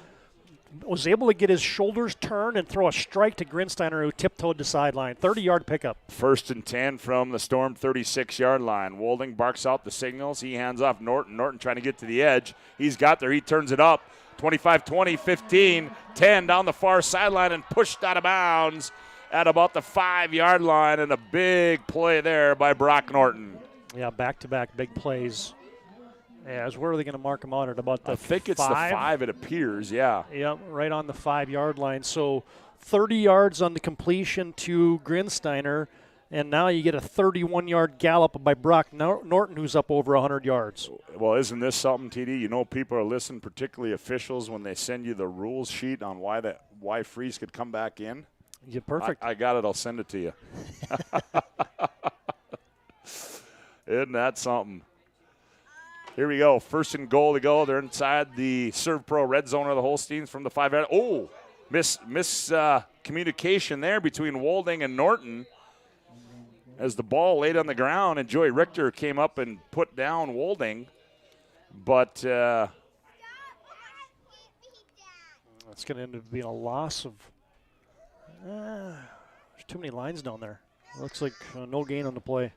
was able to get his shoulders turned and throw a strike to Grinsteiner, who tiptoed the sideline. 30-yard pickup. 1st and 10 from the Storm 36-yard line. Wolding barks out the signals. He hands off Norton. Norton trying to get to the edge. He's got there. He turns it up. 25, 20, 15, 10 down the far sideline and pushed out of bounds at about the 5-yard line, and a big play there by Brock Norton. Yeah, back-to-back big plays. As where are they going to mark him out at about the 5? I think it's the 5, it appears, yeah. Yeah, right on the 5-yard line. So 30 yards on the completion to Grinsteiner, and now you get a 31-yard gallop by Brock Norton, who's up over 100 yards. Well, isn't this something, TD? You know people are listening, particularly officials, when they send you the rules sheet on why Freeze could come back in. Yeah, perfect. I got it. I'll send it to you. Isn't that something? Here we go. 1st and goal to go. They're inside the Serve Pro red zone of the Holsteins from the 5-yard. Oh, communication there between Wolding and Norton as the ball laid on the ground, and Joey Richter came up and put down Wolding. But it's going to end up being a loss of there's too many lines down there. Looks like no gain on the play.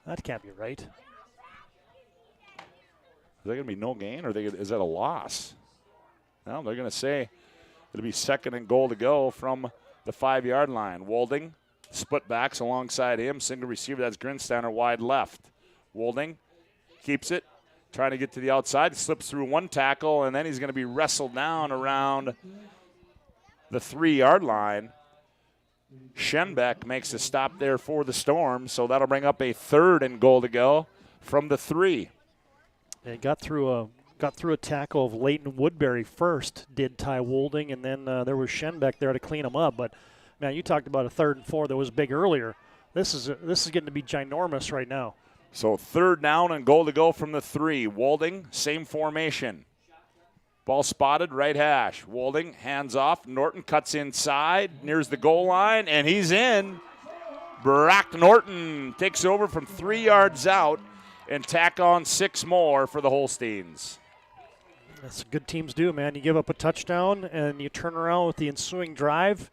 That can't be right. Is that going to be no gain, or is that a loss? No, they're going to say it'll be 2nd and goal to go from the 5-yard line. Wolding, split backs alongside him. Single receiver, that's Grinsteiner wide left. Wolding keeps it, trying to get to the outside. Slips through one tackle, and then he's going to be wrestled down around the 3-yard line. Schenbeck makes a stop there for the Storm, so that'll bring up a 3rd and goal to go from the 3. And got through a tackle of Leighton Woodbury first, did Ty Wolding, and then there was Schenbeck there to clean him up. But, man, you talked about a 3rd and 4 that was big earlier. This is getting to be ginormous right now. So 3rd down and goal to go from the 3. Wolding, same formation. Ball spotted, right hash. Wolding, hands off. Norton cuts inside, nears the goal line, and he's in. Brock Norton takes over from 3 yards out and tack on 6 more for the Holsteins. That's what good teams do, man. You give up a touchdown, and you turn around with the ensuing drive,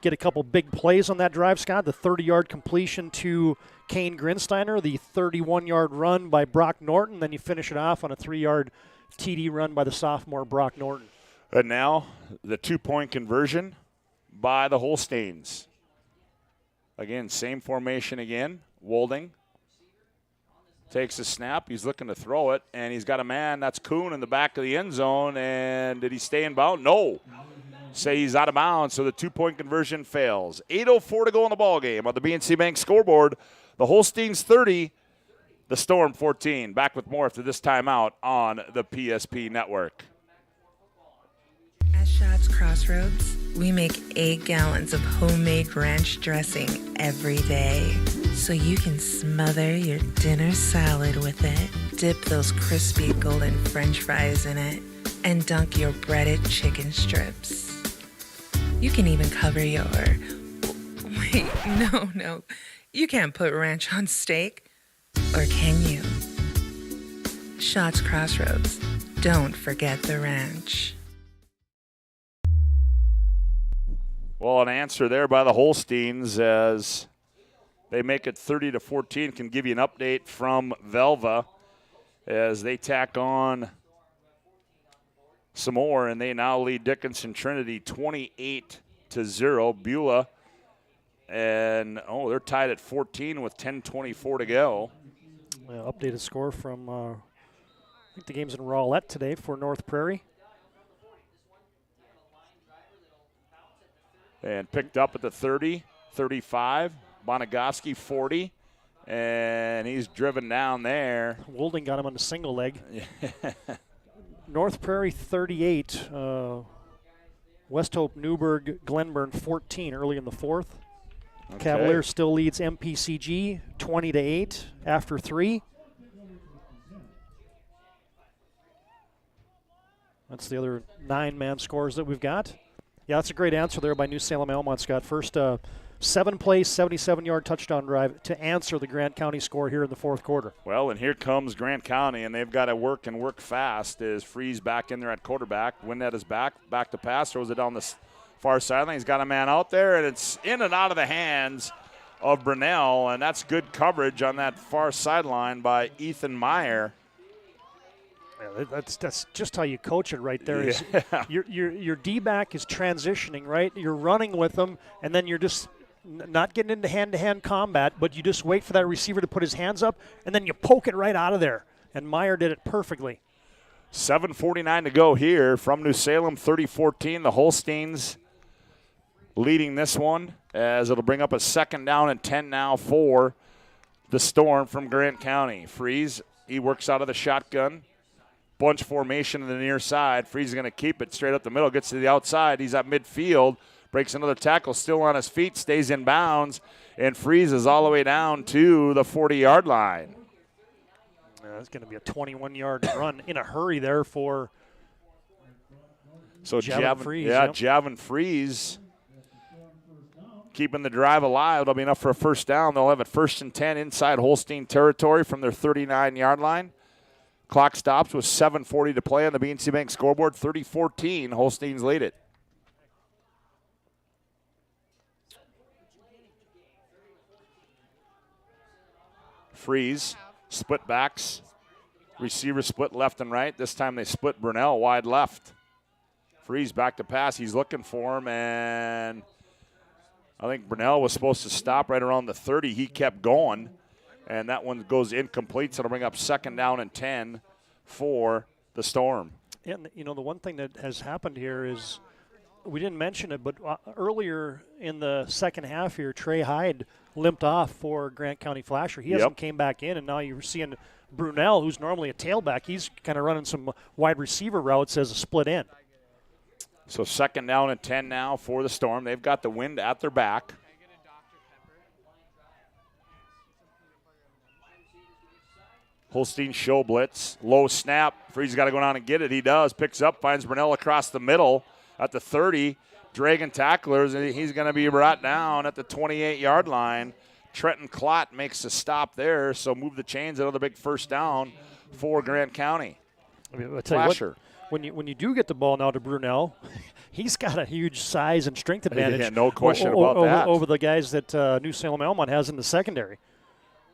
get a couple big plays on that drive, Scott. The 30-yard completion to Kane Grinsteiner, the 31-yard run by Brock Norton, then you finish it off on a 3-yard TD run by the sophomore Brock Norton. And now the 2-point conversion by the Holsteins. Again, same formation again. Wolding takes a snap. He's looking to throw it, and he's got a man. That's Kuhn in the back of the end zone. And did he stay in bounds? No. Say he's out of bounds, so the 2-point conversion fails. 8:04 to go in the ballgame on the BNC Bank scoreboard. The Holsteins 30, the Storm 14. Back with more after this timeout on the PSP Network. At Schatz Crossroads, we make 8 gallons of homemade ranch dressing every day, so you can smother your dinner salad with it, dip those crispy golden French fries in it, and dunk your breaded chicken strips. You can even cover your... Wait, no. You can't put ranch on steak. Or can you? Schatz Crossroads. Don't forget the ranch. Well, an answer there by the Holsteins as they make it 30-14. Can give you an update from Velva as they tack on some more, and they now lead Dickinson Trinity 28-0. Beulah, and they're tied at 14 with 10:24 to go. Updated score from I think the game's in Rowlett today for North Prairie. And picked up at the 30, 35. Bonagoski 40, and he's driven down there. Wolding got him on the single leg. North Prairie 38, West Hope, Newburgh, Glenburn 14 early in the 4th. Okay. Cavaliers still leads MPCG 20-8 after 3. That's the other 9-man scores that we've got. Yeah, that's a great answer there by New Salem Almont, Scott. First 7-play, 77-yard touchdown drive to answer the Grant County score here in the 4th quarter. Well, and here comes Grant County, and they've got to work and work fast as Freeze back in there at quarterback. Winnett is back to pass, throws it down the far sideline. He's got a man out there, and it's in and out of the hands of Brunel, and that's good coverage on that far sideline by Ethan Meyer. Yeah, that's just how you coach it right there. Is your D-back is transitioning, right? You're running with them, and then you're just not getting into hand-to-hand combat, but you just wait for that receiver to put his hands up, and then you poke it right out of there. And Meyer did it perfectly. 7:49 to go here from New Salem, 30-14. The Holsteins leading this one as it'll bring up a 2nd down and 10 now for the Storm from Grant County. Freeze, he works out of the shotgun. Bunch formation in the near side. Freeze is going to keep it straight up the middle, gets to the outside. He's at midfield, breaks another tackle, still on his feet, stays in bounds, and Freeze is all the way down to the 40-yard line. That's going to be a 21-yard run in a hurry there for Javin Freeze. Yeah, yep. Javin Freeze keeping the drive alive. It'll be enough for a first down. They'll have it 1st and 10 inside Holstein territory from their 39-yard line. Clock stops with 7:40 to play on the BNC Bank scoreboard. 30-14, Holsteins lead it. Freeze, split backs. Receiver split left and right. This time they split Brunell wide left. Freeze back to pass. He's looking for him, and I think Brunell was supposed to stop right around the 30. He kept going, and that one goes incomplete, so it'll bring up 2nd down and 10 for the Storm. And, you know, the one thing that has happened here is we didn't mention it, but earlier in the second half here, Trey Hyde limped off for Grant County Flasher. He hasn't came back in, and now you're seeing Brunell, who's normally a tailback. He's kind of running some wide receiver routes as a split end. So 2nd down and 10 now for the Storm. They've got the wind at their back. Holstein show blitz. Low snap. Freeze got to go down and get it. He does. Picks up, finds Brunell across the middle at the 30. Dragging tacklers, and he's going to be brought down at the 28-yard line. Trenton Klott makes a stop there, so move the chains. Another big first down for Grant County. I mean, I'll tell you what, when you do get the ball now to Brunell, he's got a huge size and strength advantage. Yeah, no question about that. Over the guys that New Salem Almont has in the secondary.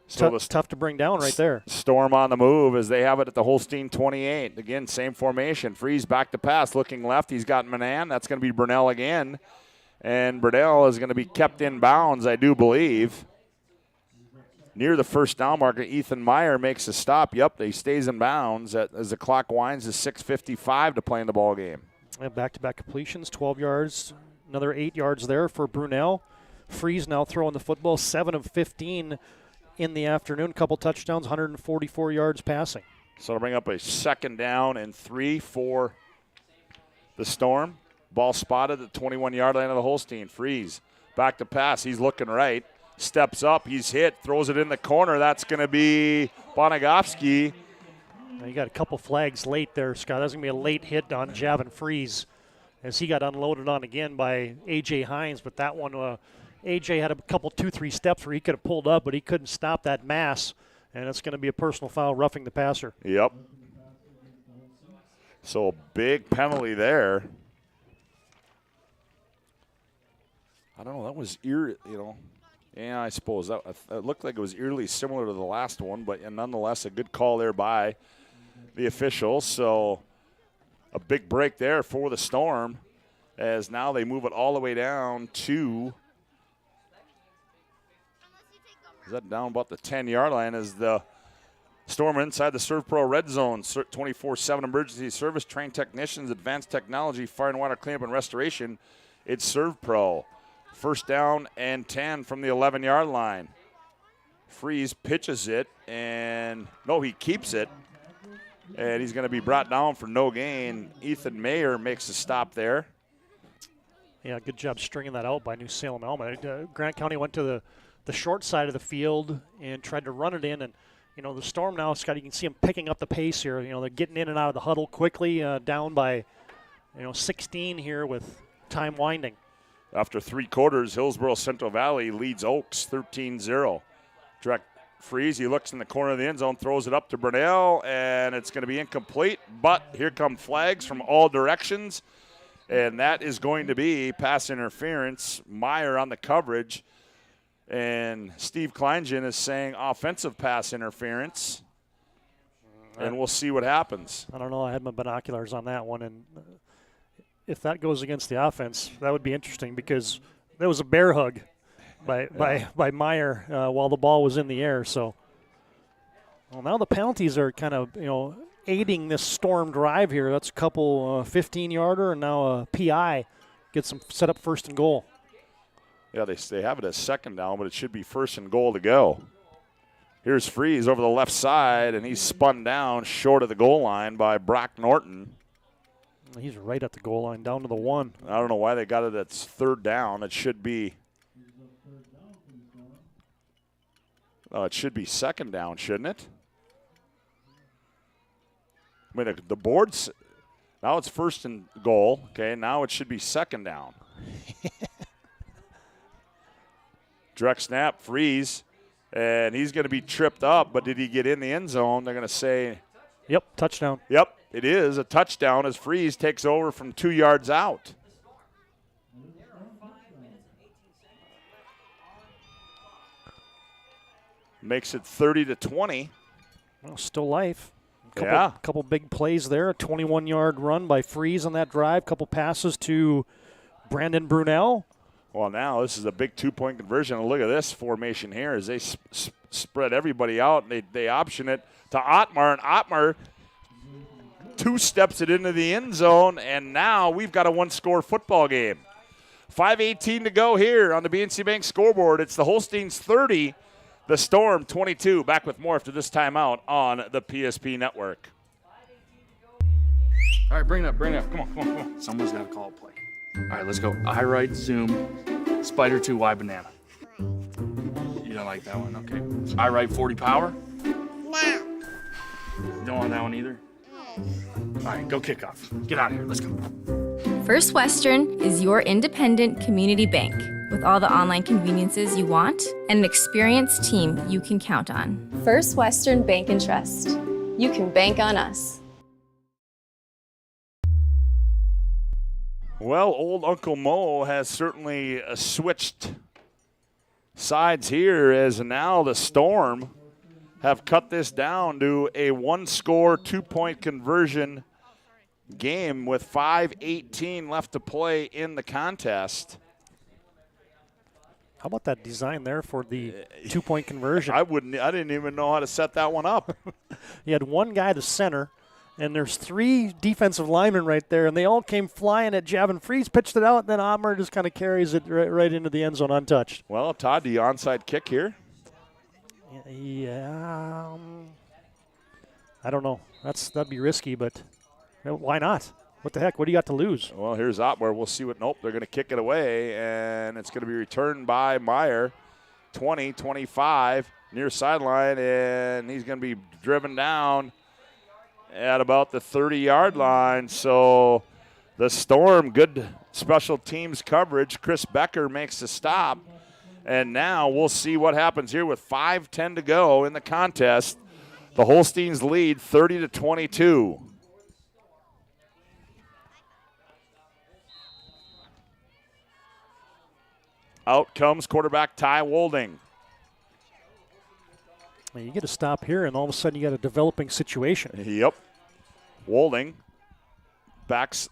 So tough to bring down right there. Storm on the move as they have it at the Holstein 28. Again, same formation. Freeze back to pass, looking left. He's got Manan. That's going to be Brunell again. And Brunell is going to be kept in bounds, I do believe. Near the first down marker, Ethan Meyer makes a stop. Yep, he stays in bounds as the clock winds to 6:55 to play in the ball game. Back-to-back completions, 12 yards, another 8 yards there for Brunell. Freeze now throwing the football, 7 of 15 in the afternoon. Couple touchdowns, 144 yards passing. So it'll bring up a 2nd down and 3 for the Storm. Ball spotted at the 21-yard line of the Holstein. Freeze back to pass. He's looking right. Steps up. He's hit. Throws it in the corner. That's going to be Bonigovsky. You got a couple flags late there, Scott. That's going to be a late hit on Javin Freeze as he got unloaded on again by A.J. Hines. But that one, A.J. had a couple 2-3 steps where he could have pulled up, but he couldn't stop that mass. And it's going to be a personal foul, roughing the passer. Yep. So a big penalty there. I don't know. That was yeah, I suppose. It looked like it was eerily similar to the last one, but nonetheless a good call there by the officials. So a big break there for the Storm as now they move it all the way down to – is that down about the 10-yard line as the Storm inside the Serve Pro red zone. 24/7 emergency service, trained technicians, advanced technology, fire and water cleanup and restoration. It's Serve Pro. 1st down and 10 from the 11-yard line. Freeze pitches it, and no, he keeps it. And he's going to be brought down for no gain. Ethan Mayer makes a stop there. Yeah, good job stringing that out by New Salem Almont. Grant County went to the short side of the field and tried to run it in. And, the Storm now, Scott, you can see them picking up the pace here. They're getting in and out of the huddle quickly, down by, 16 here with time winding. After 3 quarters, Hillsborough Central Valley leads Oaks 13-0. Direct freeze. He looks in the corner of the end zone, throws it up to Brunell, and it's going to be incomplete. But here come flags from all directions, and that is going to be pass interference. Meyer on the coverage, and Steve Kleingen is saying offensive pass interference, and we'll see what happens. I don't know. I had my binoculars on that one, and if that goes against the offense, that would be interesting because there was a bear hug by Meyer while the ball was in the air. So, now the penalties are kind of, aiding this Storm drive here. That's a couple 15-yarder and now a PI gets them set up 1st and goal. Yeah, they have it as 2nd down, but it should be 1st and goal to go. Here's Freeze over the left side, and he's spun down short of the goal line by Brock Norton. He's right at the goal line, down to the 1. I don't know why they got it at 3rd down. It should be 2nd down, shouldn't it? I mean, the board's now it's 1st and goal. Okay, now it should be 2nd down. Direct snap, Freeze, and he's going to be tripped up, but did he get in the end zone? They're going to say, yep, touchdown. Yep, it is a touchdown as Freeze takes over from 2 yards out. Makes it 30-20. Well, still life. Yeah. Couple big plays there. A 21-yard run by Freeze on that drive. Couple passes to Brandon Brunel. Well, now this is a big 2-point conversion. And look at this formation here as they spread everybody out. And they option it to Ottmar. And Ottmar two-steps it into the end zone. And now we've got a one-score football game. 5:18 to go here on the BNC Bank scoreboard. It's the Holsteins 30. The Storm 22. Back with more after this timeout on the PSP Network. All right, bring it up. Come on. Someone's got to call a play. All right, let's go. I right, zoom, spider 2, Y banana. You don't like that one? Okay. I right, 40 power? No. Don't want that one either? All right, go kickoff. Get out of here. Let's go. First Western is your independent community bank with all the online conveniences you want and an experienced team you can count on. First Western Bank and Trust. You can bank on us. Well, old Uncle Mo has certainly switched sides here as now the Storm have cut this down to a one-score, 2-point conversion game with 5:18 left to play in the contest. How about that design there for the 2-point conversion? I didn't even know how to set that one up. You had one guy to center, and there's 3 defensive linemen right there, and they all came flying at Javin Freeze, pitched it out, and then Ottmar just kind of carries it right into the end zone untouched. Well, Todd, the onside kick here? Yeah, I don't know. That'd be risky, but why not? What the heck? What do you got to lose? Well, here's Ottmar. We'll see what. Nope, they're going to kick it away, and it's going to be returned by Meyer. 20-25 near sideline, and he's going to be driven down at about the 30-yard line. So the Storm, good special teams coverage. Chris Becker makes the stop, and now we'll see what happens here with 5:10 to go in the contest. The Holsteins lead 30-22. Out comes quarterback Ty Wolding. Well, you get a stop here, and all of a sudden you got a developing situation. Yep. Wolding backs.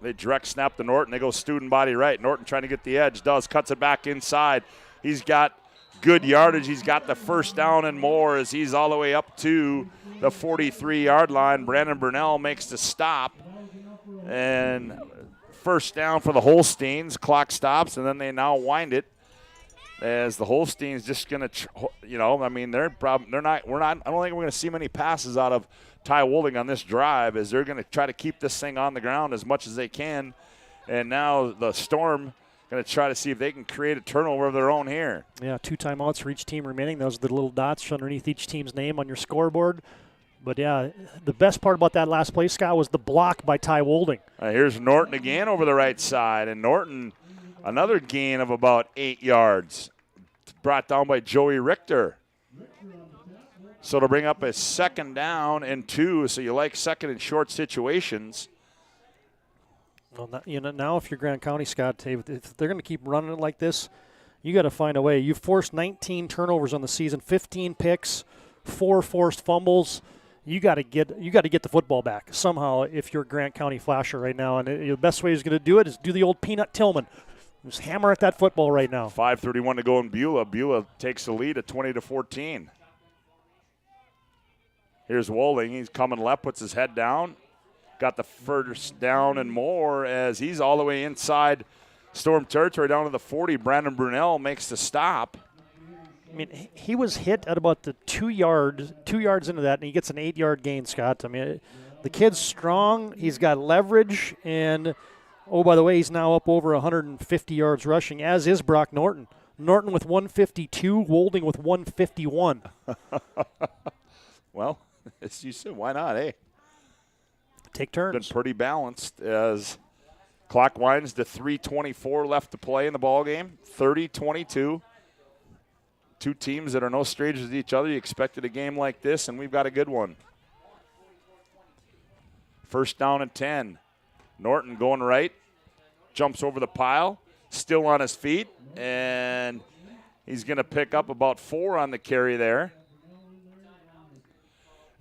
They direct snap to Norton. They go student body right. Norton trying to get the edge. Cuts it back inside. He's got good yardage. He's got the first down and more as he's all the way up to the 43-yard line. Brandon Burnell makes the stop. And first down for the Holsteins. Clock stops, and then they now wind it as the Holsteins just going to, they're not. I don't think we're going to see many passes out of Ty Wolding on this drive as they're going to try to keep this thing on the ground as much as they can. And now the Storm going to try to see if they can create a turnover of their own here. Yeah, 2 timeouts for each team remaining. Those are the little dots underneath each team's name on your scoreboard. But, yeah, the best part about that last play, Scott, was the block by Ty Wolding. Here's Norton again over the right side. And Norton, another gain of about 8 yards. Brought down by Joey Richter. So to bring up a second down and 2. So you like second and short situations. Well, now if you're Grant County, Scott, if they're going to keep running it like this, you got to find a way. You've forced 19 turnovers on the season, 15 picks, 4 forced fumbles. You got to get the football back somehow if you're Grant County Flasher right now. And the best way he's going to do it is do the old Peanut Tillman. Just hammer at that football right now. 5:31 to go in Beulah. Beulah takes the lead at 20-14. Here's Wolding. He's coming left, puts his head down. Got the first down and more as he's all the way inside Storm territory down to the 40. Brandon Brunel makes the stop. I mean, he was hit at about the 2 yards into that, and he gets an 8-yard gain, Scott. I mean, the kid's strong. He's got leverage, and, oh, by the way, he's now up over 150 yards rushing, as is Brock Norton. Norton with 152, Wolding with 151. Well, as you said, why not, eh? Take turns. Been pretty balanced as clock winds to 3:24 left to play in the ball game. 30-22. two teams that are no strangers to each other. You expected a game like this, and we've got a good one. First down and 10. Norton going right, jumps over the pile, still on his feet, and he's going to pick up about 4 on the carry there.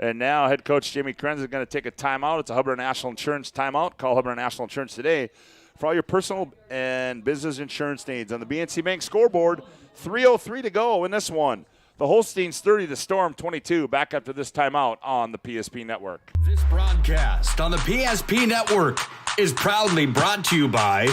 And now head coach Jamie Krenz is going to take a timeout. It's a Hubbard National Insurance timeout. Call Hubbard National Insurance today for all your personal and business insurance needs. On the BNC Bank scoreboard, 3:03 to go in this one. The Holsteins 30, the Storm 22. Back after this timeout on the PSP Network. This broadcast on the PSP Network is proudly brought to you by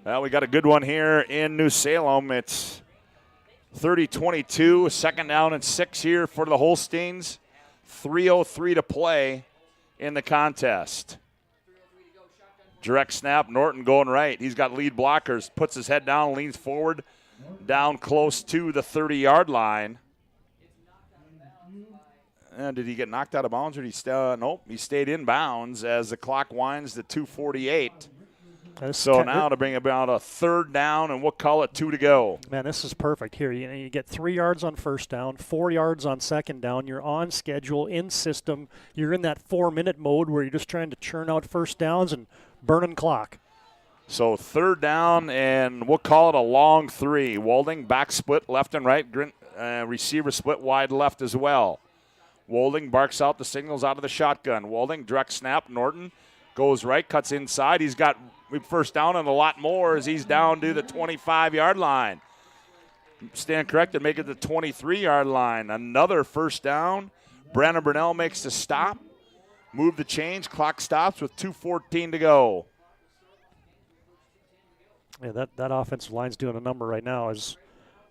Well, we got a good one here in New Salem. It's 30-22, second down and 6 here for the Holsteins. 3:03 to play in the contest. Direct snap, Norton going right. He's got lead blockers, puts his head down, leans forward, down close to the 30-yard line. And did he get knocked out of bounds, or did he nope, he stayed in bounds as the clock winds to 2:48. So now to bring about a third down, and we'll call it 2 to go. Man, this is perfect here. You get 3 yards on first down, 4 yards on second down. You're on schedule, in system. You're in that 4-minute mode where you're just trying to churn out first downs and burning clock. So third down, and we'll call it a long 3. Walding back split left and right. Receiver split wide left as well. Walding barks out the signals out of the shotgun. Walding direct snap. Norton goes right, cuts inside. He's got first down and a lot more as he's down to the 25-yard line. Stand corrected, make it the 23-yard line. Another first down. Brandon Burnell makes the stop. Move the change. Clock stops with 2:14 to go. Yeah, that offensive line's doing a number right now. As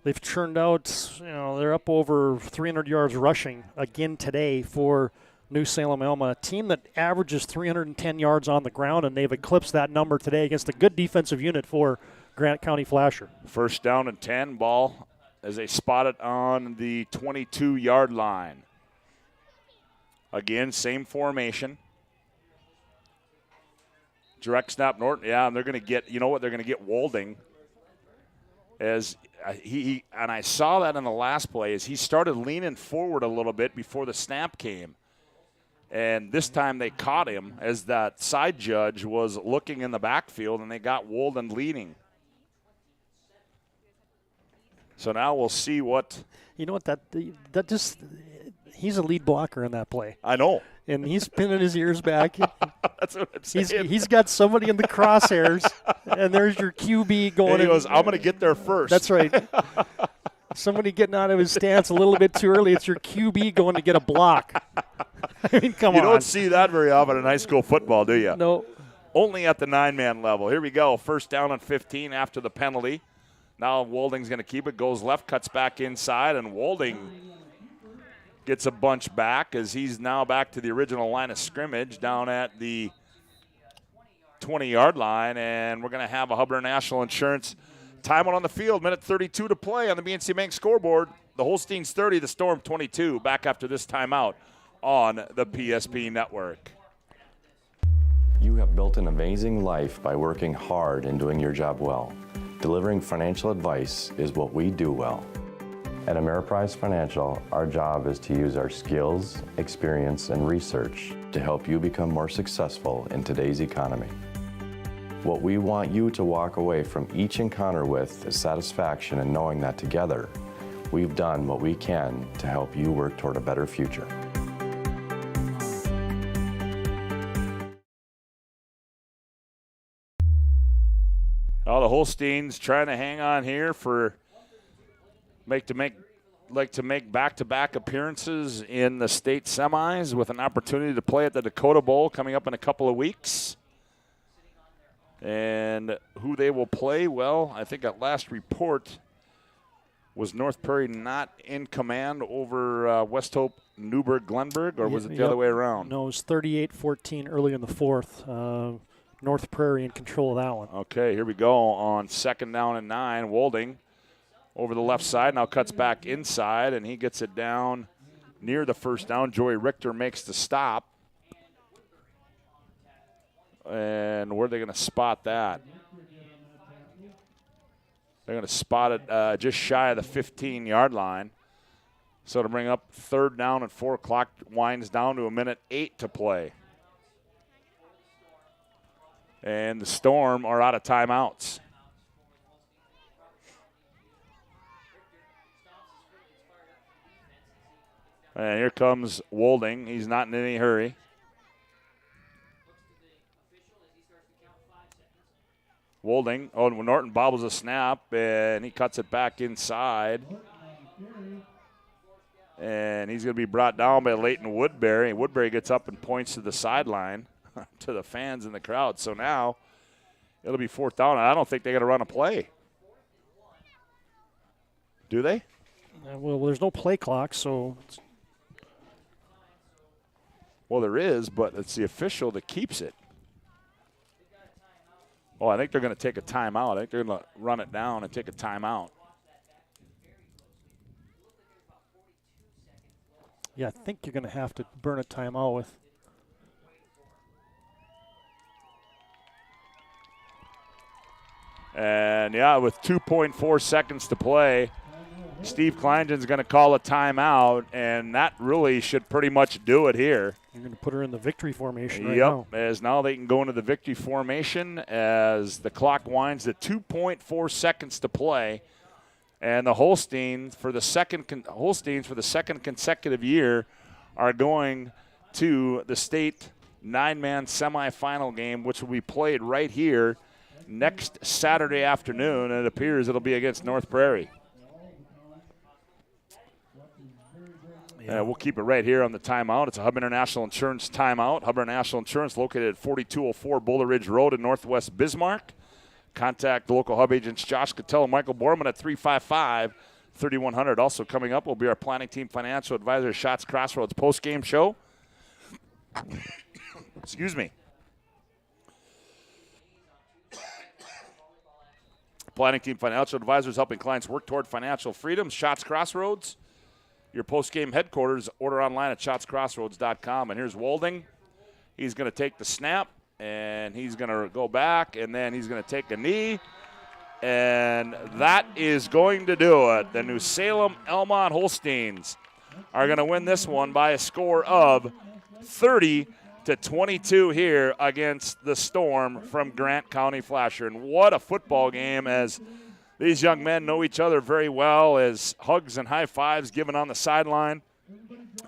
they've churned out, they're up over 300 yards rushing again today for New Salem Elma, a team that averages 310 yards on the ground, and they've eclipsed that number today against a good defensive unit for Grant County Flasher. First down and 10, ball as they spot it on the 22-yard line. Again, same formation. Direct snap, Norton. Yeah, and they're going to get, they're going to get Walding. As he and I saw that in the last play, as he started leaning forward a little bit before the snap came. And this time they caught him as that side judge was looking in the backfield, and they got Walden leading. So now we'll see what. You know what, that just, he's a lead blocker in that play. I know. And he's pinning his ears back. That's what I'm saying. He's got somebody in the crosshairs, and there's your QB going. And he goes, I'm going to get there first. That's right. Somebody getting out of his stance a little bit too early. It's your QB going to get a block. I mean, come on. You don't see that very often in high school football, do you? No. Only at the 9-man level. Here we go. First down and 15 after the penalty. Now Walding's going to keep it. Goes left, cuts back inside, and Walding gets a bunch back as he's now back to the original line of scrimmage down at the 20-yard line, and we're going to have a Hubbard National Insurance timeout on the field. Minute 32 to play on the BNC Bank scoreboard. The Holsteins 30, the Storm 22. Back after this timeout on the PSP Network. You have built an amazing life by working hard and doing your job well. Delivering financial advice is what we do well. At Ameriprise Financial, our job is to use our skills, experience, and research to help you become more successful in today's economy. What we want you to walk away from each encounter with is satisfaction in knowing that together, we've done what we can to help you work toward a better future. Oh, the Holsteins trying to hang on here for make like to make back-to-back appearances in the state semis with an opportunity to play at the Dakota Bowl coming up in a couple of weeks. And who they will play, well, I think at last report was North Prairie not in command over West Hope, Newburgh, Glenburg, or was it the other way around? No, it was 38-14 early in the fourth. North Prairie in control of that one. Okay, here we go on 2nd down and 9. Wolding over the left side, now cuts back inside, and he gets it down near the first down. Joey Richter makes the stop. And where are they going to spot that? They're going to spot it just shy of the 15-yard line. So to bring up 3rd down and 4 o'clock, winds down to 1:08 to play. And the Storm are out of timeouts. And here comes Wolding. He's not in any hurry. Wolding, Norton bobbles a snap, and he cuts it back inside. And he's going to be brought down by Leighton Woodbury. Woodbury gets up and points to the sideline to the fans in the crowd. So now it'll be 4th down. I don't think they're going to run a play. Do they? Well, there's no play clock, so. Well, there is, but it's the official that keeps it. Oh, I think they're going to take a timeout. I think they're going to run it down and take a timeout. Yeah, I think you're going to have to burn a timeout with. And, yeah, with 2.4 seconds to play, Steve Kleingen's going to call a timeout, and that really should pretty much do it here. You're going to put her in the victory formation right now. Yep, as now they can go into the victory formation as the clock winds to 2.4 seconds to play. And the Holsteins for the second consecutive year are going to the state 9-man semifinal game, which will be played right here next Saturday afternoon. And it appears it'll be against North Prairie. We'll keep it right here on the timeout. It's a Hub International Insurance timeout. Hub International Insurance located at 4204 Boulder Ridge Road in Northwest Bismarck. Contact the local Hub agents Josh Cattell and Michael Borman at 355-3100. Also coming up will be our planning team financial advisor Shots Crossroads post-game show. Excuse me. Planning team financial advisors helping clients work toward financial freedom. Shots Crossroads, your post-game headquarters. Order online at shotscrossroads.com. And here's Wolding. He's going to take the snap, and he's going to go back, and then he's going to take a knee. And that is going to do it. The New Salem Almont Holsteins are going to win this one by a score of 30-22 here against the Storm from Grant County Flasher. And what a football game, as these young men know each other very well, as hugs and high fives given on the sideline.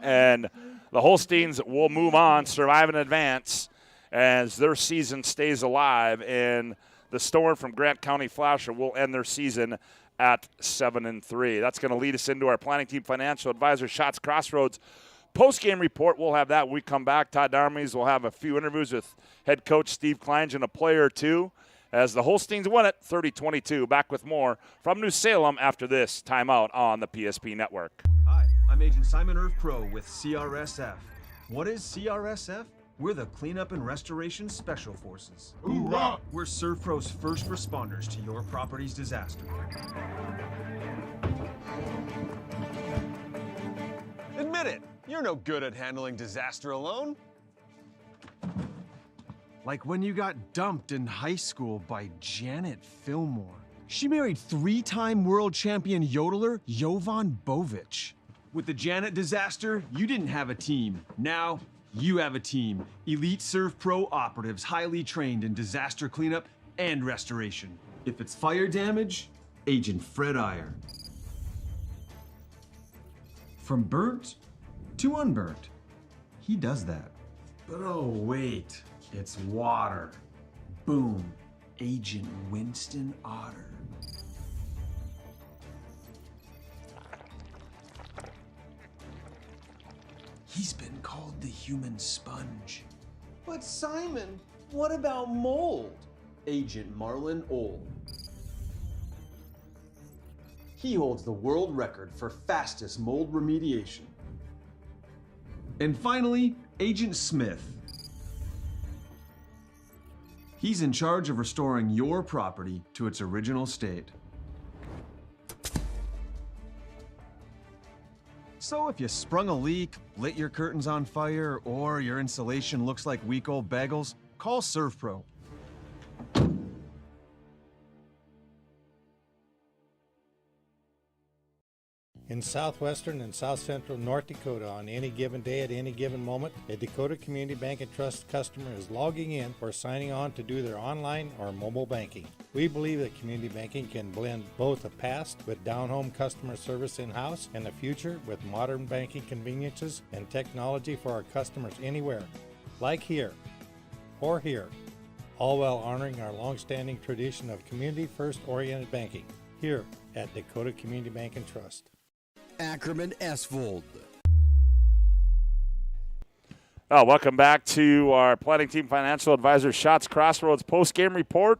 And the Holsteins will move on, survive and advance as their season stays alive. And the Storm from Grant County Flasher will end their season at 7-3. That's going to lead us into our planning team financial advisor, Shots Crossroads post-game report. We'll have that when we come back. Todd Darmies will have a few interviews with head coach Steve Kleingen, a player or two, as the Holsteins win it 30-22. Back with more from New Salem after this timeout on the PSP Network. Hi, I'm Agent Simon Irv Pro with CRSF. What is CRSF? We're the Cleanup and Restoration Special Forces. Hoorah! We're ServPro's first responders to your property's disaster. Admit it, you're no good at handling disaster alone. Like when you got dumped in high school by Janet Fillmore. She married 3-time world champion yodeler Jovan Bovic. With the Janet disaster, you didn't have a team. Now, you have a team. Elite ServPro operatives, highly trained in disaster cleanup and restoration. If it's fire damage, Agent Fred Iyer. From burnt to unburnt, he does that. But oh wait, it's water. Boom, Agent Winston Otter. He's been called the human sponge. But Simon, what about mold? Agent Marlon Old. He holds the world record for fastest mold remediation. And finally, Agent Smith. He's in charge of restoring your property to its original state. So if you sprung a leak, lit your curtains on fire, or your insulation looks like week old bagels, call ServPro. In southwestern and south central North Dakota, on any given day at any given moment, a Dakota Community Bank and Trust customer is logging in or signing on to do their online or mobile banking. We believe that community banking can blend both the past with down-home customer service in-house and the future with modern banking conveniences and technology for our customers anywhere, like here or here, all while honoring our long-standing tradition of community-first oriented banking here at Dakota Community Bank and Trust. Ackerman Esvold. Welcome back to our Planning Team Financial Advisor Shots Crossroads post-game report.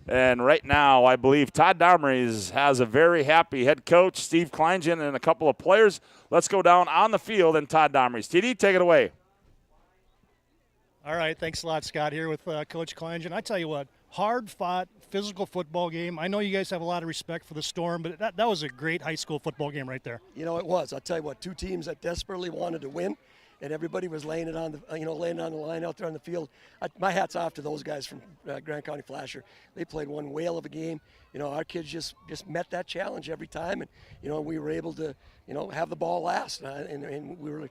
And right now, I believe Todd Darmries has a very happy head coach, Steve Kleingen, and a couple of players. Let's go down on the field and Todd Darmries. TD, take it away. All right, thanks a lot, Scott, here with Coach Kleingen. I tell you what, hard-fought, physical football game. I know you guys have a lot of respect for the Storm, but that was a great high school football game right there. You know, it was. I'll tell you what, two teams that desperately wanted to win, and everybody was laying it on the, laying it on the line out there on the field. My hat's off to those guys from Grant County Flasher. They played one whale of a game. You know, our kids just met that challenge every time, and we were able to have the ball last, and we were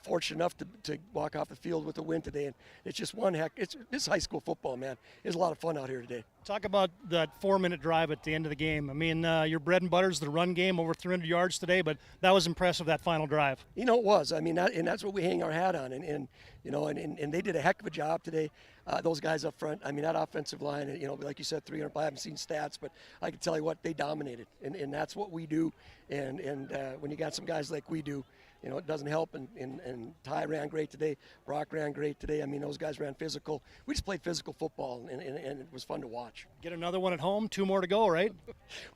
fortunate enough to walk off the field with a win today. And it's just one heck. This high school football, man. It's a lot of fun out here today. Talk about that 4-minute drive at the end of the game. I mean, your bread and butter is the run game, over 300 yards today, but that was impressive, that final drive. It was. I mean, and that's what we hang our hat on, and they did a heck of a job today. Those guys up front, I mean, that offensive line, like you said, 300, I haven't seen stats, but I can tell you what, they dominated, and that's what we do. And when you got some guys like we do, it doesn't help. And Ty ran great today. Brock ran great today. I mean, those guys ran physical. We just played physical football, and it was fun to watch. Get another one at home. 2 more to go, right?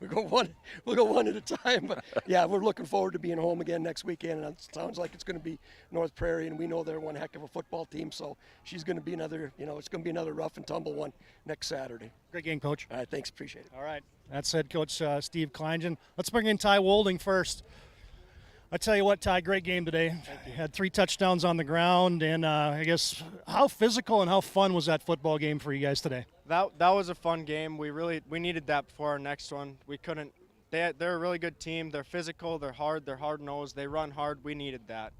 We'll go one at a time. But yeah, we're looking forward to being home again next weekend. And it sounds like it's going to be North Prairie, and we know they're one heck of a football team. So she's going to be another, it's going to be another rough and tumble one next Saturday. Great game, Coach. All right, thanks. Appreciate it. All right. That's head coach Steve Kleingen. Let's bring in Ty Wolding first. I tell you what, Ty, great game today. You had 3 touchdowns on the ground, and I guess how physical and how fun was that football game for you guys today? That was a fun game. We needed that before our next one. We couldn't. They're a really good team. They're physical. They're hard-nosed. They run hard. We needed that.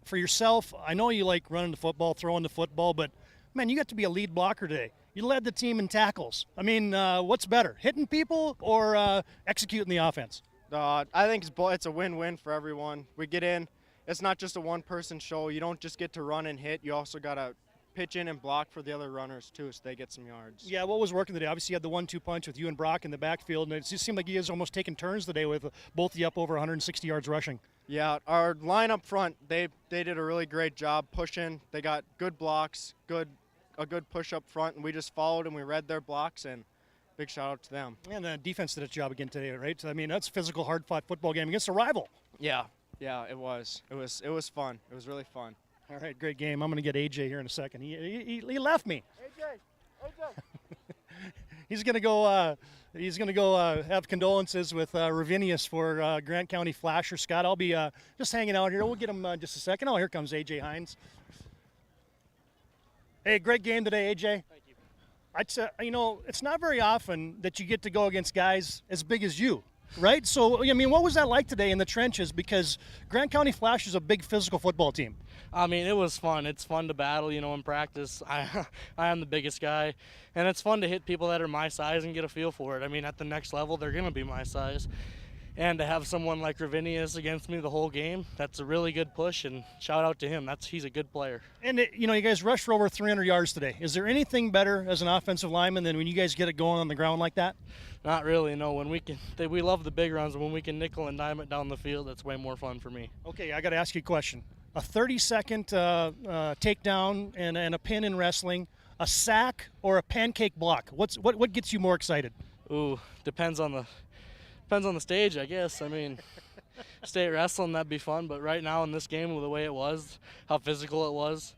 For yourself, I know you like running the football, throwing the football, but man, you got to be a lead blocker today. You led the team in tackles. I mean, what's better, hitting people or executing the offense? I think it's a win-win for everyone. We get in. It's not just a one-person show. You don't just get to run and hit. You also got to pitch in and block for the other runners, too, so they get some yards. Yeah, what was working today? Obviously, you had the 1-2 punch with you and Brock in the backfield, and it just seemed like you guys almost taking turns today with both of you up over 160 yards rushing. Yeah, our line up front, they did a really great job pushing. They got good blocks, a good push up front, and we just followed and we read their blocks, and big shout out to them. And the defense did its job again today, right? I mean, that's a physical, hard-fought football game against a rival. Yeah, it was. It was fun. It was really fun. All right, great game. I'm going to get AJ here in a second. He left me. AJ. He's going to go have condolences with Ravinius for Grant County Flasher. Scott, I'll be just hanging out here. We'll get him just a second. Oh, here comes AJ Hines. Hey, great game today, AJ. Thank you. I'd say, it's not very often that you get to go against guys as big as you, right? So, I mean, what was that like today in the trenches? Because Grant County Flash is a big physical football team. I mean, it was fun. It's fun to battle, in practice. I am the biggest guy, and it's fun to hit people that are my size and get a feel for it. I mean, at the next level, they're going to be my size. And to have someone like Ravinius against me the whole game, that's a really good push, and shout out to him. He's a good player. And, you guys rushed for over 300 yards today. Is there anything better as an offensive lineman than when you guys get it going on the ground like that? Not really, no. When we love the big runs, and when we can nickel and dime it down the field, that's way more fun for me. Okay, I got to ask you a question. a 30-second takedown and a pin in wrestling, a sack, or a pancake block? What gets you more excited? Ooh, depends on the stage, I guess. I mean, state wrestling, that'd be fun, but right now in this game, with the way it was, how physical it was,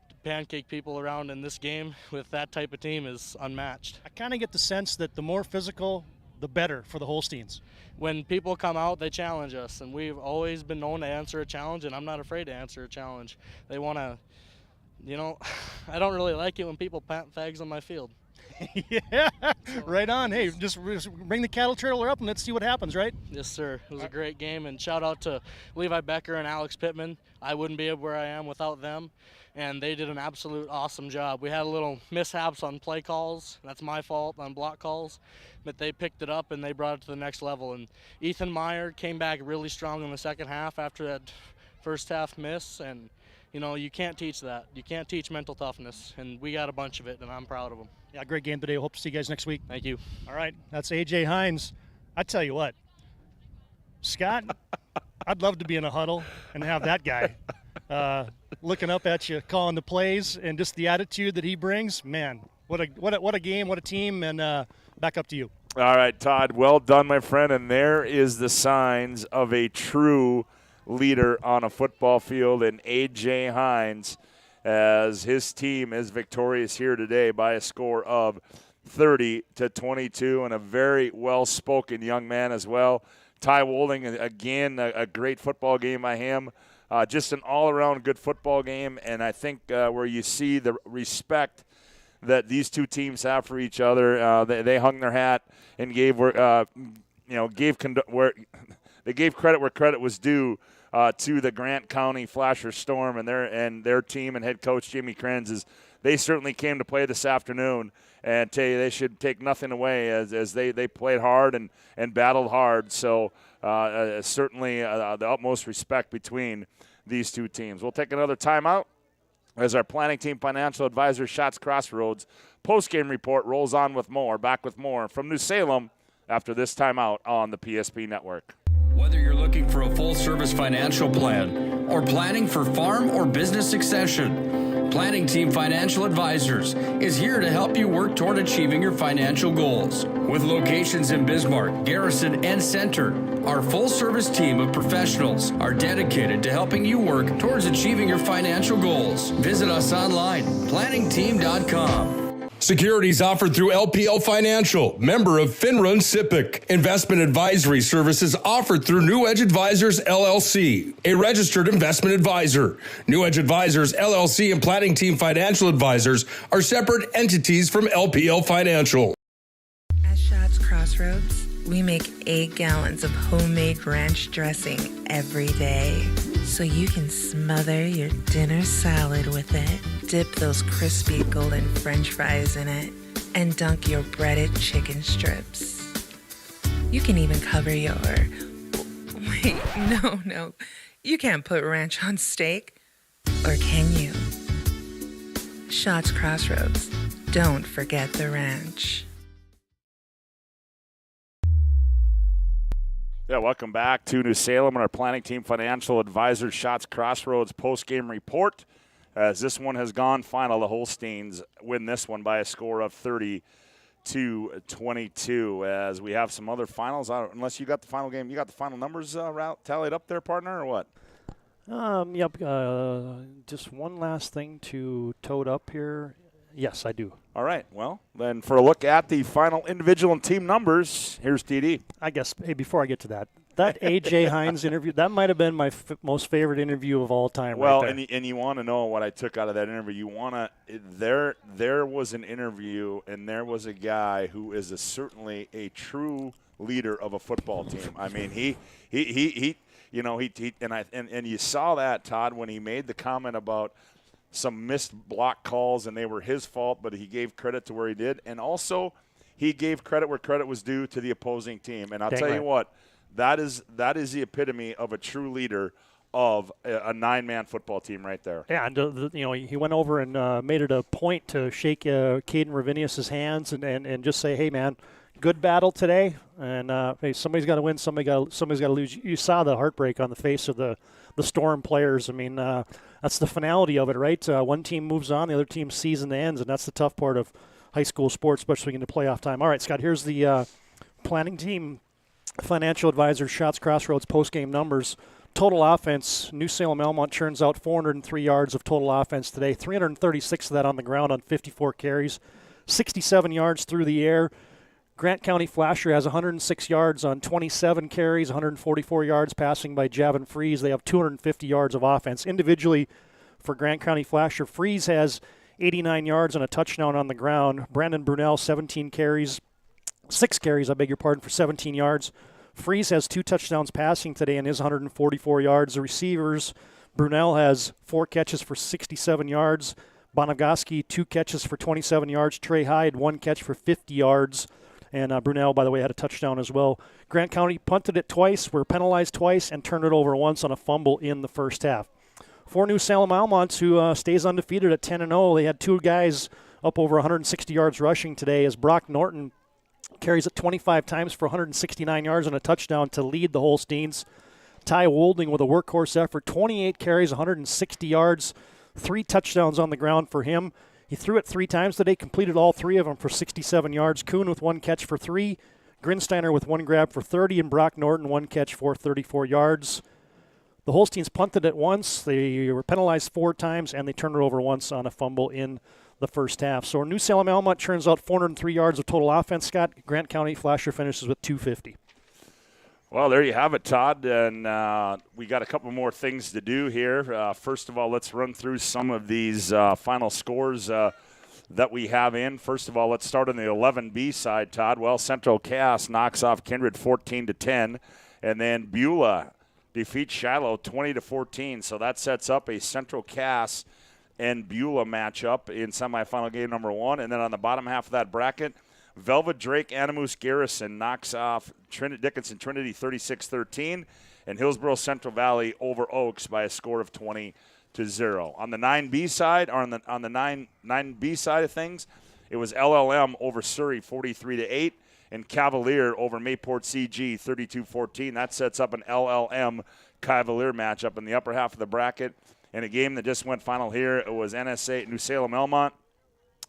to pancake people around in this game with that type of team is unmatched. I kind of get the sense that the more physical, the better for the Holsteins. When people come out, they challenge us, and we've always been known to answer a challenge, and I'm not afraid to answer a challenge. They want to, I don't really like it when people plant fags on my field. Yeah, right on. Hey, just bring the cattle trailer up and let's see what happens, right? Yes, sir. It was a great game, and shout out to Levi Becker and Alex Pittman. I wouldn't be where I am without them, and they did an absolute awesome job. We had a little mishaps on play calls. That's my fault on block calls, but they picked it up and they brought it to the next level. And Ethan Meyer came back really strong in the second half after that first half miss, and you can't teach that. You can't teach mental toughness, and we got a bunch of it, and I'm proud of them. Yeah, great game today. Hope to see you guys next week. Thank you. All right, that's A.J. Hines. I tell you what, Scott, I'd love to be in a huddle and have that guy looking up at you, calling the plays, and just the attitude that he brings. Man, what a game, what a team, and back up to you. All right, Todd, well done, my friend, and there is the signs of a true leader on a football field, and A.J. Hines, as his team is victorious here today by a score of 30-22, and a very well-spoken young man as well. Ty Wolding, again, a great football game by him. Just an all-around good football game, and I think where you see the respect that these two teams have for each other, they hung their hat and gave credit where credit was due to the Grant County Flasher Storm and their team and head coach Jimmy Krenz. They certainly came to play this afternoon, and tell you they should take nothing away as they played hard and battled hard. So certainly the utmost respect between these two teams. We'll take another timeout as our planning team financial advisor Shots Crossroads post-game report rolls on with more. Back with more from New Salem after this timeout on the PSP Network. Whether you're looking for a full-service financial plan or planning for farm or business succession, Planning Team Financial Advisors is here to help you work toward achieving your financial goals. With locations in Bismarck, Garrison, and Center, our full-service team of professionals are dedicated to helping you work towards achieving your financial goals. Visit us online, planningteam.com. Securities offered through LPL Financial, member of FINRA and SIPC. Investment advisory services offered through New Edge Advisors, LLC, a registered investment advisor. New Edge Advisors, LLC, and Planning Team Financial Advisors are separate entities from LPL Financial. At Shots Crossroads, we make 8 gallons of homemade ranch dressing every day, so you can smother your dinner salad with it. Dip those crispy golden French fries in it and dunk your breaded chicken strips. You can even cover your... Wait, no. You can't put ranch on steak. Or can you? Shots Crossroads. Don't forget the ranch. Yeah, welcome back to New Salem and our Planning Team Financial Advisor Shots Crossroads post-game report. As this one has gone final, the Holsteins win this one by a score of 30-22. As we have some other finals, unless you got the final game, you got the final numbers tallied up there, partner, or what? Yep. Just one last thing to tote up here. Yes, I do. All right. Well, then for a look at the final individual and team numbers, here's TD. I guess, hey, before I get to that A.J. Hines interview, that might have been my most favorite interview of all time. Well, right there. and you want to know what I took out of that interview. You want to there was an interview, and there was a guy who is certainly a true leader of a football team. I mean, he and you saw that, Todd, when he made the comment about some missed block calls, and they were his fault, but he gave credit to where he did. And also, he gave credit where credit was due to the opposing team. And I'll tell you what, that is the epitome of a true leader of a 9-man football team right there. Yeah, and he went over and made it a point to shake Caden Ravinius' hands and just say, hey, man, good battle today. And hey, somebody's got to win, somebody's got to lose. You saw the heartbreak on the face of the the Storm players. I mean, that's the finality of it, right? One team moves on, the other team's season ends, and that's the tough part of high school sports, especially in the playoff time. All right, Scott, here's the planning team financial advisor Shots Crossroads post-game numbers. Total offense, New Salem Almont churns out 403 yards of total offense today, 336 of that on the ground on 54 carries, 67 yards through the air. Grant County Flasher has 106 yards on 27 carries, 144 yards passing by Javin Freeze. They have 250 yards of offense. Individually for Grant County Flasher, Freeze has 89 yards and a touchdown on the ground. Brandon Brunel, 6 carries, for 17 yards. Freeze has 2 touchdowns passing today and his 144 yards. The receivers, Brunel has 4 catches for 67 yards. Bonagowski, 2 catches for 27 yards. Trey Hyde, 1 catch for 50 yards. And Brunel, by the way, had a touchdown as well. Grant County punted it twice, were penalized twice, and turned it over once on a fumble in the first half. For New Salem Almont, who stays undefeated at 10-0, they had 2 guys up over 160 yards rushing today as Brock Norton carries it 25 times for 169 yards and a touchdown to lead the Holsteins. Ty Wolding with a workhorse effort, 28 carries, 160 yards, 3 touchdowns on the ground for him. He threw it 3 times today, completed all 3 of them for 67 yards. Kuhn with 1 catch for 3, Grinsteiner with 1 grab for 30, and Brock Norton 1 catch for 34 yards. The Holsteins punted it once. They were penalized 4 times, and they turned it over once on a fumble in the first half. So New Salem Almont turns out 403 yards of total offense, Scott. Grant County Flasher finishes with 250. Well, there you have it, Todd, and we got a couple more things to do here. First of all, let's run through some of these final scores that we have in. First of all, let's start on the 11B side, Todd. Well, Central Cass knocks off Kindred 14-10, and then Beulah defeats Shiloh 20-14. So that sets up a Central Cass and Beulah matchup in semifinal game number 1. And then on the bottom half of that bracket, Velvet Drake Animus Garrison knocks off Dickinson Trinity 36-13, and Hillsborough Central Valley over Oaks by a score of 20-0. On the 9B side, or on the 9B side of things, it was LLM over Surrey 43-8, and Cavalier over Mayport CG 32-14. That sets up an LLM Cavalier matchup in the upper half of the bracket. In a game that just went final here, it was NSA New Salem Almont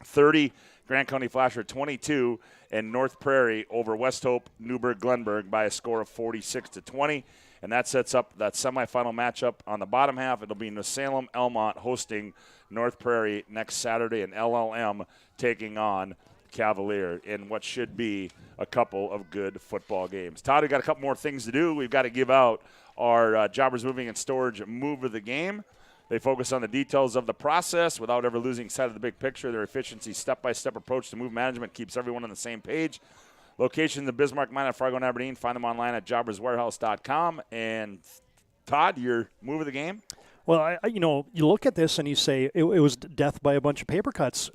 30. Grant County Flasher 22, and North Prairie over West Hope Newburgh Glenburg by a score of 46-20. And that sets up that semifinal matchup on the bottom half. It'll be New Salem Almont hosting North Prairie next Saturday, and LLM taking on Cavalier in what should be a couple of good football games. Todd, we've got a couple more things to do. We've got to give out our Jobbers Moving and Storage move of the game. They focus on the details of the process without ever losing sight of the big picture. Their efficiency, step-by-step approach to move management keeps everyone on the same page. Location in Bismarck, Minot, Fargo, and Aberdeen. Find them online at jobberswarehouse.com. And, Todd, your move of the game? Well, you look at this and you say it was death by a bunch of paper cuts.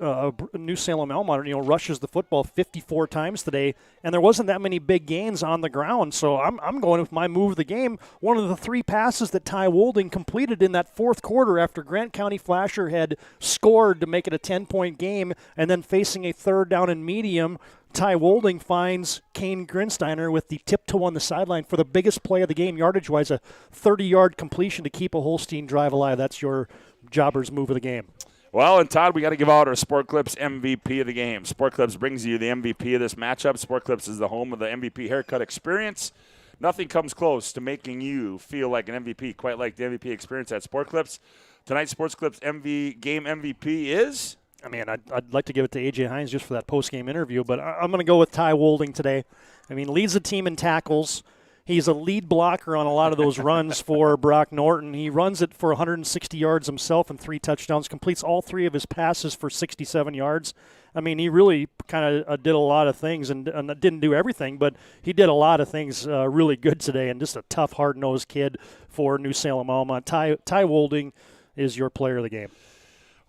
New Salem Almont, rushes the football 54 times today, and there wasn't that many big gains on the ground. So I'm going with my move of the game. One of the 3 passes that Ty Wolding completed in that fourth quarter after Grant County Flasher had scored to make it a 10-point game, and then facing a 3rd down and medium, Ty Wolding finds Kane Grinsteiner with the tiptoe on the sideline for the biggest play of the game, yardage-wise, a 30-yard completion to keep a Holstein drive alive. That's your Jobbers move of the game. Well, and Todd, we got to give out our Sport Clips MVP of the game. Sport Clips brings you the MVP of this matchup. Sport Clips is the home of the MVP haircut experience. Nothing comes close to making you feel like an MVP, quite like the MVP experience at Sport Clips. Tonight's Sports Clips game MVP is... I'd like to give it to A.J. Hines just for that post-game interview, but I'm going to go with Ty Wolding today. Leads the team in tackles. He's a lead blocker on a lot of those runs for Brock Norton. He runs it for 160 yards himself and 3 touchdowns, completes all 3 of his passes for 67 yards. He really kind of did a lot of things and didn't do everything, but he did a lot of things really good today, and just a tough, hard-nosed kid for New Salem Almont. Ty Wolding is your player of the game.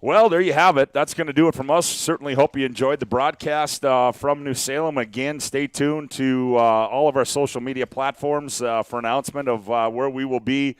Well, there you have it. That's going to do it from us. Certainly hope you enjoyed the broadcast from New Salem. Again, stay tuned to all of our social media platforms for announcement of where we will be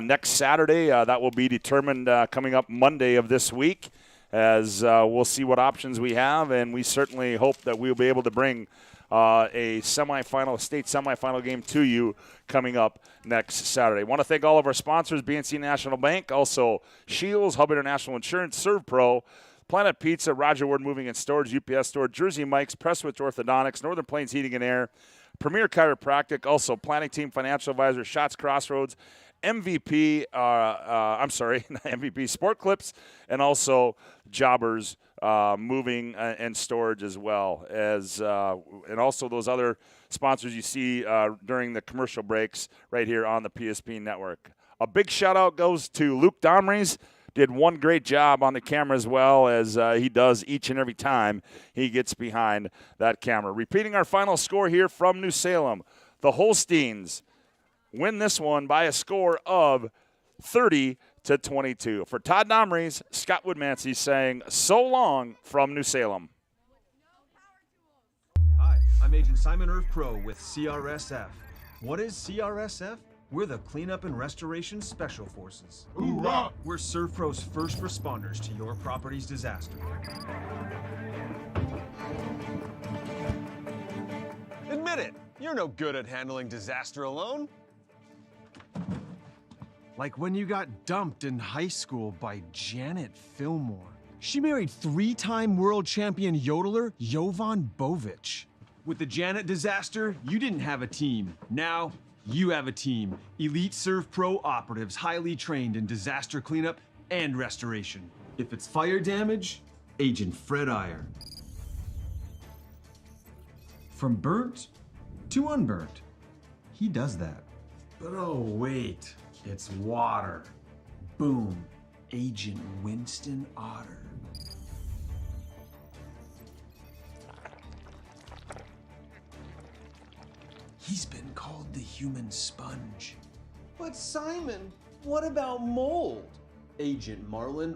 next Saturday. That will be determined coming up Monday of this week, as we'll see what options we have, and we certainly hope that we'll be able to bring a state semifinal game to you coming up next Saturday. Want to thank all of our sponsors, BNC National Bank, also Shields, Hub International Insurance, ServPro, Planet Pizza, Roger Ward Moving and Storage, UPS Store, Jersey Mike's, Presswich Orthodontics, Northern Plains Heating and Air, Premier Chiropractic, also Planning Team Financial Advisor, Shots Crossroads, MVP, not MVP, Sport Clips, and also Jobbers Moving and Storage as well, as and also those other sponsors you see during the commercial breaks right here on the PSP Network. A big shout-out goes to Luke Domries. Did one great job on the camera as well, as he does each and every time he gets behind that camera. Repeating our final score here from New Salem, the Holsteins win this one by a score of 30-22. For Todd Domries, Scott Woodmansey saying so long from New Salem. Hi, I'm Agent Simon Irv Pro with CRSF. What is CRSF? We're the Cleanup and Restoration Special Forces. Hoorah! We're ServPro's first responders to your property's disaster. Admit it, you're no good at handling disaster alone. Like when you got dumped in high school by Janet Fillmore. She married 3-time world champion yodeler Jovan Bovic. With the Janet disaster, you didn't have a team. Now, you have a team. Elite ServPro operatives, highly trained in disaster cleanup and restoration. If it's fire damage, Agent Fred Iyer. From burnt to unburnt, he does that. But oh wait, it's water. Boom, Agent Winston Otter. He's been called the human sponge. But Simon, what about mold? Agent Marlin